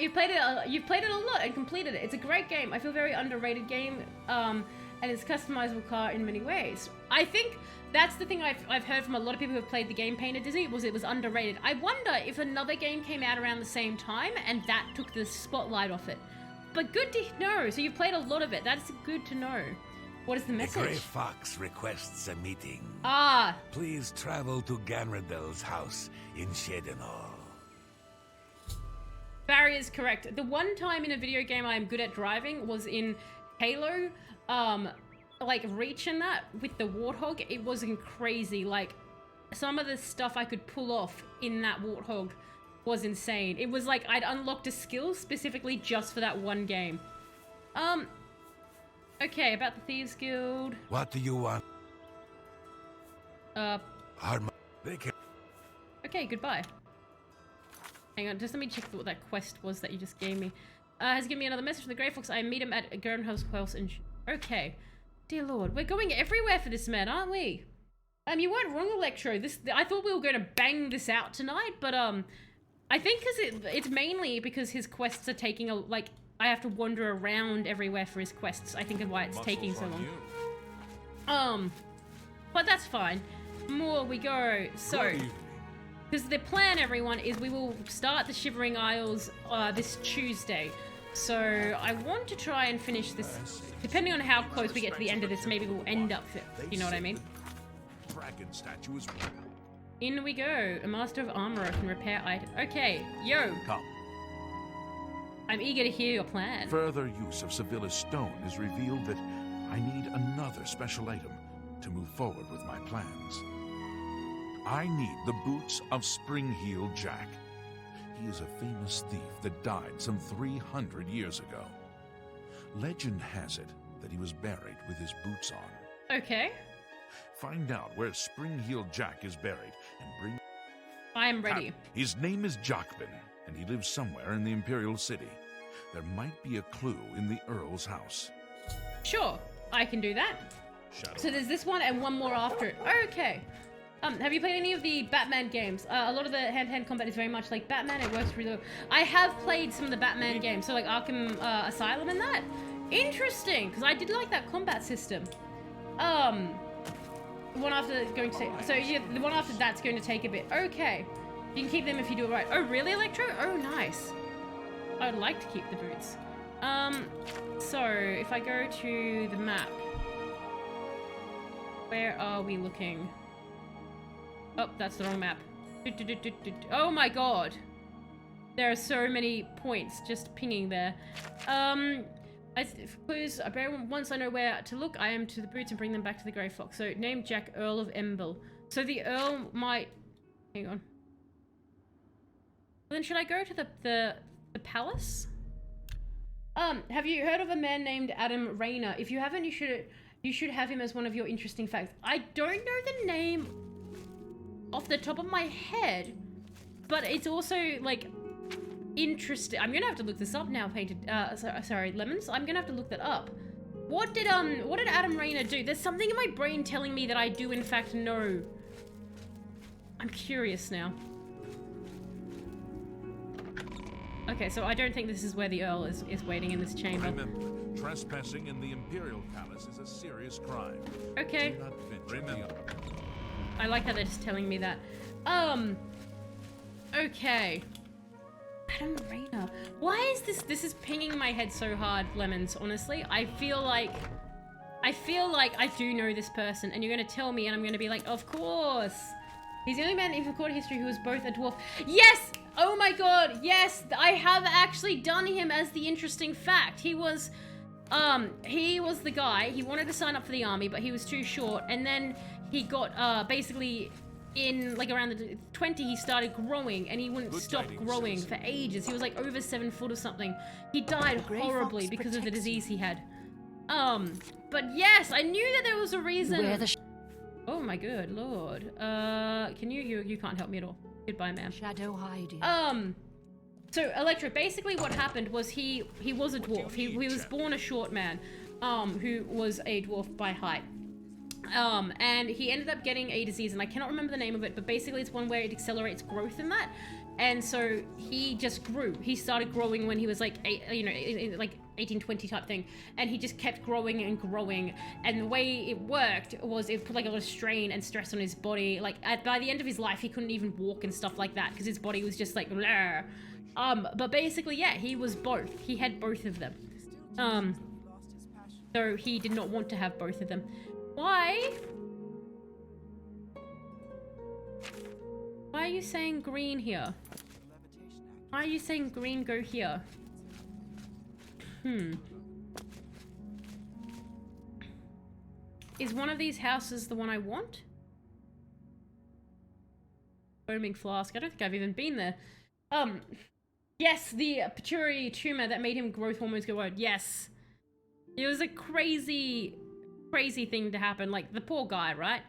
you've played it a lot and completed it. It's a great game. I feel very underrated game. And it's customizable car in many ways. I think that's the thing I've heard from a lot of people who have played the game Painted Dizzy, it was underrated. I wonder if another game came out around the same time and that took the spotlight off it. But good to know. So you've played a lot of it. That's good to know. What is the message? The Grey Fox requests a meeting. Ah. Please travel to Ganradel's house in Shedenhall. Barry is correct. The one time in a video game I'm good at driving was in Halo. Like Reach and that with the Warthog, it wasn't crazy. Like some of the stuff I could pull off in that Warthog was insane. It was like I'd unlocked a skill specifically just for that one game. Okay, about the Thieves Guild. What do you want? Okay, goodbye. Hang on, just let me check what that quest was that you just gave me. Has given me another message from the Grey Fox. I meet him at Gernhouse House in... Okay. Dear Lord, we're going everywhere for this man, aren't we? You weren't wrong, Electro. I thought we were going to bang this out tonight, but, I think it's mainly because his quests are taking I have to wander around everywhere for his quests. I think of why it's taking so long. But that's fine. More we go. So, because the plan, everyone, is we will start the Shivering Isles, this Tuesday. So I want to try and finish this. Depending on how close we get to the end of this, maybe we'll end up, you know what I mean? Dragon statue is... In we go. A master of armor can repair items. Okay, yo. Come. I'm eager to hear your plan. Further use of Sevilla's stone has revealed that I need another special item to move forward with my plans. I need the boots of Spring-Heeled Jack. He is a famous thief that died some 300 years ago. Legend has it that he was buried with his boots on. Okay. Find out where Spring-Heeled Jack is buried and bring... I am ready. His name is Jockbin, and he lives somewhere in the Imperial City. There might be a clue in the Earl's house. Sure, I can do that. So there's this one and one more after it. Okay. Have you played any of the Batman games? A lot of the hand-to-hand combat is very much like Batman. It works really well. I have played some of the Batman games, so like Arkham Asylum and that. Interesting, because I did like that combat system. The one after going to take, so yeah, the one after that's going to take a bit. Okay, you can keep them if you do it right. Oh really, Electro? Oh nice. I would like to keep the boots. So if I go to the map, where are we looking? Oh, that's the wrong map. Oh my god. There are so many points just pinging there. Clues, once I know where to look, I am to the boots and bring them back to the Grey Fox. So, name Jack, Earl of Embil. So the Earl might... Hang on. Then should I go to the palace? Have you heard of a man named Adam Rayner? If you haven't, you should have him as one of your interesting facts. I don't know the name off the top of my head, but it's also like interesting. I'm gonna have to look this up now. Sorry, Lemons. I'm gonna have to look that up. What did Adam Rayner do? There's something in my brain telling me that I do in fact know. I'm curious now. Okay, so I don't think this is where the Earl is waiting in this chamber. Remember, trespassing in the Imperial Palace is a serious crime. Okay. Do not venture. I like how they're just telling me that. Okay. Adam Rayner. Why is this is pinging my head so hard, Lemons, honestly. I feel like I do know this person, and you're gonna tell me, and I'm gonna be like, of course. He's the only man in recorded history who was both a dwarf. Yes! Oh my god, yes! I have actually done him as the interesting fact. He was the guy, he wanted to sign up for the army, but he was too short, and then he got, basically, in, like, around the 20, he started growing, and he wouldn't stop growing for ages. He was, like, over 7 foot or something. He died horribly because of the disease he had. But yes, I knew that there was a reason. Oh my good lord. Can you can't help me at all. Goodbye, ma'am. Shadow hiding. So Electra, basically what happened was he was a dwarf. He was born a short man, who was a dwarf by height. And he ended up getting a disease, and I cannot remember the name of it, but basically it's one where it accelerates growth in that. And so he just grew. He started growing when he was like, like 18, 20 type thing. And he just kept growing and growing. And the way it worked was it put like a lot of strain and stress on his body. Like by the end of his life, he couldn't even walk and stuff like that because his body was just like, bleh. But basically, yeah, he was both. He had both of them. So he did not want to have both of them. Why? Why are you saying green here? Why are you saying green go here? Is one of these houses the one I want? Foaming flask. I don't think I've even been there. Yes, the pituitary tumor that made him growth hormones go out. Yes. It was a crazy thing to happen. Like, the poor guy, right?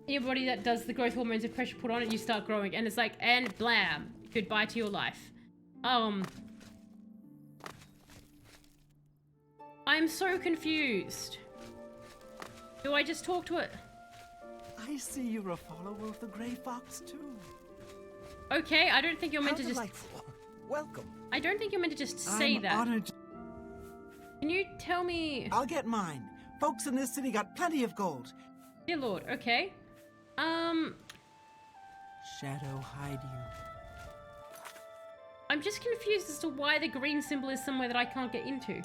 Anybody that does the growth hormones and pressure put on it, you start growing, and it's like, and blam, goodbye to your life. I'm so confused. Do I just talk to it? I see you're a follower of the Grey Fox too. Okay, I don't think you're meant How to just... delightful. Welcome. I don't think you're meant to just say I'm that. Honored. Can you tell me... I'll get mine. Folks in this city got plenty of gold. Dear Lord, okay. Shadow hide you. I'm just confused as to why the green symbol is somewhere that I can't get into.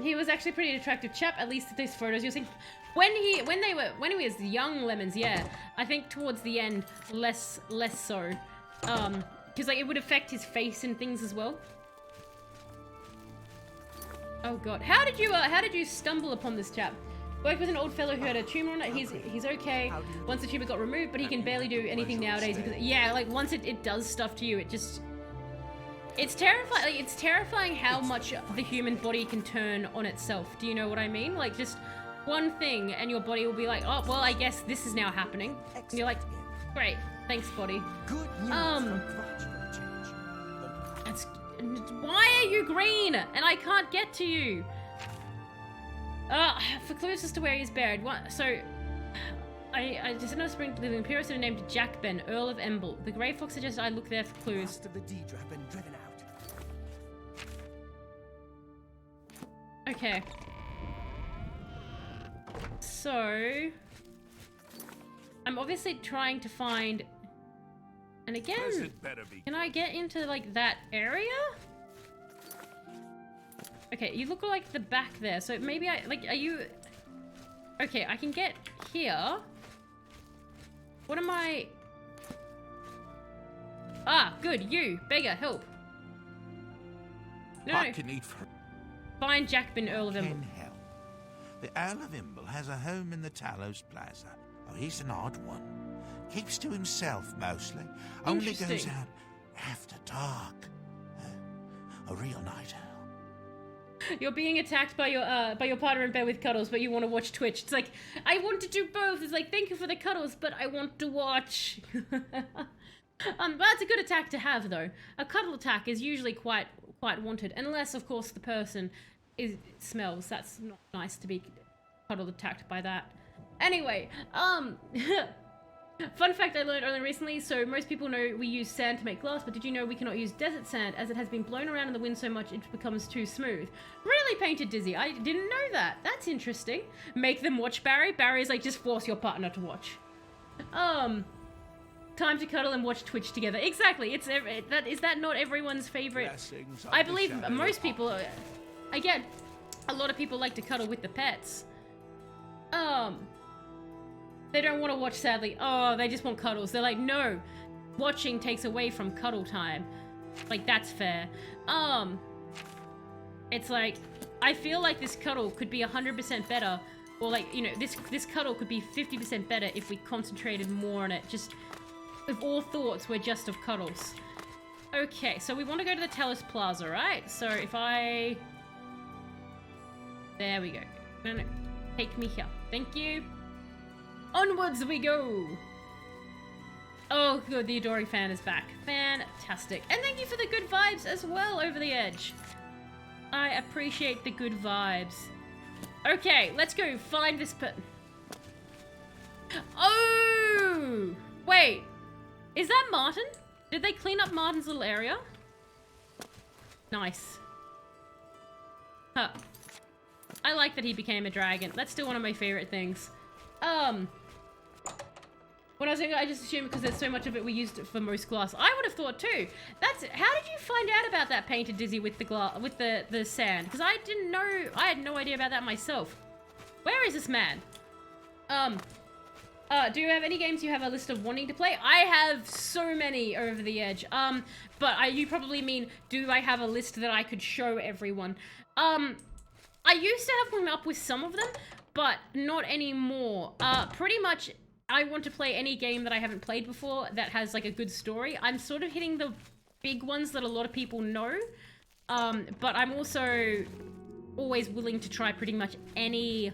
He was actually a pretty attractive chap, at least at these photos you're seeing. When he was young Lemons, yeah. I think towards the end, less so. Because like it would affect his face and things as well. Oh god, how did you stumble upon this chap? Worked with an old fellow who had a tumor on it. He's okay once the tumor got removed, but he can barely do anything nowadays because yeah, like once it does stuff to you, it's terrifying. Like, it's terrifying how much the human body can turn on itself. Do you know what I mean? Like just one thing and your body will be like, oh well, I guess this is now happening. And you're like, great, thanks, body. Good news from Crotch for a change. That's, why are you green? And I can't get to you. For clues as to where he's buried. What? So, I just know spring living Imperial named Jack Ben, Earl of Emble. The Grey Fox suggested I look there for clues. Last of the Deidre have been driven out. Okay. So, I'm obviously trying to find. And again, can I get into like that area? Okay, you look like the back there, so maybe are you... Okay, I can get here. What am I... Ah, good, you. Beggar, help. No, I can eat for... Find Jack Ben, Earl of Imble. Can help. The Earl of Imble has a home in the Talos Plaza. Oh, he's an odd one. Keeps to himself, mostly. Only goes out after dark. A real night owl. You're being attacked by your partner in bed with cuddles, but you want to watch Twitch. It's like, I want to do both. It's like, thank you for the cuddles, but I want to watch. But it's a good attack to have, though. A cuddle attack is usually quite wanted, unless, of course, the person smells. That's not nice to be cuddle attacked by that. Anyway, fun fact I learned only recently, so most people know we use sand to make glass, but did you know we cannot use desert sand as it has been blown around in the wind so much it becomes too smooth? Really, Painted Dizzy, I didn't know that. That's interesting. Make them watch Barry. Barry is like, just force your partner to watch. Time to cuddle and watch Twitch together. Exactly, is that not everyone's favorite? I believe most people, again, a lot of people like to cuddle with the pets. They don't want to watch, sadly. Oh, they just want cuddles. They're like, no, watching takes away from cuddle time. Like, that's fair. It's like, I feel like this cuddle could be 100% better, or like, you know, this cuddle could be 50% better if we concentrated more on it. Just, if all thoughts were just of cuddles. Okay, so we want to go to the Talos Plaza, right? So if I... There we go. No, take me here. Thank you. Onwards we go! Oh, good, the Adoring fan is back. Fantastic. And thank you for the good vibes as well, Over the Edge. I appreciate the good vibes. Okay, let's go find this Oh! Wait. Is that Martin? Did they clean up Martin's little area? Nice. Huh. I like that he became a dragon. That's still one of my favorite things. When I was younger, I just assumed because there's so much of it we used it for most glass. I would have thought too. How did you find out about that, Painted Dizzy, with the sand? Because I didn't know, I had no idea about that myself. Where is this man? Do you have any games you have a list of wanting to play? I have so many Over the Edge. But you probably mean, do I have a list that I could show everyone? I used to have one up with some of them, but not anymore. Pretty much, I want to play any game that I haven't played before that has like a good story. I'm sort of hitting the big ones that a lot of people know, but I'm also always willing to try pretty much any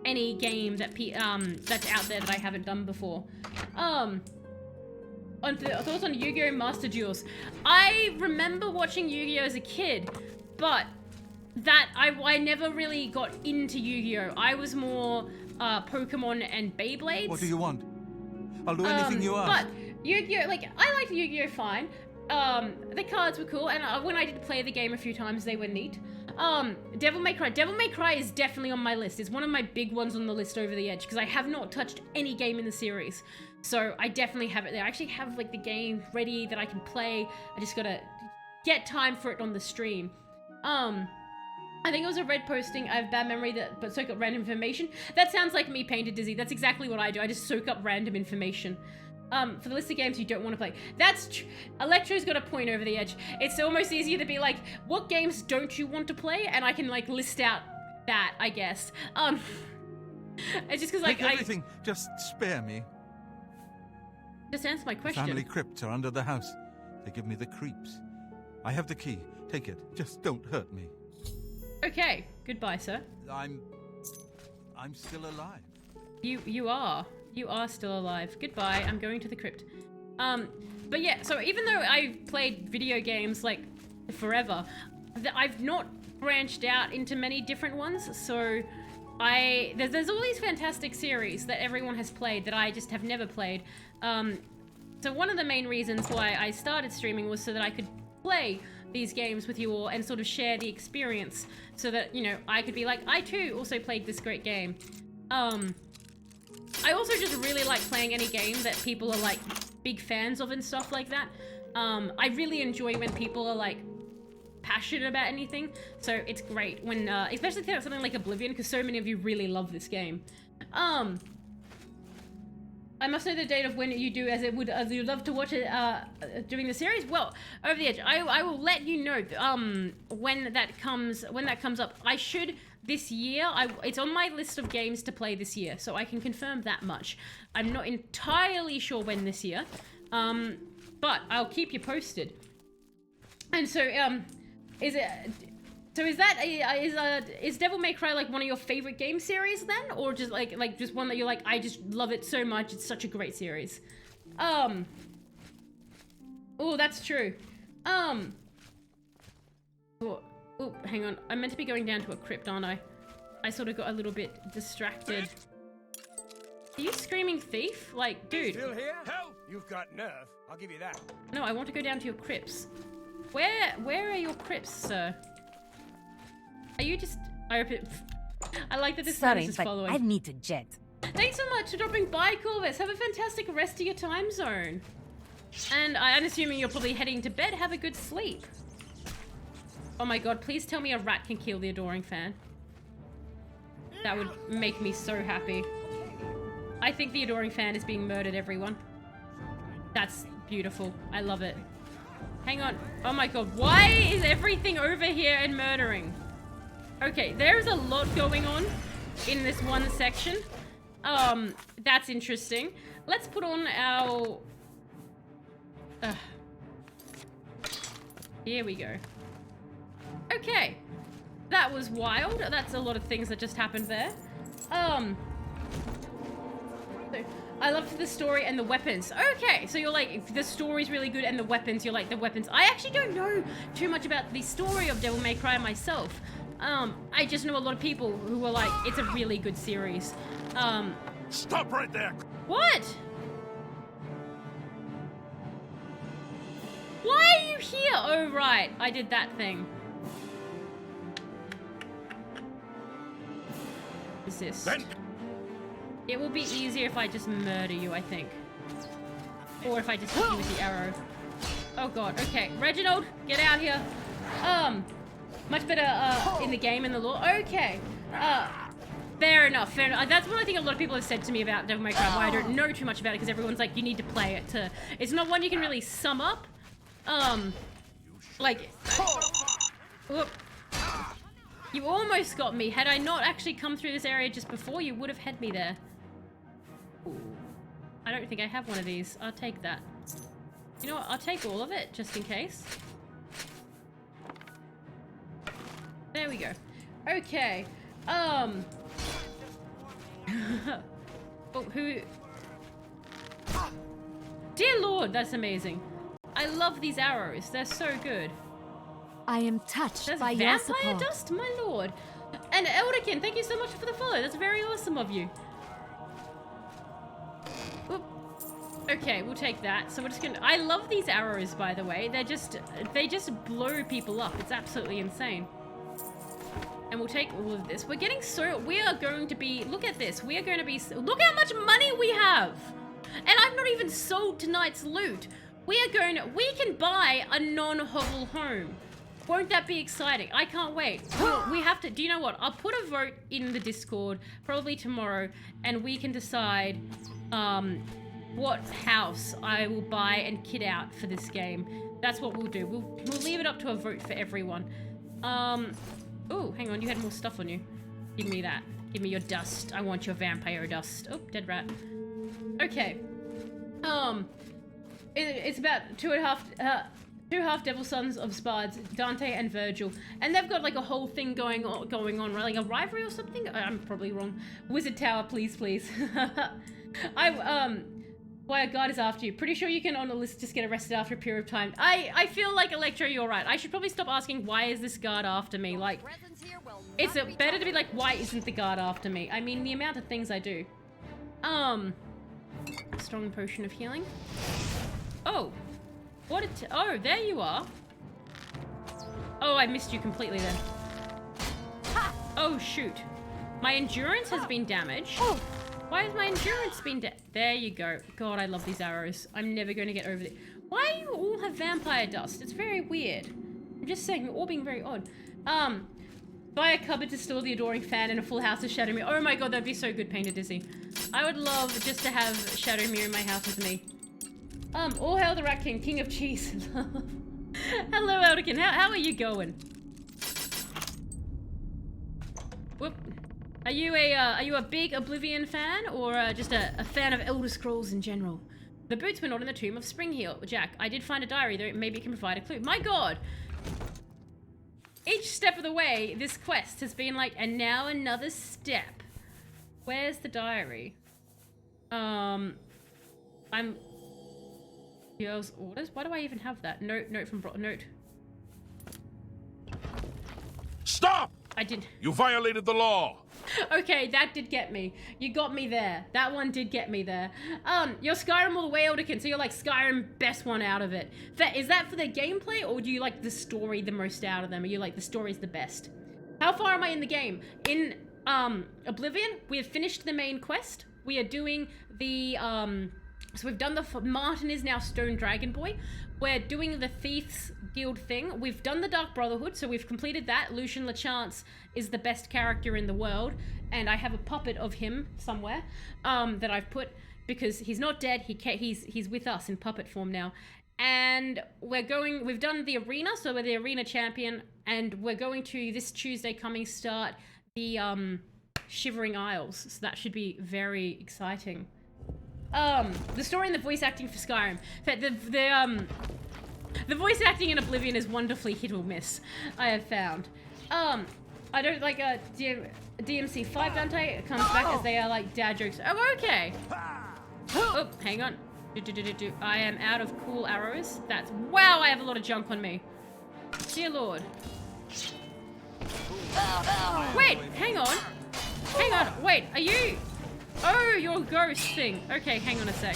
game that that's out there that I haven't done before. Thoughts on Yu-Gi-Oh! Master Duels. I remember watching Yu-Gi-Oh! As a kid, but that I never really got into Yu-Gi-Oh! I was more Pokemon and Beyblades. What do you want? I'll do anything you ask. But Yu-Gi-Oh! Like, I liked Yu-Gi-Oh! Fine. The cards were cool, and when I did play the game a few times, they were neat. Devil May Cry. Devil May Cry is definitely on my list. It's one of my big ones on the list Over the Edge, because I have not touched any game in the series. So I definitely have it there. I actually have like the game ready that I can play. I just gotta get time for it on the stream. I think it was a red posting. I have bad memory but soak up random information. That sounds like me, Painted Dizzy. That's exactly what I do. I just soak up random information. For the list of games you don't want to play. That's Electro's got a point over the edge. It's almost easier to be like, what games don't you want to play? And I can like list out that, I guess. It's just because like Take everything. Just spare me. Just answer my question. Family crypts are under the house. They give me the creeps. I have the key. Take it. Just don't hurt me. Okay. Goodbye, sir. I'm still alive. You are. You are still alive. Goodbye. I'm going to the crypt. But yeah, so even though I've played video games like forever, I've not branched out into many different ones. So there's all these fantastic series that everyone has played that I just have never played. So one of the main reasons why I started streaming was so that I could play these games with you all and sort of share the experience so that, you know, I could be like, I too also played this great game. I also just really like playing any game that people are like big fans of and stuff like that. I really enjoy when people are like passionate about anything. So it's great when, especially something like Oblivion, because so many of you really love this game. I must know the date of when you do, as you'd love to watch it doing the series. Well, Over the Edge, I will let you know when that comes up. I should this year. It's on my list of games to play this year, so I can confirm that much. I'm not entirely sure when this year, but I'll keep you posted. And so, is Devil May Cry like one of your favorite game series then, or just like just one that you're like, I just love it so much, it's such a great series? Oh, that's true. Oh, hang on, I'm meant to be going down to a crypt, aren't I? I sort of got a little bit distracted. Are you screaming thief? Like, dude. Still here? Help! You've got nerve. I'll give you that. No, I want to go down to your crypts. Where are your crypts, sir? Are you just... I like that this man is just following. I need to jet. Thanks so much for dropping by, Corvus. Have a fantastic rest of your time zone. And I'm assuming you're probably heading to bed. Have a good sleep. Oh my god, please tell me a rat can kill the Adoring Fan. That would make me so happy. I think the Adoring Fan is being murdered, everyone. That's beautiful. I love it. Hang on. Oh my god, why is everything over here and murdering? Okay, there's a lot going on in this one section. That's interesting. Let's put on our... Here we go. Okay. That was wild. That's a lot of things that just happened there. I love the story and the weapons. Okay, so you're like, if the story's really good and the weapons, you're like, the weapons. I actually don't know too much about the story of Devil May Cry myself. I just know a lot of people who are like, it's a really good series. Stop right there! What? Why are you here? Oh, right. I did that thing. Resist. Then... It will be easier if I just murder you, I think. Or if I just hit you with the arrow. Oh god, okay. Reginald, get out here. Much better in the game, in the lore. Okay. Fair enough, fair enough. That's what I think a lot of people have said to me about Devil May Cry, why I don't know too much about it, because everyone's like, you need to play it to... It's not one you can really sum up. Like... Whoop. You almost got me. Had I not actually come through this area just before, you would have had me there. Ooh. I don't think I have one of these. I'll take that. You know what? I'll take all of it, just in case. There we go. Okay. Oh, who... Dear Lord, that's amazing. I love these arrows. They're so good. I am touched There's by your vampire support. dust, my lord. And Elderkin, thank you so much for the follow. That's very awesome of you. Oop. Okay, we'll take that. So we're just gonna... I love these arrows, by the way. They just blow people up. It's absolutely insane. And we'll take all of this. We're getting so... We are going to be... Look at this. We are going to be... Look how much money we have. And I've not even sold tonight's loot. We are going to... We can buy a non-hovel home. Won't that be exciting? I can't wait. We have to, do you know what? I'll put a vote in the Discord, probably tomorrow, and we can decide what house I will buy and kit out for this game. That's what we'll do. We'll leave it up to a vote for everyone. Oh, hang on, you had more stuff on you. Give me that. Give me your dust. I want your vampire dust. Oh, dead rat. Okay. It's about two half devil sons of Spards, Dante and Virgil, and they've got like a whole thing going on, right? Like a rivalry or something. I'm probably wrong. Wizard Tower, please. Why a guard is after you. Pretty sure you can on a list just get arrested after a period of time. I feel like Electro, you're right. I should probably stop asking why is this guard after me. Like, it's better to be like, why isn't the guard after me? I mean, the amount of things I do. Strong potion of healing. Oh. Oh, there you are. Oh, I missed you completely then. Oh, shoot. My endurance has been damaged. Why has my endurance been there you go. God, I love these arrows. I'm never going to get over it. Why do you all have vampire dust? It's very weird. I'm just saying, you're all being very odd. Buy a cupboard to store the adoring fan and a full house of Shadow Mirror. Oh my god, that'd be so good, Painted Dizzy. I would love just to have Shadow Mirror in my house with me. All hail the Rat King, King of Cheese. Hello, Elderkin. How are you going? Whoop. Are you a big Oblivion fan, or just a fan of Elder Scrolls in general? The boots were not in the tomb of Springheel. Jack, I did find a diary, though maybe it can provide a clue. My god! Each step of the way, this quest has been like, and now another step. Where's the diary? Girls' orders? Why do I even have that? Note from note. Stop! I did. You violated the law. Okay, that did get me. You got me there. That one did get me there. You're Skyrim all the way, Elderkin, so you're like Skyrim best one out of it. Is that for the gameplay, or do you like the story the most out of them? Are you like the story's the best? How far am I in the game? In Oblivion, we have finished the main quest. We are doing the so we've done Martin is now Stone Dragon Boy. We're doing the Thieves Guild thing. We've done the Dark Brotherhood, so we've completed that. Lucian LeChance is the best character in the world, and I have a puppet of him somewhere that I've put because he's not dead. He's with us in puppet form now, and we've done the arena, so we're the arena champion, and we're going to this Tuesday coming start the Shivering Isles, so that should be very exciting. The story and the voice acting for Skyrim. The voice acting in Oblivion is wonderfully hit or miss, I have found. I don't like DMC 5 Dante comes back as they are like dad jokes. Oh, okay. Oh, hang on. I am out of cool arrows. Wow, I have a lot of junk on me. Dear Lord. Wait, hang on. Wait, are you... Oh, your ghost thing. Okay, hang on a sec.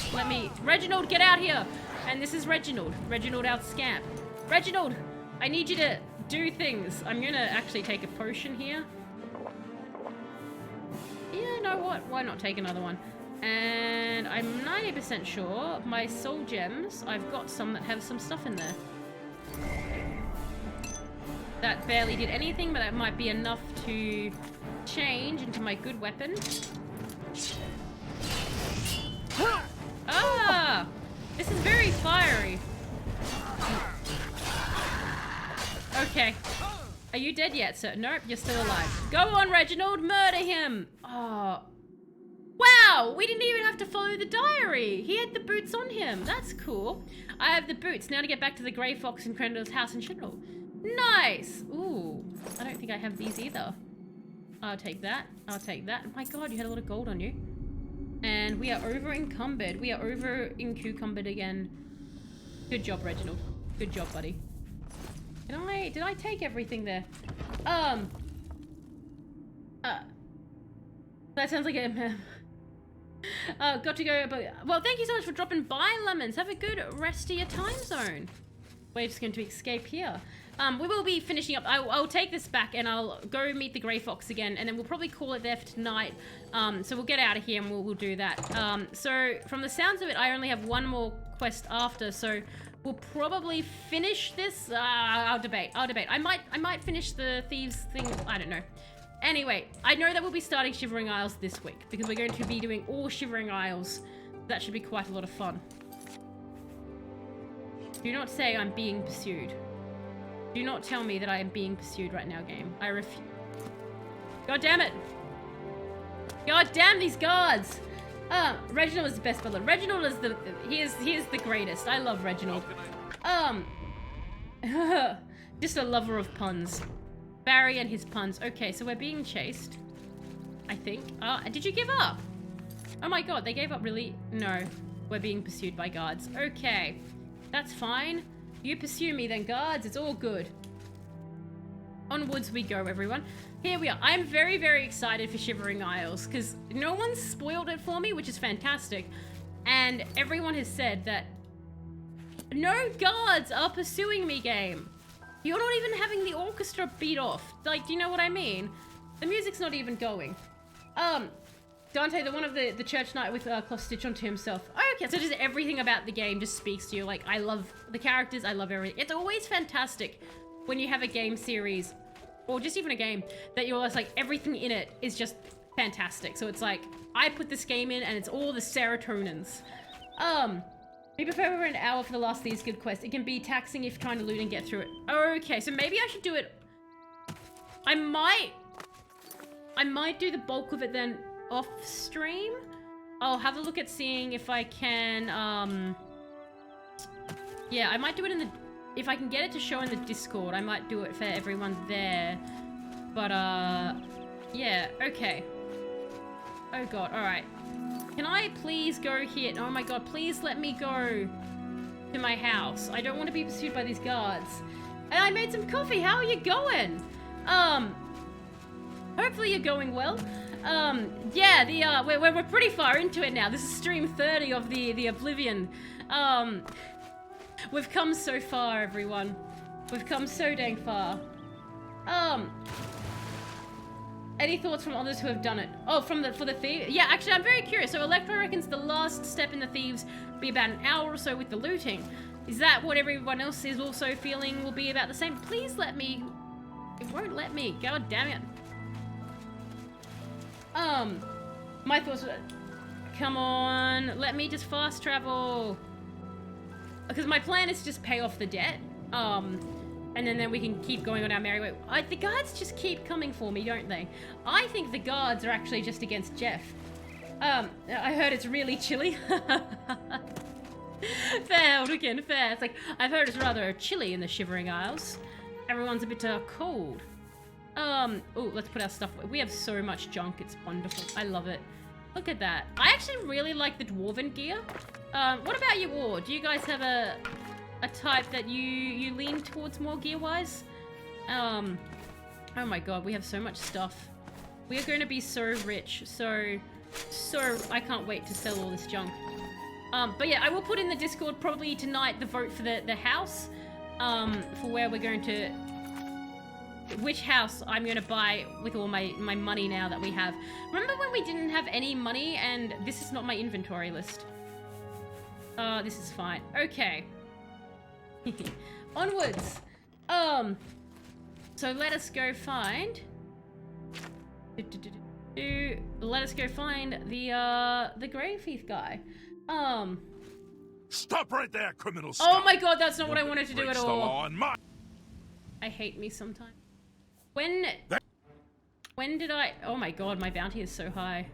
Reginald, get out here. And this is Reginald. Reginald out scamp. Reginald, I need you to do things. I'm gonna actually take a potion here. You know what? Why not take another one? And I'm 90% sure my soul gems, I've got some that have some stuff in there. That barely did anything, but that might be enough to change into my good weapon. Ah! This is very fiery. Okay. Are you dead yet, sir? Nope, you're still alive. Go on, Reginald, murder him! Oh. Wow! We didn't even have to follow the diary! He had the boots on him. That's cool. I have the boots. Now to get back to the Grey Fox and Crendel's house in Shinrel. Nice! Ooh. I don't think I have these either. I'll take that. I'll take that. Oh my god, you had a lot of gold on you. And we are over encumbered. We are over encumbered again. Good job, Reginald. Good job, buddy. Did I take everything there? That sounds like a... got to go, but... Well, thank you so much for dropping by, Lemons. Have a good rest of your time zone. We're just going to escape here. We will be finishing up. I'll take this back and I'll go meet the Grey Fox again, and then we'll probably call it there for tonight. So we'll get out of here and we'll do that. So from the sounds of it, I only have one more quest after, so we'll probably finish this. I'll debate. I might finish the thieves thing. I don't know. Anyway, I know that we'll be starting Shivering Isles this week because we're going to be doing all Shivering Isles. That should be quite a lot of fun. Do not say I'm being pursued. Do not tell me that I am being pursued right now, game. I refuse. God damn it. God damn these guards. Reginald is the best villain. Reginald is he is the greatest. I love Reginald. Just a lover of puns. Barry and his puns. Okay, so we're being chased. I think. Did you give up? Oh my god, they gave up really? No. We're being pursued by guards. Okay. That's fine. You pursue me then, guards. It's all good. Onwards we go, everyone. Here we are. I'm very, very excited for Shivering Isles because no one's spoiled it for me, which is fantastic. And everyone has said that no guards are pursuing me, game. You're not even having the orchestra beat off. Like, do you know what I mean? The music's not even going. Dante, the one of the church knight with cloth stitch onto himself. Okay, so just everything about the game just speaks to you. Like, I love the characters, I love everything. It's always fantastic when you have a game series, or just even a game, that you're just like, everything in it is just fantastic. So it's like, I put this game in and it's all the serotonins. We prepare over an hour for the last Thieves Guild quest. It can be taxing if trying to loot and get through it. Okay, so maybe I should do it. I might do the bulk of it then off stream. I'll have a look at seeing if I can, yeah, I might do it in the, if I can get it to show in the Discord, I might do it for everyone there. But, yeah, okay. Oh god, alright. Can I please go here? Oh my god, please let me go to my house. I don't want to be pursued by these guards. And I made some coffee. How are you going? Hopefully you're going well. Yeah, we're pretty far into it now. This is stream 30 of the Oblivion. We've come so far, everyone. We've come so dang far. Any thoughts from others who have done it? Oh, for the thieves? Yeah, actually, I'm very curious. So Electro reckons the last step in the thieves will be about an hour or so with the looting. Is that what everyone else is also feeling will be about the same? Please let me. It won't let me. God damn it. My thoughts were, come on, let me just fast travel. Because my plan is to just pay off the debt. And then we can keep going on our merry way. The guards just keep coming for me, don't they? I think the guards are actually just against Jeff. I heard it's really chilly. Fair, Eldican, fair. It's like, I've heard it's rather chilly in the Shivering Isles. Everyone's a bit cold. Oh, let's put our stuff away. We have so much junk, it's wonderful. I love it. Look at that. I actually really like the dwarven gear. What about you all? Do you guys have a type that you lean towards more gear-wise? Oh my god, we have so much stuff. We are going to be so rich, so I can't wait to sell all this junk. But yeah, I will put in the Discord probably tonight the vote for the house, for where we're going to, which house I'm going to buy with all my money now that we have. Remember when we didn't have any money and this is not my inventory list? This is fine. Okay. Onwards. So let us go find. Let us go find the grave thief guy. Stop right there, criminal scum. Oh my god, that's not what I wanted to do at Breaks the all. law and I hate me sometimes. When did I? Oh my god, my bounty is so high.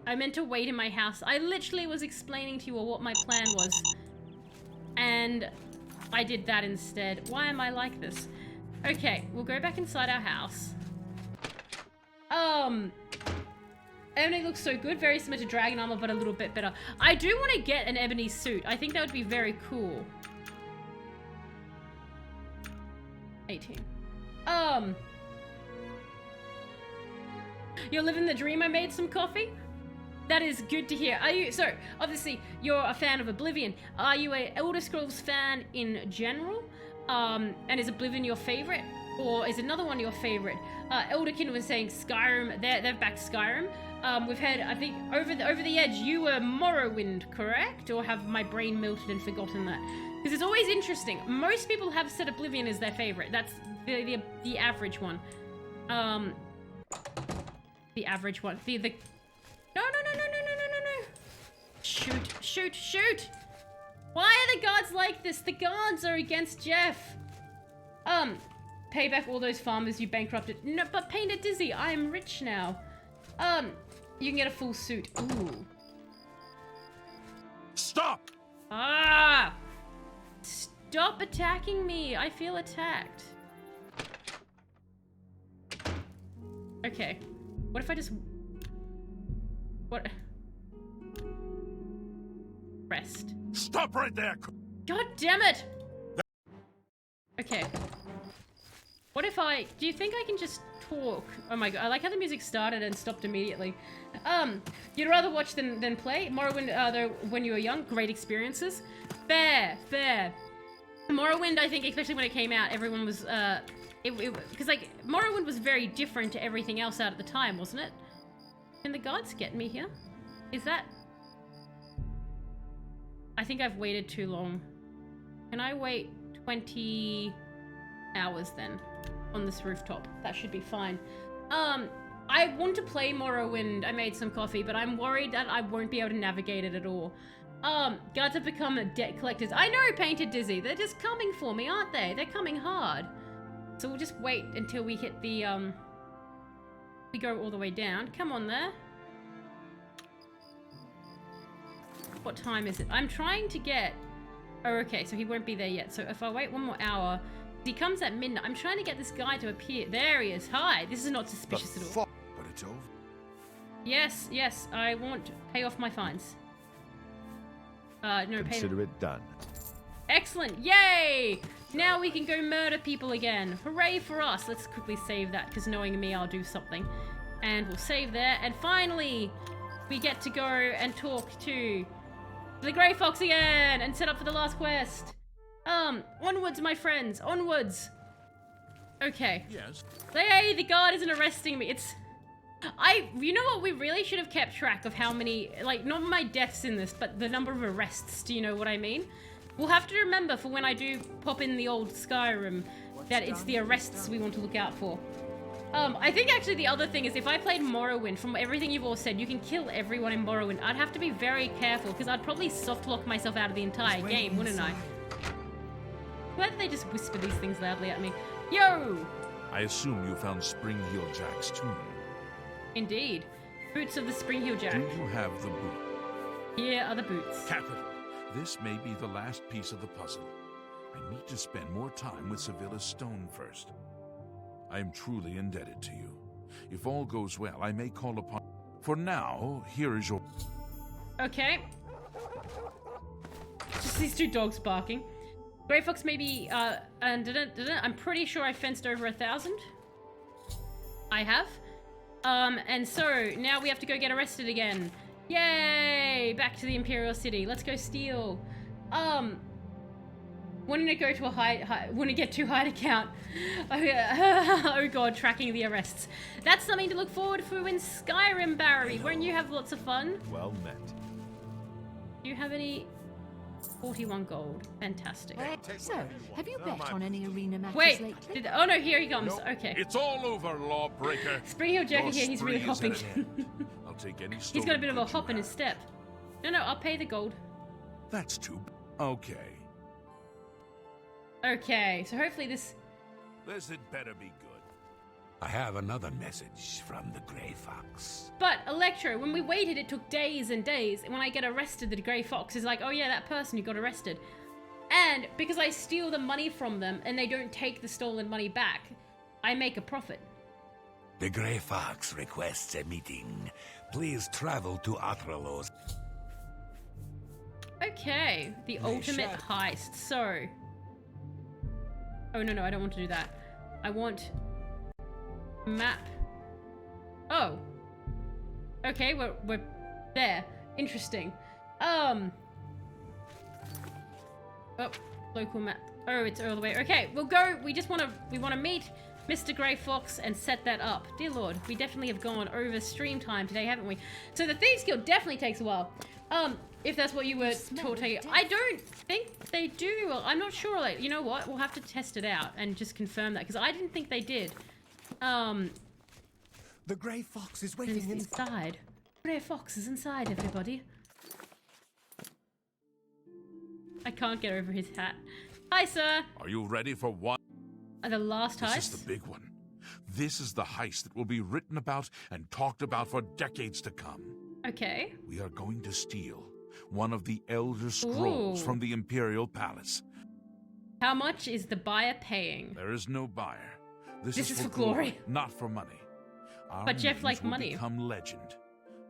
I meant to wait in my house. I literally was explaining to you all what my plan was. And I did that instead. Why am I like this? Okay, we'll go back inside our house. Ebony looks so good. Very similar to dragon armor, but a little bit better. I do want to get an ebony suit. I think that would be very cool. 18. You're living the dream. I made some coffee. That is good to hear. Are you, so obviously you're a fan of Oblivion. Are you a Elder Scrolls fan in general? And is Oblivion your favorite? Or is another one your favorite? Elderkin was saying Skyrim, they've backed Skyrim. We've had, I think, over the edge, you were Morrowind, correct? Or have my brain melted and forgotten that? Because it's always interesting. Most people have said Oblivion is their favorite. That's the average one. The average one. No. Shoot. Why are the guards like this? The guards are against Jeff. Pay back all those farmers you bankrupted. No, but Painted Dizzy, I am rich now. You can get a full suit. Ooh. Stop! Ah! Stop attacking me. I feel attacked. Okay. What if I just... What? Rest. Stop right there! God damn it! Okay. What if I... Do you think I can just talk? Oh my god, I like how the music started and stopped immediately. You'd rather watch than play? Morrowind, though, when you were young, great experiences. Fair. Morrowind, I think, especially when it came out, everyone was, because, like, Morrowind was very different to everything else out at the time, wasn't it? Can the guards get me here? Is that... I think I've waited too long. Can I wait 20 hours then on this rooftop? That should be fine. I want to play Morrowind. I made some coffee, but I'm worried that I won't be able to navigate it at all. Guards have become debt collectors. I know, Painted Dizzy. They're just coming for me, aren't they? They're coming hard. So we'll just wait until we hit the, we go all the way down. Come on there. What time is it? I'm trying to get... Oh, okay, so he won't be there yet. So if I wait one more hour... He comes at midnight. I'm trying to get this guy to appear. There he is. Hi. This is not suspicious at all. But it's over. Yes. I won't pay off my fines. No, Consider it done. Excellent. Yay! Now we can go murder people again. Hooray for us. Let's quickly save that, because knowing me, I'll do something. And we'll save there. And finally, we get to go and talk to the Grey Fox again and set up for the last quest. Onwards, my friends. Onwards. Okay. Yes. Hey, the guard isn't arresting me. You know what? We really should have kept track of how many, like, not my deaths in this, but the number of arrests. Do you know what I mean? We'll have to remember for when I do pop in the old Skyrim that it's the arrests we want to look out for. I think actually the other thing is if I played Morrowind, from everything you've all said, you can kill everyone in Morrowind. I'd have to be very careful because I'd probably soft lock myself out of the entire game, wouldn't I? Why did they just whisper these things loudly at me? Yo! I assume you found Spring-Heel Jack's tomb. Indeed. Boots of the Spring-Heel Jack. Do you have the boot? Here are the boots. Capital. This may be the last piece of the puzzle. I need to spend more time with Sevilla's stone first. I am truly indebted to you. If all goes well, I may call upon... For now, here is your... Okay. Just these two dogs barking. Grey Fox maybe, I'm pretty sure I fenced over 1,000. I have. And so, now we have to go get arrested again. Yay! Back to the Imperial City. Let's go steal. Wanting to go to a want to get too high to count. Oh god, tracking the arrests. That's something to look forward to in Skyrim, Barry. Won't you have lots of fun? Well met. Do you have any... 41 gold. Fantastic. So, have you bet on any arena matches Wait! lately? Oh no, here he comes. Okay. It's all over, lawbreaker. Spring-Heel Jack Your here, he's really spree is hopping. at an end. I'll take any He's got a bit of a goods you hop in his have. step. No, I'll pay the gold. That's okay. Okay, so hopefully this... This had better be good. I have another message from the Grey Fox. But, Electro, when we waited, it took days and days. And when I get arrested, the Grey Fox is like, oh yeah, that person who got arrested. And because I steal the money from them and they don't take the stolen money back, I make a profit. The Grey Fox requests a meeting. Please travel to Atralos. Okay, the ultimate heist. So... Oh, no, I don't want to do that. I want... Map. Oh. Okay, we're There. Interesting. Oh, local map. Oh, it's all the way. Okay, we'll go. We want to meet Mr. Grey Fox and set that up. Dear Lord, we definitely have gone over stream time today, haven't we? So the Thieves Guild definitely takes a while. If that's what you were taught. I don't think they do. Well, I'm not sure. Like, you know what? We'll have to test it out and just confirm that, because I didn't think they did. The Grey Fox is waiting inside. Grey Fox is inside, everybody. I can't get over his hat. Hi, sir. Are you ready for what? The last heist? This is the big one. This is the heist that will be written about and talked about for decades to come. Okay. We are going to steal one of the Elder Scrolls from the Imperial Palace. How much is the buyer paying? There is no buyer. This is for glory. Not for money. Our But Jeff names likes will money. Become legend.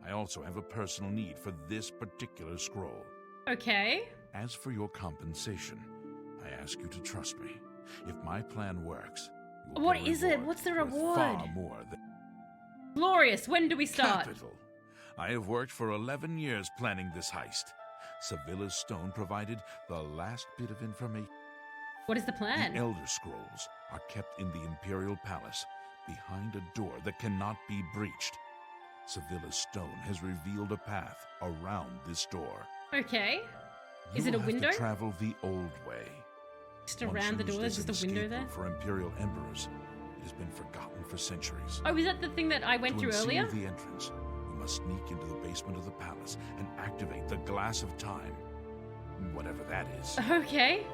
I also have a personal need for this particular scroll. Okay. As for your compensation, I ask you to trust me. If my plan works, you will What get a is it? reward What's the worth reward? Far more than Glorious. When do we start? capital. I have worked for 11 years planning this heist. Sevilla's stone provided the last bit of information. What is the plan? The Elder Scrolls are kept in the Imperial Palace, behind a door that cannot be breached. Sevilla's stone has revealed a path around this door. Okay. Is You it a will window? have to travel the old way. Just around the door, there's just a window there? For Imperial Emperors, it has been forgotten for centuries. Oh, is that the thing that I went through earlier? To unseal the entrance, you must sneak into the basement of the palace and activate the Glass of Time. Whatever that is. Okay.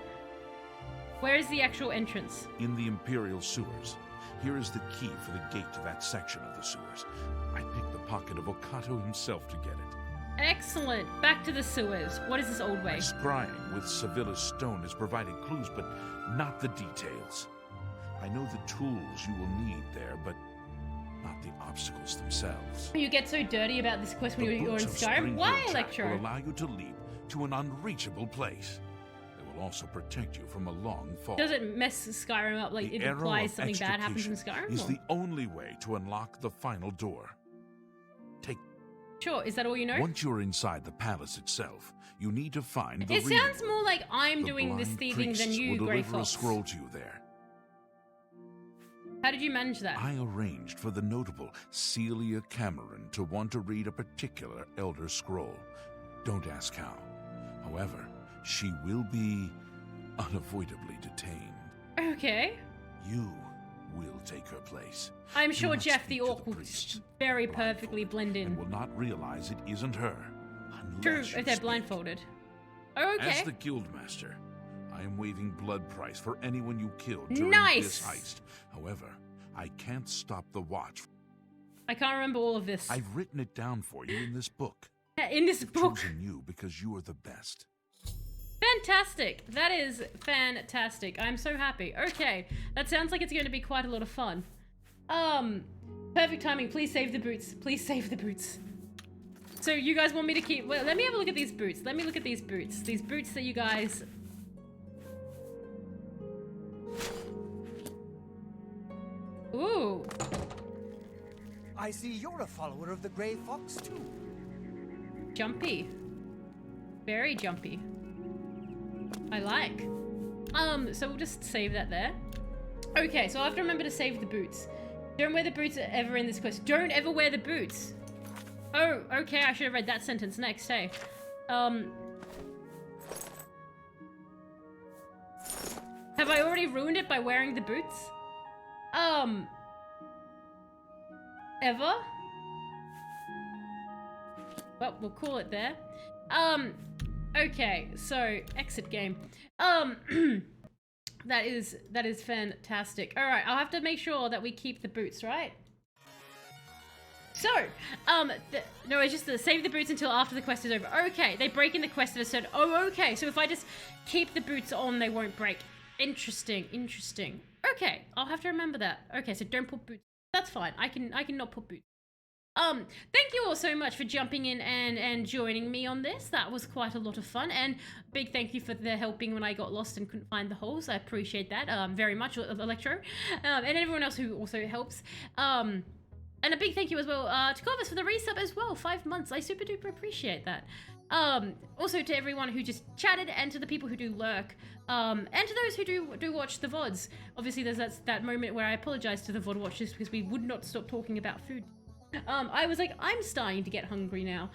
Where is the actual entrance? In the Imperial sewers. Here is the key for the gate to that section of the sewers. I picked the pocket of Okato himself to get it. Excellent. Back to the sewers. What is this old way? Scrying with Sevilla's stone has provided clues, but not the details. I know the tools you will need there, but not the obstacles themselves. You get so dirty about this quest when you're in Skyrim. Skyrim. Why, Will Electro? allow you to leap to an unreachable place. They will also protect you from a long fall. Does it mess Skyrim up? Like, The it arrow implies of something bad happens in extrication Skyrim? is or- the only way to unlock the final door. Take. Sure, is that all you know? Once you're inside the palace itself, you need to find the It real sounds more like I'm The doing this blind thieving than priests you, will Grey deliver a Fox. scroll to you there. How did you manage that? I arranged for the notable Celia Cameron to want to read a particular Elder Scroll. Don't ask how. However, she will be unavoidably detained. Okay. You will take her place. I'm Do sure not Jeff the speak to Orc will priests, very perfectly blend and in. will not realize it isn't her. True, unless you if they're speak. blindfolded. Oh, okay. As the Guildmaster, I am waiving blood price for anyone you kill during Nice! this heist. However, I can't stop the watch. I can't remember all of this. I've written it down for you in this book. In this book. Chosen you because you are the best. Fantastic. That is fantastic. I'm so happy. Okay. That sounds like it's going to be quite a lot of fun. Perfect timing. Please save the boots. Please save the boots. So you guys want me to keep... Well, let me have a look at these boots. Let me look at these boots. These boots that you guys... Ooh. I see you're a follower of the Grey Fox, too. Jumpy. Very jumpy. I like. So we'll just save that there. Okay, so I have to remember to save the boots. Don't wear the boots ever in this quest. Don't ever wear the boots. Oh, okay, I should have read that sentence next, hey. Have I already ruined it by wearing the boots? Ever? Well, we'll call it there. Okay, so exit game. That is fantastic. All right, I'll have to make sure that we keep the boots, right? So, no, it's just to save the boots until after the quest is over. Okay, they break in the quest at a certain... Oh, okay, so if I just keep the boots on, they won't break. Interesting, interesting. Okay, I'll have to remember that. Okay, so don't put boots. That's fine. I can not put boots. Thank you all so much for jumping in and joining me on this. That was quite a lot of fun, and big thank you for the helping when I got lost and couldn't find the holes. I appreciate that very much, Electro, and everyone else who also helps. And a big thank you as well to Corvus for the resub as well. 5 months. I super duper appreciate that. Also to everyone who just chatted, and to the people who do lurk, and to those who do watch the VODs. Obviously there's that moment where I apologize to the VOD watchers because we would not stop talking about food. I was like, I'm starting to get hungry now.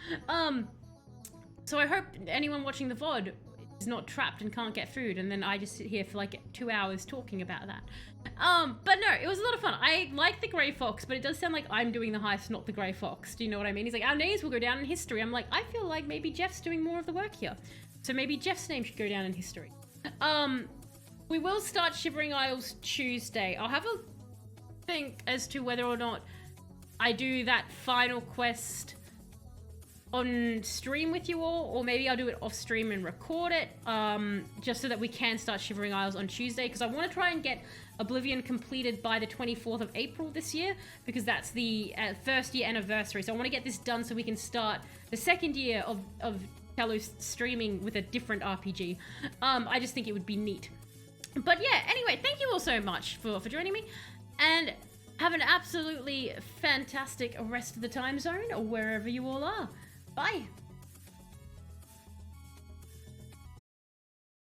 So I hope anyone watching the VOD is not trapped and can't get food, and then I just sit here for like 2 hours talking about that. But no, it was a lot of fun. I like the Grey Fox, but it does sound like I'm doing the heist, not the Grey Fox. Do you know what I mean? He's like, our names will go down in history. I'm like, I feel like maybe Jeff's doing more of the work here. So maybe Jeff's name should go down in history. We will start Shivering Isles Tuesday. I'll have a think as to whether or not I do that final quest on stream with you all, or maybe I'll do it off stream and record it, just so that we can start Shivering Isles on Tuesday, because I want to try and get Oblivion completed by the 24th of April this year, because that's the first year anniversary. So I want to get this done so we can start the second year of Talos streaming with a different RPG. I just think it would be neat. But yeah, anyway, thank you all so much for joining me, and have an absolutely fantastic rest of the time zone, or wherever you all are. Bye.